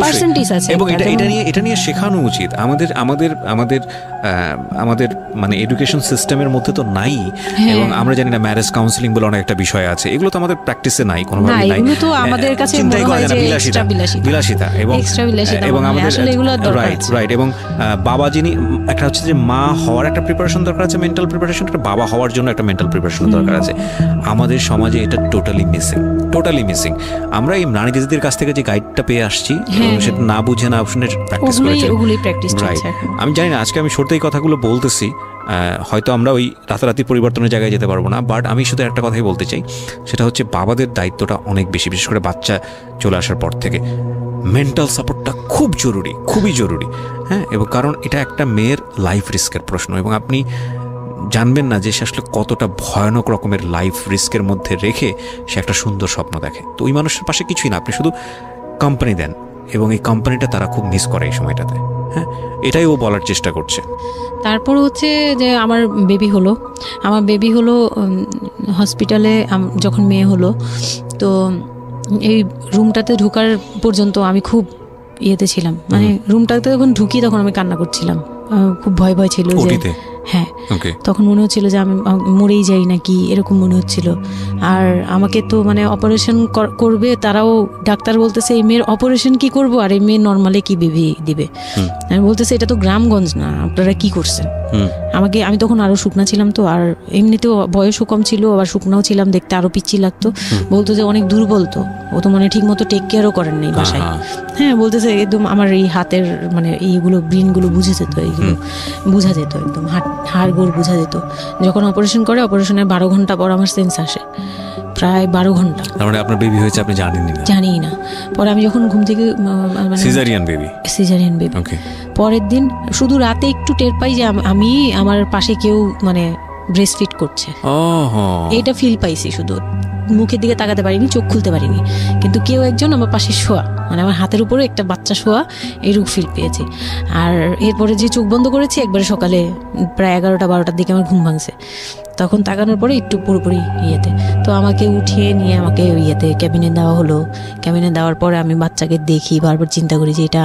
পার্সেন্টেজ আছে, এবং এটা নিয়ে শেখানো উচিত আমাদের মানে এডুকেশন সিস্টেমের মধ্যে তো নাই। এবং আমরা জানি না, ম্যারেজ কাউন্সিলিং বলে অনেক একটা বিষয় আছে, এগুলো তো আমাদের প্র্যাকটিসে নাই, কোনোভাবে নাই, এগুলো তো আমাদের কাছে চিন্তাই করা যায় না, বিলাসিতা। এবং আমাদের রাইট, এবং বাবা যিনি, একটা হচ্ছে যে মা হওয়ার একটা প্রিপারেশন দরকার আছে, মেন্টাল প্রিপারেশন, একটা বাবা হওয়ার জন্য একটা মেন্টাল প্রিপারেশন দরকার আছে। আমাদের সমাজে এটা টোটালি মিসিং। আমরা এই নারী দিদিদের কাছ থেকে যে গাইডটা পেয়ে আসছি, সেটা না বুঝে না শুনে প্র্যাকটিস করেছি। আমি জানি না, আজকে আমি সত্যি এই কথাগুলো বলতেছি, হয়তো আমরা ওই রাতারাতি পরিবর্তনের জায়গায় যেতে পারবো না, বাট আমি শুধু একটা কথাই বলতে চাই, সেটা হচ্ছে বাবাদের দায়িত্বটা অনেক বেশি, বিশেষ করে বাচ্চা চলে আসার পর থেকে মেন্টাল সাপোর্টটা খুবই জরুরি। হ্যাঁ, এবং কারণ এটা একটা মেয়ের লাইফ রিস্কের প্রশ্ন, এবং আপনি জানবেন না যে সে আসলে কতটা ভয়ানক রকমের লাইফ রিস্কের মধ্যে রেখে সে একটা সুন্দর স্বপ্ন দেখে। তো ওই মানুষের পাশে কিছুই না, আপনি শুধু কোম্পানি দেন, এবং এই কোম্পানিটা তারা খুব মিস করে এই সময়টাতে। হ্যাঁ, এটাই ও বলার চেষ্টা করছে। তারপর হচ্ছে যে আমার বেবি হলো হসপিটালে, যখন মেয়ে হলো, তো এই রুমটাতে ঢোকার পর্যন্ত আমি খুব ছিলাম, মানে রুমটাতে যখন ঢুকি তখন আমি কান্না করছিলাম, খুব ভয় ছিল যে, হ্যাঁ তখন মনে হচ্ছিল যে আমি মরেই যাই নাকি এরকম মনে হচ্ছিল। আর আমাকে তো মানে অপারেশন করবে, তারাও ডাক্তার বলতেছে এই মেয়ের অপারেশন কি করব, আর এই মেয়ে নর্মালি কি বেবি দিবে। আমি বলতেছে এটা তো গ্রামগঞ্জ না, আপনারা কি করছেন। আমি তখন আরো শুকনা ছিলাম, তো আর এমনিতেও বয়সও কম ছিল, আবার শুকনাও ছিলাম, দেখতে আরো পিচ্ছি লাগতো। বলতো যে অনেক দুর্বল, তো ও তো মানে ঠিক মতো টেক কেয়ারও করেন নাই বাসায়। হ্যাঁ, বলতেছে একদম আমার এই হাতের মানে এইগুলো ব্রেনগুলো বুঝে যেত, এইগুলো বোঝা যেত, একদম হাড় গোড় বোঝা যেত। যখন অপারেশন করে, অপারেশনের 12 ঘন্টা পর আমার সেন্স আসে, প্রায় 12 ঘন্টা। মানে আপনার বেবি হয়েছে আপনি জানি না। পরে আমি যখন ঘুম থেকে সিজারিয়ান বেবি পরের দিন শুধু রাতে একটু টের পাই যে আমি আমার পাশে কেউ মানে ব্রেস্ট ফিড করছে, এটা ফিল পাইছি। শুধু মুখের দিকে তাকাতে পারিনি, চোখ খুলতে পারিনি, কিন্তু কেউ একজন আমার পাশে শোয়া, মানে আমার হাতের উপরে একটা বাচ্চা শোয়া, এইরূপ ফিল পেয়েছি। আর এরপরে যে চোখ বন্ধ করেছি, একবারে সকালে প্রায় 11টা-12টার দিকে আমার ঘুম ভাঙছে। তখন তাকানোর পরে একটু পুরোপুরি ইয়েতে, তো আমাকে উঠিয়ে নিয়ে আমাকে ইয়েতে ক্যাবিনে দেওয়া হলো। ক্যাবিনে দেওয়ার পরে আমি বাচ্চাকে দেখি, বারবার চিন্তা করি যে এটা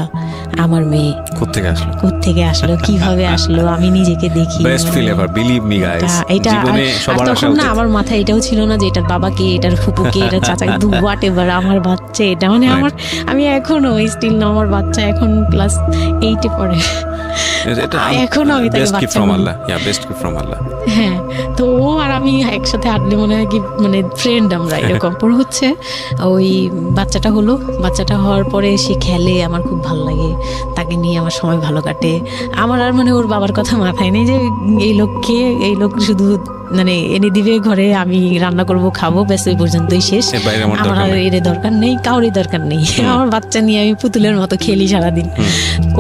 আমার মেয়ে, কোত্থেকে আসলো, কিভাবে আসলো, আমি নিজেকে দেখি। তখন না আমার মাথায় এটাও ছিল না যে এটার বাবাকে, এটার ফুপুকে, এটার চাচাকে, হোয়াট এভার, আমার বাচ্চা এটা, মানে আমি এখনো স্টিল না, আমার বাচ্চা এখন ক্লাস 8-এ পড়ে, এখনো আমি তাকে বাচ্চা। হ্যাঁ, তো ও আর আমি একসাথে হাঁটলে মনে হয় কি মানে ফ্রেন্ড আমরা এরকম। পর হচ্ছে ওই বাচ্চাটা হলো, বাচ্চাটা হওয়ার পরে সে খেলে, আমার খুব ভালো লাগে, তাকে নিয়ে আমার সময় ভালো কাটে। আমার আর মানে ওর বাবার কথা মাথায় নেই যে এই লোক শুধু মানে এনে দিবে ঘরে, আমি রান্না করব, খাবো, ব্যাস ওই পর্যন্তই শেষ। আমার আর এর দরকার নেই, কাউরই দরকার নেই। আমার বাচ্চা নিয়ে আমি পুতুলের মতো খেলি সারাদিন।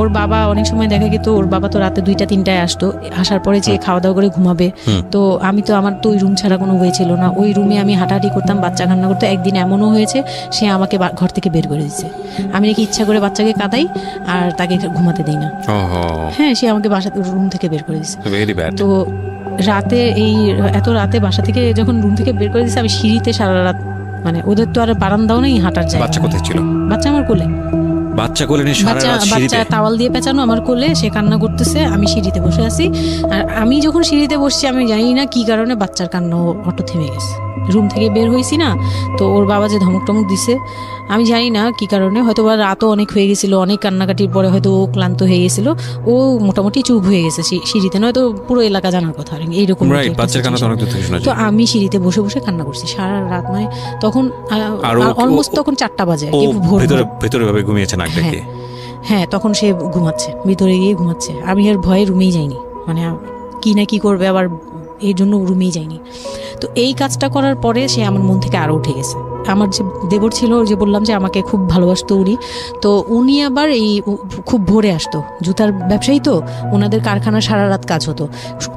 ওর বাবা অনেক সময় দেখা গেত, ওর বাবা তো রাতে 2টা-3টায় আসতো, আসার পরে যে খাওয়া দাওয়া করে ঘুমাবে। তো আমি তো, আমার তো ওই রুম ছাড়া কোনো ওয়ে ছিল না, ওই রুমে আমি হাঁটাহাঁটি করতাম, বাচ্চা কান্না করতো। একদিন এমনও হয়েছে সে আমাকে ঘর থেকে বের করে দিচ্ছে, আমি নাকি ইচ্ছা করে বাচ্চাকে কাঁদাই আর তাকে ঘুমাতে দিই না। হ্যাঁ, সে আমাকে বাসা রুম থেকে বের করে দিচ্ছে। তো রাতে এত রাতে বাসা থেকে যখন রুম থেকে বের করে দিচ্ছে, আমি সিঁড়িতে সারা রাত, মানে ওদের তো আর বারান্দাও নেই হাঁটার জায়গা। বাচ্চা কোথায় ছিল? বাচ্চা আমার কোলে, বাচ্চা তাওয়াল দিয়ে পেঁচানো আমার কোলে, সে কান্না করতেছে, আমি সিঁড়িতে বসে আছি। আর আমি যখন সিঁড়িতে বসছি, আমি জানি না কি কারণে বাচ্চার কান্না অটো থেমে গেছে। রুম থেকে বের হয়েছি না, তো ওর বাবা যে ধমক টমক দিছে, আমি জানি না কি কারণে, হয়তো বা রাতও অনেক হয়ে গেছিল, অনেক কান্নাকাটির পরে হয়তো ও ক্লান্ত হয়ে গেছিল, ও মোটামুটি চুপ হয়ে গেছে সিঁড়িতে, নয়তো পুরো এলাকা জানার কথা এইরকম। তো আমি সিঁড়িতে বসে বসে কান্না করছি সারা রাত, মানে তখন অলমোস্ট তখন 4টা বাজে, ভেতরে ভাবে ঘুমিয়েছে নাক ডেকে। হ্যাঁ, তখন সে ঘুমাচ্ছে, ভিতরে গিয়ে ঘুমাচ্ছে। আমি আর ভয়ে রুমেই যাইনি, মানে কি না কি করবে আবার, এই জন্য রুমেই যাইনি। তো এই কাজটা করার পরে সে আমার মন থেকে আরো উঠে গেছে। আমার যে দেবর ছিল, যে বললাম যে আমাকে খুব ভালোবাসতো উনি, তো উনি আবার খুব ভোরে আসতো, জুতার ব্যবসায়ী তো, ওনাদের কারখানা সারা রাত কাজ হতো,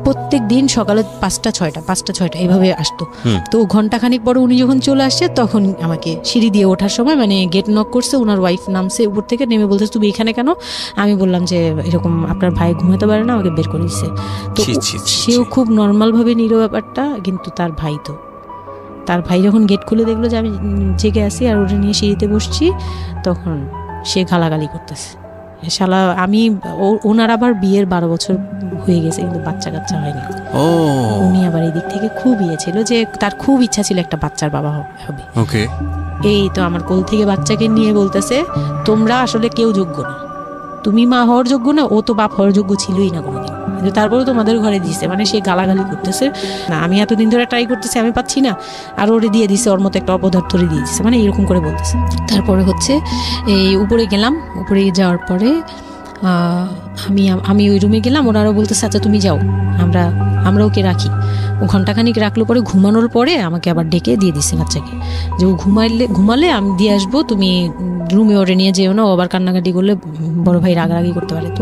প্রত্যেক দিন সকালে 5টা-6টা এইভাবে আসতো। তো ঘন্টাখানিক পরে উনি যখন চলে আসছে, তখন আমাকে সিঁড়ি দিয়ে ওঠার সময় মানে গেট নক করছে, ওনার ওয়াইফ নামছে উপর থেকে, নেমে বলতেছে তুমি এখানে কেন? আমি বললাম যে এরকম আপনার ভাই ঘুমাতে পারে না, আমাকে বের করে দিচ্ছে। তো সেও খুব নর্মাল ভাবে নিল ব্যাপারটা, কিন্তু তার ভাই যখন গেট খুলে দেখলো যে আমি জেগে আছি আর ওটা নিয়ে সিঁড়িতে বসছি, তখন সে গালাগালি করতেছে, শালা আমি। ওনার আবার বিয়ের 12 বছর হয়ে গেছে, কিন্তু বাচ্চা কাচ্চা হয়নি। উনি আবার এই দিক থেকে খুব ছিল যে তার খুব ইচ্ছা ছিল একটা বাচ্চার বাবা হবে। এই তো আমার কোল থেকে বাচ্চাকে নিয়ে বলতেছে, তোমরা আসলে কেউ যোগ্য না, তুমি মা হওয়ার যোগ্য না, ও তো বাপ হওয়ার যোগ্য ছিলই না কোনোদিন, তারপরে তোমাদের ঘরে দিছে। মানে সে গালাগালি করতেছে, না আমি এতদিন ধরে ট্রাই করতেছি, আমি পাচ্ছি না, আর ওরে দিয়ে দিছে, ওর মতো একটা অপদার্থরে দিয়ে দিচ্ছে, মানে এরকম করে বলতেছে। তারপরে হচ্ছে এই উপরে গেলাম, উপরে যাওয়ার পরে আমি ওই রুমে গেলাম, ওরা আরও বলতেছে আচ্ছা তুমি যাও, আমরা ওকে রাখি। ও ঘন্টাখানিক রাখলো, পরে ঘুমানোর পরে আমাকে আবার ডেকে দিয়ে দিচ্ছে বাচ্চাকে, যে ও ঘুমালে আমি দিয়ে আসবো, তুমি রুমে ওরে নিয়ে যেও না, ও আবার কান্নাকাটি করলে বড় ভাই রাগারাগি করতে পারে। তো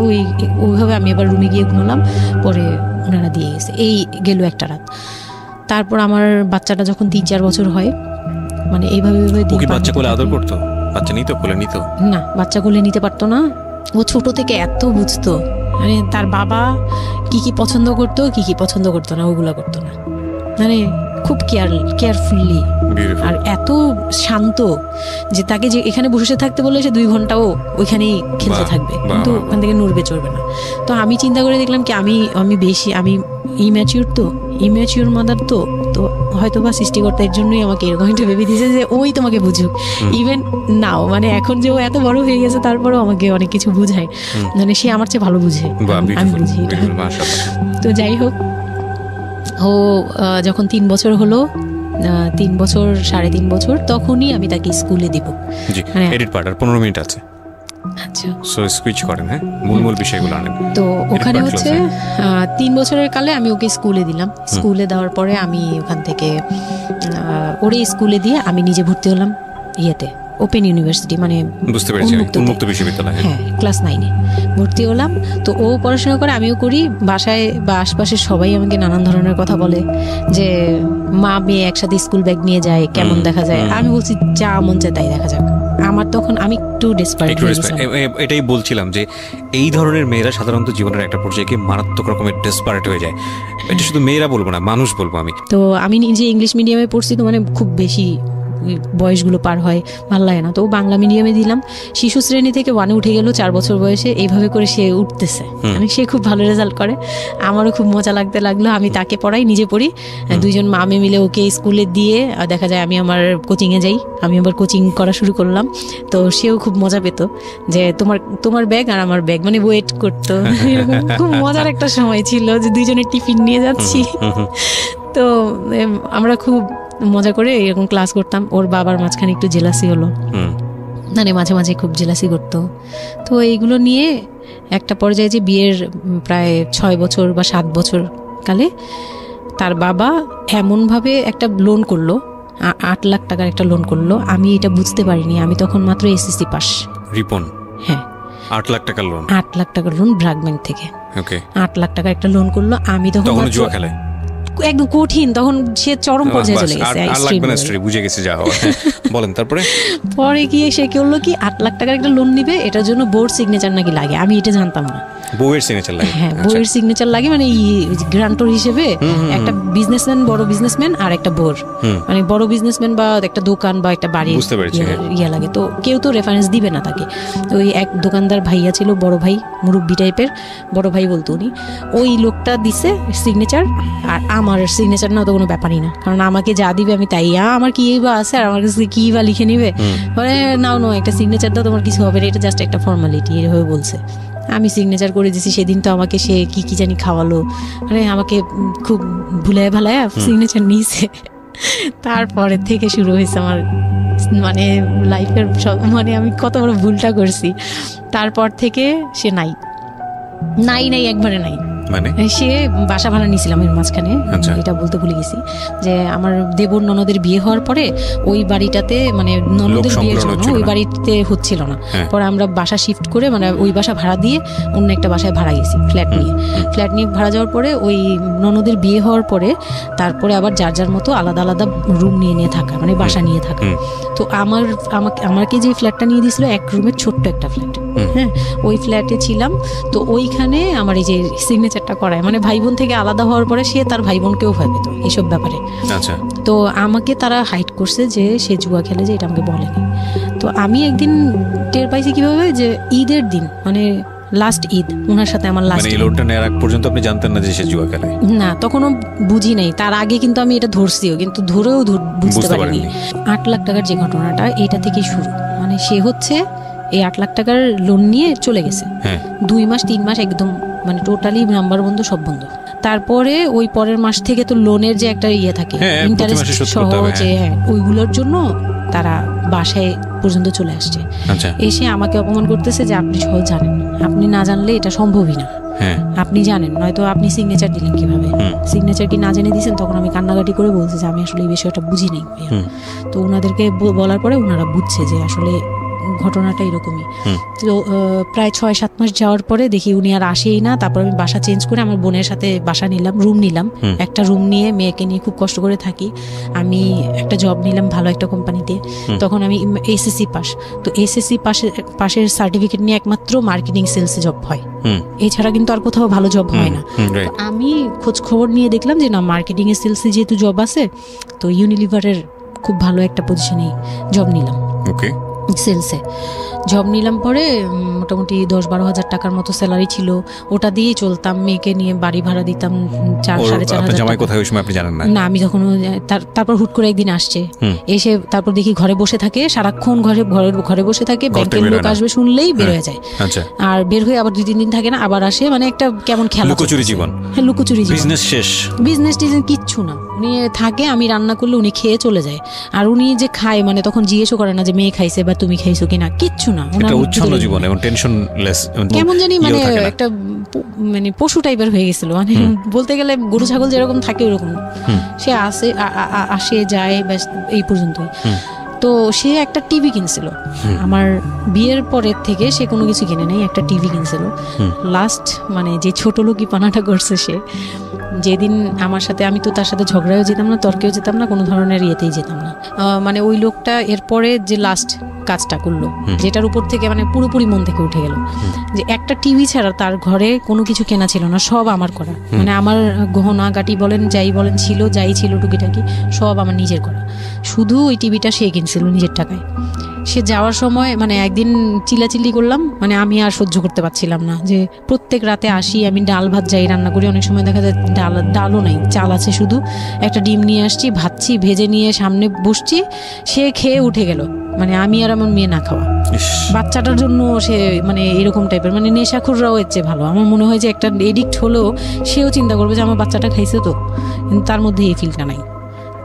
ওইভাবে আমি আবার রুমে গিয়ে ঘুমালাম, পরে ওনারা দিয়ে গেছে। এই গেল একটা রাত। তারপর আমার বাচ্চাটা যখন 3-4 বছর হয়, মানে এইভাবে বাচ্চা কোলে আদর করতো, বাচ্চা নিত, কোলে নিত না, বাচ্চা কোলে নিতে পারতো না। ও ছোট থেকে এত বুঝতো, মানে তার বাবা কি কি পছন্দ করতো, কি কি পছন্দ করতো না, ওগুলো করতো না। মানে খুব কেয়ারফুলি, আর এত শান্ত যে তাকে যে এখানে বসে থাকতে বললে সে 2 ঘন্টাও ওইখানেই খেলতে থাকবে, কিন্তু ওখান থেকে নড়বে চড়বে না। তো আমি চিন্তা করে দেখলাম কি আমি ইম্যাচিউর মাদার তো হয়তো বা সৃষ্টিকর্তা এর জন্যই আমাকে এরকম একটা ভেবে দিয়েছে যে ওই তোমাকে বুঝুক। ইভেন নাও মানে এখন যে ও এত বড় হয়ে গেছে তারপরেও আমাকে অনেক কিছু বুঝায়, মানে সে আমার চেয়ে ভালো বুঝে, আমি বুঝি। তো যাই হোক, ও যখন 3 বছর হলো, 3 বছর 3.5 বছর, তখনই আমি তাকে স্কুলে দিব। মানে এডিট পার্ট আর 15 মিনিট আছে। আচ্ছা, সো সুইচ করেন, হ্যাঁ, মূল বিষয়গুলো আনেন। তো ওখানে হচ্ছে 3 বছরের কালে আমি ওকে স্কুলে দিলাম। স্কুলে দেওয়ার পরে আমি ওখান থেকে ওরে স্কুলে দিয়ে আমি নিজে ভর্তি হলাম ইয়েতে, ওপেন ইউনিভার্সিটি, মানে বুঝতে পেরেছি, উন্মুক্ত বিশ্ববিদ্যালয়। হ্যাঁ, ক্লাস 9-এ ভর্তি হলাম। তো ও পড়াশোনা করে, আমিও করি। বাসায় বা আশপাশে সবাই আমাকে নানান ধরনের কথা বলে যে মা মেয়ে একসাথে স্কুল ব্যাগ নিয়ে যায়, কেমন দেখা যায়। আমি বলছি যা মন চায় তাই দেখা যাক। আমার তখন আমি একটু ডেসপারেট হয়ে গেছিলাম। এটাই বলছিলাম যে এই ধরনের মেয়েরা সাধারণত জীবনের একটা পর্যায়ে গিয়ে মারাত্মক রকমের ডেসপারেট হয়ে যায়। এটা শুধু মেয়েরা বলবো না, মানুষ বলবো আমি। তো আমি নিজে ইংলিশ মিডিয়ামে পড়ছি, তো মানে খুব বেশি বয়সগুলো পার হয়, ভালো লাগে না। তো বাংলা মিডিয়ামে দিলাম। শিশু শ্রেণী থেকে 1-এ উঠে গেল 4 বছর বয়সে। এইভাবে করে সে উঠতেছে, মানে সে খুব ভালো রেজাল্ট করে। আমারও খুব মজা লাগতে লাগলো। আমি তাকে পড়াই, নিজে পড়ি, 2জন মামে মিলে ওকে স্কুলে দিয়ে দেখা যায় আমি আমার কোচিংয়ে যাই। আমি আবার কোচিং করা শুরু করলাম। তো সেও খুব মজা পেত যে তোমার ব্যাগ আর আমার ব্যাগ, মানে ওয়েট করতো। খুব মজার একটা সময় ছিল যে 2জনের টিফিন নিয়ে যাচ্ছি। তো আমরা খুব মজা করে এরকম ক্লাস করতাম। ওর বাবার মাঝখানে একটু জেলাসি হলো, মানে মাঝে মাঝে খুব জেলাসি করতো। তো এইগুলো নিয়ে একটা পর্যায়ে যে বিয়ের প্রায় 6 বছর বা 7 বছর কালে তার বাবা এমনভাবে একটা লোন করলো, 8 লাখ টাকার একটা লোন করলো। আমি এটা বুঝতে পারিনি, আমি তখন মাত্র এসএসসি পাস। রিপন? হ্যাঁ, 8 লাখ টাকার লোন। 8 লাখ টাকার লোন ব্র্যাক ব্যাংক থেকে। ওকে, 8 লাখ টাকার একটা লোন করলো। আমি তখন জুয়া খেলে একদম কঠিন, তখন সে চরম পর্যায়ে চলে গেছে। বুঝে গেছে, যা হয় বলেন। তারপরে পরে গিয়ে সে কি হলো কি, 8 লাখ টাকার একটা লোন নিবে, এটার জন্য বোর্ড সিগনেচার নাকি লাগে। আমি এটা জানতাম না। বউয়ের সিগনেচার লাগে? হ্যাঁ, বউয়ের সিগনেচার লাগে, মানে গ্রান্টর হিসেবে একটা বিজনেসম্যান, বড় বিজনেসম্যান আর একটা বোর, মানে বড় বিজনেসম্যান বা একটা দোকান বা একটা বাড়ি ইয়া লাগে। তো কেউ তো রেফারেন্স দিবে না তাকে। ওই এক দোকানদার ভাইয়া ছিল, বড় ভাই, মুরব্বি টাইপের, বড় ভাই বলতো উনি। ওই লোকটা দিছে সিগনেচার, আর আমার সিগনেচার না তো কোনো ব্যাপারই না, কারণ আমাকে যা দিবে আমি তাই, আমার কি বা আছে আর আমার কাছে কি বা লিখে নিবে, মানে নাও একটা সিগনেচার দাও, তোমার কিছু হবে না, এটা জাস্ট একটা ফর্মালিটি, এভাবে বলছে। আমি সিগনেচার করে দিছি। সেদিন তো আমাকে সে কি জানি খাওয়ালো, মানে আমাকে খুব ভুলায় ভালায় সিগনেচার নিয়েছে। তারপরে থেকে শুরু হয়েছে আমার মানে লাইফের সব, মানে আমি কত বড় ভুলটা করছি। তারপর থেকে সে নাই একবারে নাই। মানে সে বাসা ভাড়া নিয়েছিলাম এর মাঝখানে, এটা বলতে ভুলে গেছি যে আমার দেবর ননদের বিয়ে হওয়ার পরে ওই বাড়িটাতে, মানে ননদের বিয়ের জন্য ওই বাড়িতে হচ্ছিল না। পরে আমরা বাসা শিফট করে, মানে ওই বাসা ভাড়া দিয়ে অন্য একটা বাসায় ভাড়া গেছি, ফ্ল্যাট নিয়ে ভাড়া যাওয়ার পরে ওই ননদের বিয়ে হওয়ার পরে তারপরে আবার যার মতো আলাদা আলাদা রুম নিয়ে থাকা, মানে বাসা নিয়ে থাকা। তো আমাকে যে ফ্ল্যাটটা নিয়ে দিয়েছিল 1 রুমের ছোট্ট একটা ফ্ল্যাট, হ্যাঁ, ওই ফ্ল্যাটে ছিলাম। তো ওইখানে আমার এই যে সিগনেচারটা করায়, মানে ভাই বোন থেকে আলাদা হওয়ার পরে সে তার ভাই বোনকেও ভয় পেত এইসব ব্যাপারে। আচ্ছা, তো আমাকে তারা হাইড করছে যে সে জুয়া খেলে, যে এটা আমাকে বলেনি। তো আমি একদিন টের পাইছি কিভাবে, যে ঈদের দিন, মানে লাস্ট ঈদ, ওনার সাথে আমার লাস্ট, মানে লোনটা নেওয়ার আগ পর্যন্ত আপনি জানতেন না যে সে জুয়া খেলে? না, তখনও বুঝি নাই। তার আগে কিন্তু আমি এটা ধরছিও, কিন্তু ধরেও বুঝতে পারিনি। 8 লাখ টাকার যে ঘটনাটা, এটা থেকেই শুরু। মানে সে হচ্ছে এই 8 লাখ টাকার লোন নিয়ে চলে গেছে। 2 মাস 3 মাস একদম, মানে টোটালি নাম্বার বন্ধ, সব বন্ধ। তারপরে ওই পরের মাস থেকে তো লোনের যে একটা ইয়ে থাকে, ইন্টারেস্ট সহ, যে ওইগুলোর জন্য তারা বাসায় পর্যন্ত চলে আসছে। এসে আমাকে অপমান করতেছে যে আপনি সহজ জানেন, আপনি না জানলে এটা সম্ভবই না, আপনি জানেন, নয়তো আপনি সিগনেচার দিলেন কিভাবে, সিগনেচার কি না জেনে দিয়েছেন। তখন আমি কান্নাকাটি করে বলছি যে আমি আসলে এই বিষয়টা বুঝি নাই। তো ওনাদেরকে বলার পরে ওনারা বুঝছে যে আসলে ঘটনাটা এরকমই। তো প্রায় 6-7 মাস যাওয়ার পরে দেখি উনি আর আসেই না। তারপর আমি বাসা চেঞ্জ করে আমার বোনের সাথে বাসা নিলাম, রুম নিলাম। একটা রুম নিয়ে মেয়েকে নিয়ে খুব কষ্ট করে থাকি। আমি একটা জব নিলাম ভালো একটা কোম্পানিতে। তখন আমি এসএসসি পাস, তো এসএসসি পাশের সার্টিফিকেট নিয়ে একমাত্র মার্কেটিং সেলসে জব হয়, এছাড়া কিন্তু আর কোথাও ভালো জব হয় না। আমি খোঁজ খবর নিয়ে দেখলাম যে না, মার্কেটিং এ সেলসে যেহেতু জব আছে, তো ইউনিলিভারের খুব ভালো একটা পজিশনে জব নিলাম। সেলসে জব নিলাম, পরে মোটামুটি 10-12 হাজার টাকার মতো স্যালারি ছিল, ওটা দিয়েই চলতাম। মেয়েকে নিয়ে বাড়ি ভাড়া দিতাম 4-4.5 না, আমি যখন তারপর হুট করে একদিন আসছে, এসে তারপর দেখি ঘরে বসে থাকে, সারাক্ষণ ঘরে বসে থাকে, ব্যাংকের লোক আসবে শুনলেই বের হয়ে যায়, আর বের হয়ে আবার 2-3 দিন থাকে না, আবার আসে। মানে একটা কেমন খেলা, লুকোচুরি জীবন। হ্যাঁ, লুকোচুরি জীবন, বিজনেস শেষ, বিজনেস টিজনেস কিচ্ছু না। উনি থাকে, আমি রান্না করলে উনি খেয়ে চলে যায়, আর উনি যে খায় মানে তখন জিজ্ঞেসও করে না যে মেয়ে খাইছে বা তুমি খাইছো কিনা, কিচ্ছু না। কেমন জানি মানে একটা মানে পশু টাইপের হয়ে গেছিল, মানে বলতে গেলে গরু ছাগল যেরকম থাকে ওরকম। সে আসে যায়, ব্যাস এই পর্যন্তই। তো সে একটা টিভি কিনছিল, আমার বিয়ের পরের থেকে সে কোনো কিছু কিনে নেই, একটা টিভি কিনছিল। লাস্ট মানে যে ছোট লোকই পানাটা করছে সে, যেদিন আমার সাথে, আমি তো তার সাথে ঝগড়াও যেতাম না, তর্কেও যেতাম না, কোনো ধরনের ইয়েতেই যেতাম না। মানে ওই লোকটা এরপরে যে লাস্ট কাজটা করলো, যেটার উপর থেকে মানে পুরোপুরি মন থেকে উঠে গেল, যে একটা টিভি ছাড়া তার ঘরে কোনো কিছু কেনা ছিল না, সব আমার করা। মানে আমার গহনা গাটি বলেন, যাই বলেন ছিল, যাই ছিল টুকিটাকি সব আমার নিজের করা। শুধু ওই টিভিটা সে কিনছিল নিজের টাকায়। সে যাওয়ার সময় মানে একদিন চিল্লাচিল্লি করলাম, মানে আমি আর সহ্য করতে পারছিলাম না, যে প্রত্যেক রাতে আসি, আমি ডাল ভাত যাই রান্না করি, অনেক সময় দেখা যায় ডালও নাই, চাল আছে শুধু, একটা ডিম নিয়ে আসছি, ভাজছি, ভেজে নিয়ে সামনে বসছি, সে খেয়ে উঠে গেল। মানে আমি আর আমার মেয়ে না খাওয়া, বাচ্চাটার জন্য সে মানে এরকম টাইপের, মানে নেশাখোররাও এর চেয়ে ভালো। আমার মনে হয় যে একটা এডিক্ট হলেও সেও চিন্তা করবে যে আমার বাচ্চাটা খাইছে, তো কিন্তু তার মধ্যে এই ফিলটা নাই।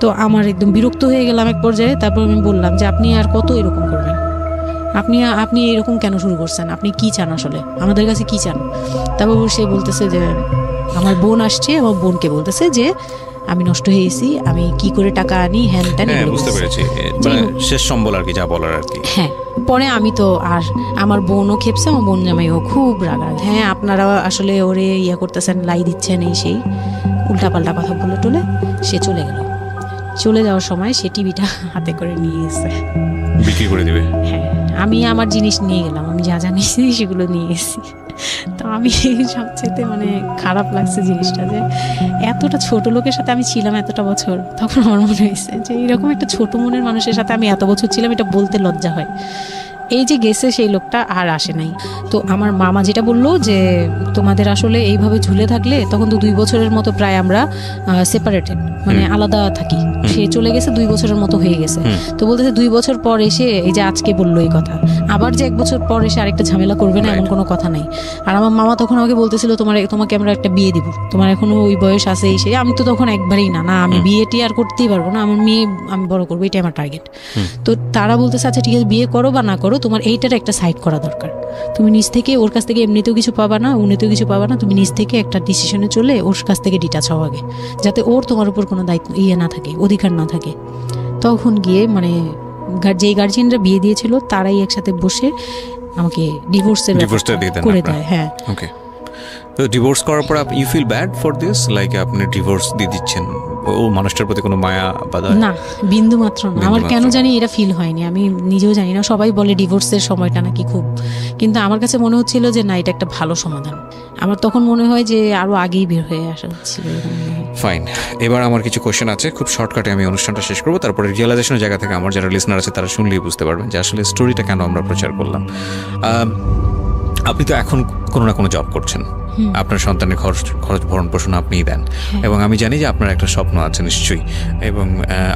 তো আমার একদম বিরক্ত হয়ে গেলাম এক পর্যায়ে। তারপর আমি বললাম যে আপনি আর কত এরকম করবেন, আপনি এরকম কেন শুরু করছেন, আপনি কি চান আসলে, আমাদের কাছে কি চান? তারপর সে বলতেছে যে আমার বোন আসছে, আমার বোনকে বলতেছে যে আমি নষ্ট হয়ে গেছি, আমি কি করে টাকা আনি, হ্যান ত্যান। বুঝতে পেরেছি, মানে শেষ সম্বল আর কি, যা বলার আর কি। হ্যাঁ, পরে আমি তো আর আমার বোনও খেপছে, আমার বোন জামাইও খুব রাগা। হ্যাঁ, আপনারা আসলে ওরে ইয়া করতেছেন, লাই দিচ্ছেন, এই সেই উল্টাপাল্টা কথা বলে টলে সে চলে গেল। চলে যাওয়ার সময় সে টিভিটা হাতে করে নিয়ে গেছে, বিক্রি করে দিবে। হ্যাঁ, আমি আমার জিনিস নিয়ে গেলাম, আমি যা যা নিয়েছি সেগুলো নিয়ে গেছি। তো আমি সবচেয়ে মানে খারাপ লাগছে জিনিসটা, যে এতটা ছোট লোকের সাথে আমি ছিলাম এতটা বছর। তখন আমার মনে হয়েছে যে এরকম একটা ছোট মনের মানুষের সাথে আমি এত বছর ছিলাম, এটা বলতে লজ্জা হয়। এই যে গেছে সেই লোকটা আর আসে নাই। তো আমার মামা যেটা বললো যে তোমাদের আসলে এইভাবে ঝুলে থাকলে, তখন তো 2 বছরের মতো প্রায় আমরা সেপারেটেড, মানে আলাদা থাকি। সে চলে গেছে 2 বছরের মতো হয়ে গেছে। তো বলতেছে 2 বছর পর এসে, এই যে আজকে বললো এই কথা, আবার যে 1 বছর পর এসে আরেকটা ঝামেলা করবে না, এমন কোনো কথা নাই। আর আমার মামা তখন আমাকে বলতেছিল তোমাকে আমরা একটা বিয়ে দিব, তোমার এখনো ওই বয়স আছে, এই সেই। আমি তো তখন একবারেই না, আমি বিয়েটি আর করতেই পারবো না, আমার মেয়ে আমি বড় করবো, এটাই আমার টার্গেট। তো তারা বলতেছে আচ্ছা ঠিক আছে, বিয়ে করো বা না করো, তোমার এইটার একটা সাইড করা দরকার। তুমি নিজ থেকে ওর কাছ থেকে এমনিতেও কিছু পাবা না, উনিতেও কিছু পাবা না, তুমি নিজ থেকে একটা ডিসিশনে চলে ওর কাছ থেকে ডিটাচ হও আগে, যাতে ওর তোমার উপর কোনো দায়িত্ব না থাকে, অধিকার না থাকে। তখন গিয়ে মানে যেই গার্জিয়ানরা বিয়ে দিয়েছিল তারাই একসাথে বসে আমাকে ডিভোর্সের করে দেয়। হ্যাঁ, ওকে। তো ডিভোর্স করার পর you feel bad for this, like আপনি ডিভোর্স দিয়ে দিচ্ছেন, ও মানুষটার প্রতি কোনো মায়া বা না, বিন্দু মাত্র না। আমার কেন জানি এটা ফিল হয়নি, আমি নিজেও জানি না। সবাই বলে ডিভোর্সের সময়টা নাকি খুব, কিন্তু আমার কাছে মনে হচ্ছিল যে না, এটা একটা ভালো সমাধান। আমার তখন মনে হয় যে আরো আগেই বের হয়ে আসা ছিল। ফাইন, এবার আমার কিছু কোশ্চেন আছে, খুব শর্টকাটে আমি অনুষ্ঠানটা শেষ করবো। তারপরে রিয়েলাইজেশনের জায়গা থেকে আমার যারা লিসনার আছে তারা শুনলেই বুঝতে পারবেন যে আসলে স্টোরিটা কেন আমরা প্রচার করলাম। আপনি তো এখন কোনো না কোনো জব করছেন, আপনার সন্তানের খরচ ভরণ পোষণ আপনিই দেন, এবং আমি জানি যে আপনার একটা স্বপ্ন আছে নিশ্চয়ই, এবং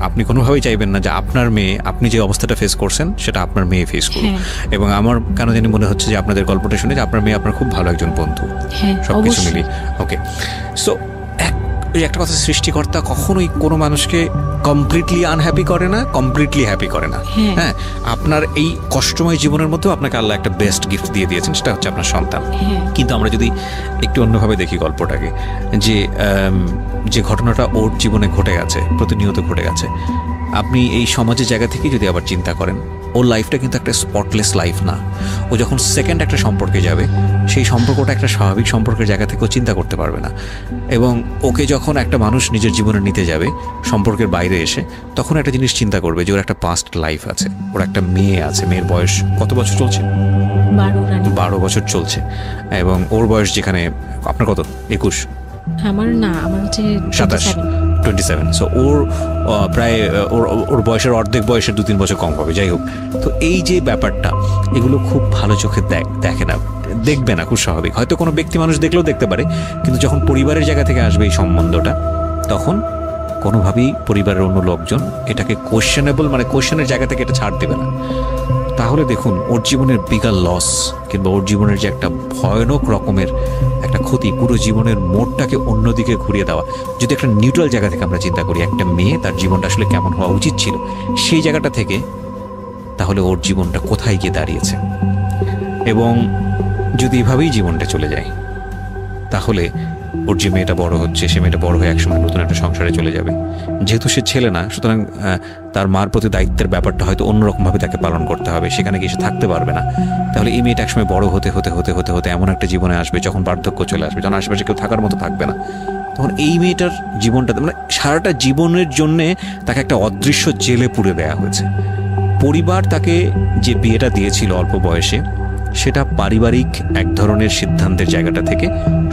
আপনি কোনোভাবেই চাইবেন না যে আপনার মেয়ে, আপনি যে অবস্থাটা ফেস করছেন সেটা আপনার মেয়ে ফেস করুক। এবং আমার কেন জানি মনে হচ্ছে যে আপনাদের গল্পটা শুনে যে আপনার মেয়ে আপনার খুব ভালো একজন বন্ধু, সবকিছু মিলিয়ে। ওকে, সো একটা কথা, সৃষ্টিকর্তা কখনোই কোনো মানুষকে কমপ্লিটলি আনহ্যাপি করে না, কমপ্লিটলি হ্যাপি করে না। হ্যাঁ, আপনার এই কষ্টময় জীবনের মধ্যেও আপনাকে আল্লাহ একটা বেস্ট গিফট দিয়ে দিয়েছেন, সেটা হচ্ছে আপনার সন্তান। কিন্তু আমরা যদি একটু অন্যভাবে দেখি গল্পটাকে, যে ঘটনাটা ওর জীবনে ঘটে গেছে, প্রতিনিয়ত ঘটে গেছে, আপনি এই সমাজের জায়গা থেকে যদি আবার চিন্তা করেন ওর লাইফটা কিন্তু একটা স্পটলেস লাইফ না। ও যখন সেকেন্ড একটা সম্পর্কে যাবে, সেই সম্পর্কটা একটা স্বাভাবিক সম্পর্কের জায়গা থেকে ও চিন্তা করতে পারবে না। এবং ওকে যখন একটা মানুষ নিজের জীবনে নিতে যাবে সম্পর্কের বাইরে এসে, তখন একটা জিনিস চিন্তা করবে যে ওর একটা পাস্ট লাইফ আছে, ওর একটা মেয়ে আছে। মেয়ের বয়স কত বছর চলছে? 12 বছর চলছে। এবং ওর বয়স যেখানে আপনার কত? 21? আমার হচ্ছে 27। সো ওর প্রায় ওর বয়সের অর্ধেক বয়সের 2-3 বছর কম হবে। যাই হোক, তো এই যে ব্যাপারটা, এগুলো খুব ভালো চোখে দেখে না, দেখবে না, খুব স্বাভাবিক। হয়তো কোনো ব্যক্তি মানুষ দেখলেও দেখতে পারে, কিন্তু যখন পরিবারের জায়গা থেকে আসবে এই সম্বন্ধটা, তখন কোনোভাবেই পরিবারের অন্য লোকজন এটাকে কোয়েশ্চেনেবল, মানে কোয়েশ্চেনের জায়গা থেকে এটা ছাড় দেবে না। তাহলে দেখুন, ওর জীবনের বিগার লস কিংবা ওর জীবনের যে একটা ভয়ানক রকমের একটা ক্ষতি, পুরো জীবনের মোড়টাকে অন্যদিকে ঘুরিয়ে দেওয়া। যদি একটা নিউট্রাল জায়গা থেকে আমরা চিন্তা করি, একটা মেয়ে তার জীবনটা আসলে কেমন হওয়া উচিত ছিল, সেই জায়গাটা থেকে, তাহলে ওর জীবনটা কোথায় গিয়ে দাঁড়িয়েছে। এবং যদি এভাবেই জীবনটা চলে যায়, তাহলে ওর যে মেয়েটা বড় হচ্ছে, সে মেয়েটা বড় হয়ে একসময় নতুন একটা সংসারে চলে যাবে। যেহেতু সে ছেলে না, সুতরাং তার মার প্রতি দায়িত্বের ব্যাপারটা হয়তো অন্যরকমভাবে তাকে পালন করতে হবে, সেখানে গিয়ে সে থাকতে পারবে না। তাহলে এই মেয়েটা একসময় বড় হতে হতে হতে হতে হতে এমন একটা জীবনে আসবে যখন বার্ধক্য চলে আসবে, যখন আশেপাশে কেউ থাকার মতো থাকবে না, তখন এই মেয়েটার জীবনটা, মানে সারাটা জীবনের জন্যে তাকে একটা অদৃশ্য জেলে পুরে দেওয়া হয়েছে। পরিবার তাকে যে বিয়েটা দিয়েছিল অল্প বয়সে, সেটা পারিবারিক এক ধরনের সিদ্ধান্তের জায়গাটা থেকে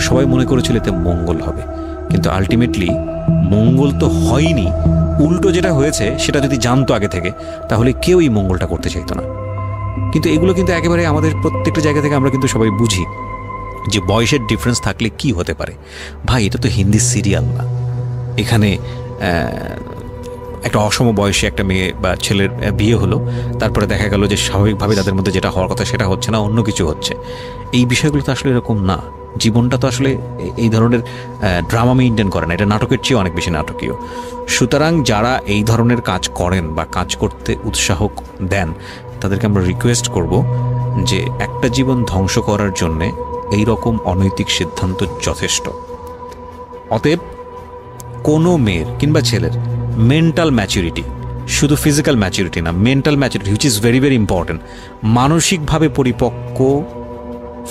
সবাই মনে করেছিল এতে মঙ্গল হবে, কিন্তু আলটিমেটলি মঙ্গল তো হয়নি। উল্টো যেটা হয়েছে, সেটা যদি জানতো আগে থেকে, তাহলে কেউ এই মঙ্গলটা করতে চাইতো না। কিন্তু এগুলো কিন্তু একেবারে আমাদের প্রত্যেকটা জায়গা থেকে আমরা কিন্তু সবাই বুঝি যে বয়সের ডিফারেন্স থাকলে কি হতে পারে। ভাই, এটা তো হিন্দি সিরিয়াল না। এখানে একটা অসম বয়সে একটা মেয়ে বা ছেলের বিয়ে হলো, তারপরে দেখা গেল যে স্বাভাবিকভাবে তাদের মধ্যে যেটা হওয়ার কথা সেটা হচ্ছে না, অন্য কিছু হচ্ছে। এই বিষয়গুলো তো আসলে এরকম না। জীবনটা তো আসলে এই ধরনের ড্রামা মেইনটেন করে না, এটা নাটকের চেয়ে অনেক বেশি নাটকীয়। সুতরাং যারা এই ধরনের কাজ করেন বা কাজ করতে উৎসাহ দেন, তাদেরকে আমরা রিকোয়েস্ট করব যে একটা জীবন ধ্বংস করার জন্যে এই রকম অনৈতিক সিদ্ধান্ত যথেষ্ট। অতএব কোনো মেয়ের কিংবা ছেলের মেন্টাল ম্যাচুরিটি, শুধু ফিজিক্যাল ম্যাচুরিটি না, mental maturity which is very very important, মানসিকভাবে পরিপক্ক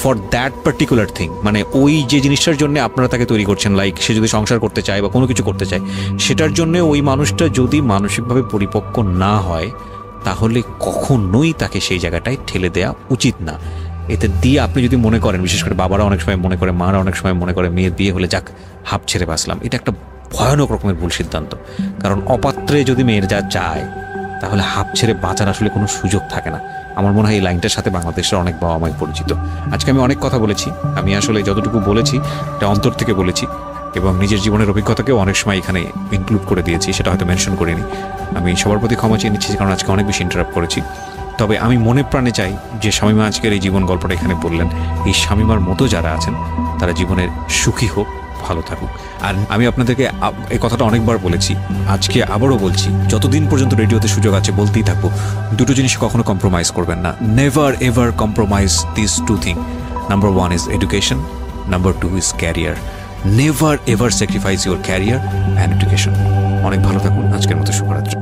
ফর দ্যাট পার্টিকুলার থিং, মানে ওই যে জিনিসটার জন্য আপনারা তাকে তৈরি করছেন, লাইক সে যদি সংসার করতে চায় বা কোনো কিছু করতে চায়, সেটার জন্য ওই মানুষটা যদি মানসিকভাবে পরিপক্ক না হয়, তাহলে কখনোই তাকে সেই জায়গাটায় ঠেলে দেওয়া উচিত না। এতে দিয়ে আপনি যদি মনে করেন, বিশেষ করে বাবারা অনেক সময় মনে করে, মারা অনেক সময় মনে করে, মেয়ের বিয়ে হলে যাক হাঁপ ছেড়ে বাঁচলাম, এটা একটা ভয়ানক রকমের ভুল সিদ্ধান্ত। কারণ অপাত্রে যদি মেয়ের যা চায়, তাহলে হাঁপ ছেড়ে বাঁচার আসলে কোনো সুযোগ থাকে না। আমার মনে হয় এই লাইনটার সাথে বাংলাদেশের অনেক বাবা মাই পরিচিত। আজকে আমি অনেক কথা বলেছি, আমি আসলে যতটুকু বলেছি এটা অন্তর থেকে বলেছি, এবং নিজের জীবনের অভিজ্ঞতাকেও অনেক সময় এখানে ইনক্লুড করে দিয়েছি, সেটা হয়তো মেনশন করিনি। আমি সবার প্রতি ক্ষমা চেয়ে নিচ্ছি, কারণ আজকে অনেক বেশি ইন্টারাপ্ট করেছি। তবে আমি মনে প্রাণে চাই যে শামীমা আজকের এই জীবন গল্পটা এখানে বললেন, এই শামীমার মতো যারা আছেন তারা জীবনের সুখী হোক, ভালো থাকুক। আর আমি আপনাদেরকে এই কথাটা অনেকবার বলেছি, আজকে আবারও বলছি, যতদিন পর্যন্ত রেডিওতে সুযোগ আছে বলতেই থাকবো, দুটো জিনিস কখনো কম্প্রোমাইজ করবেন না। Never ever compromise this two thing. Number 1 is education, number 2 is career. Never ever sacrifice your career and education. অনেক ভালো থাকুন, আজকের মতো শুভরাত্রি।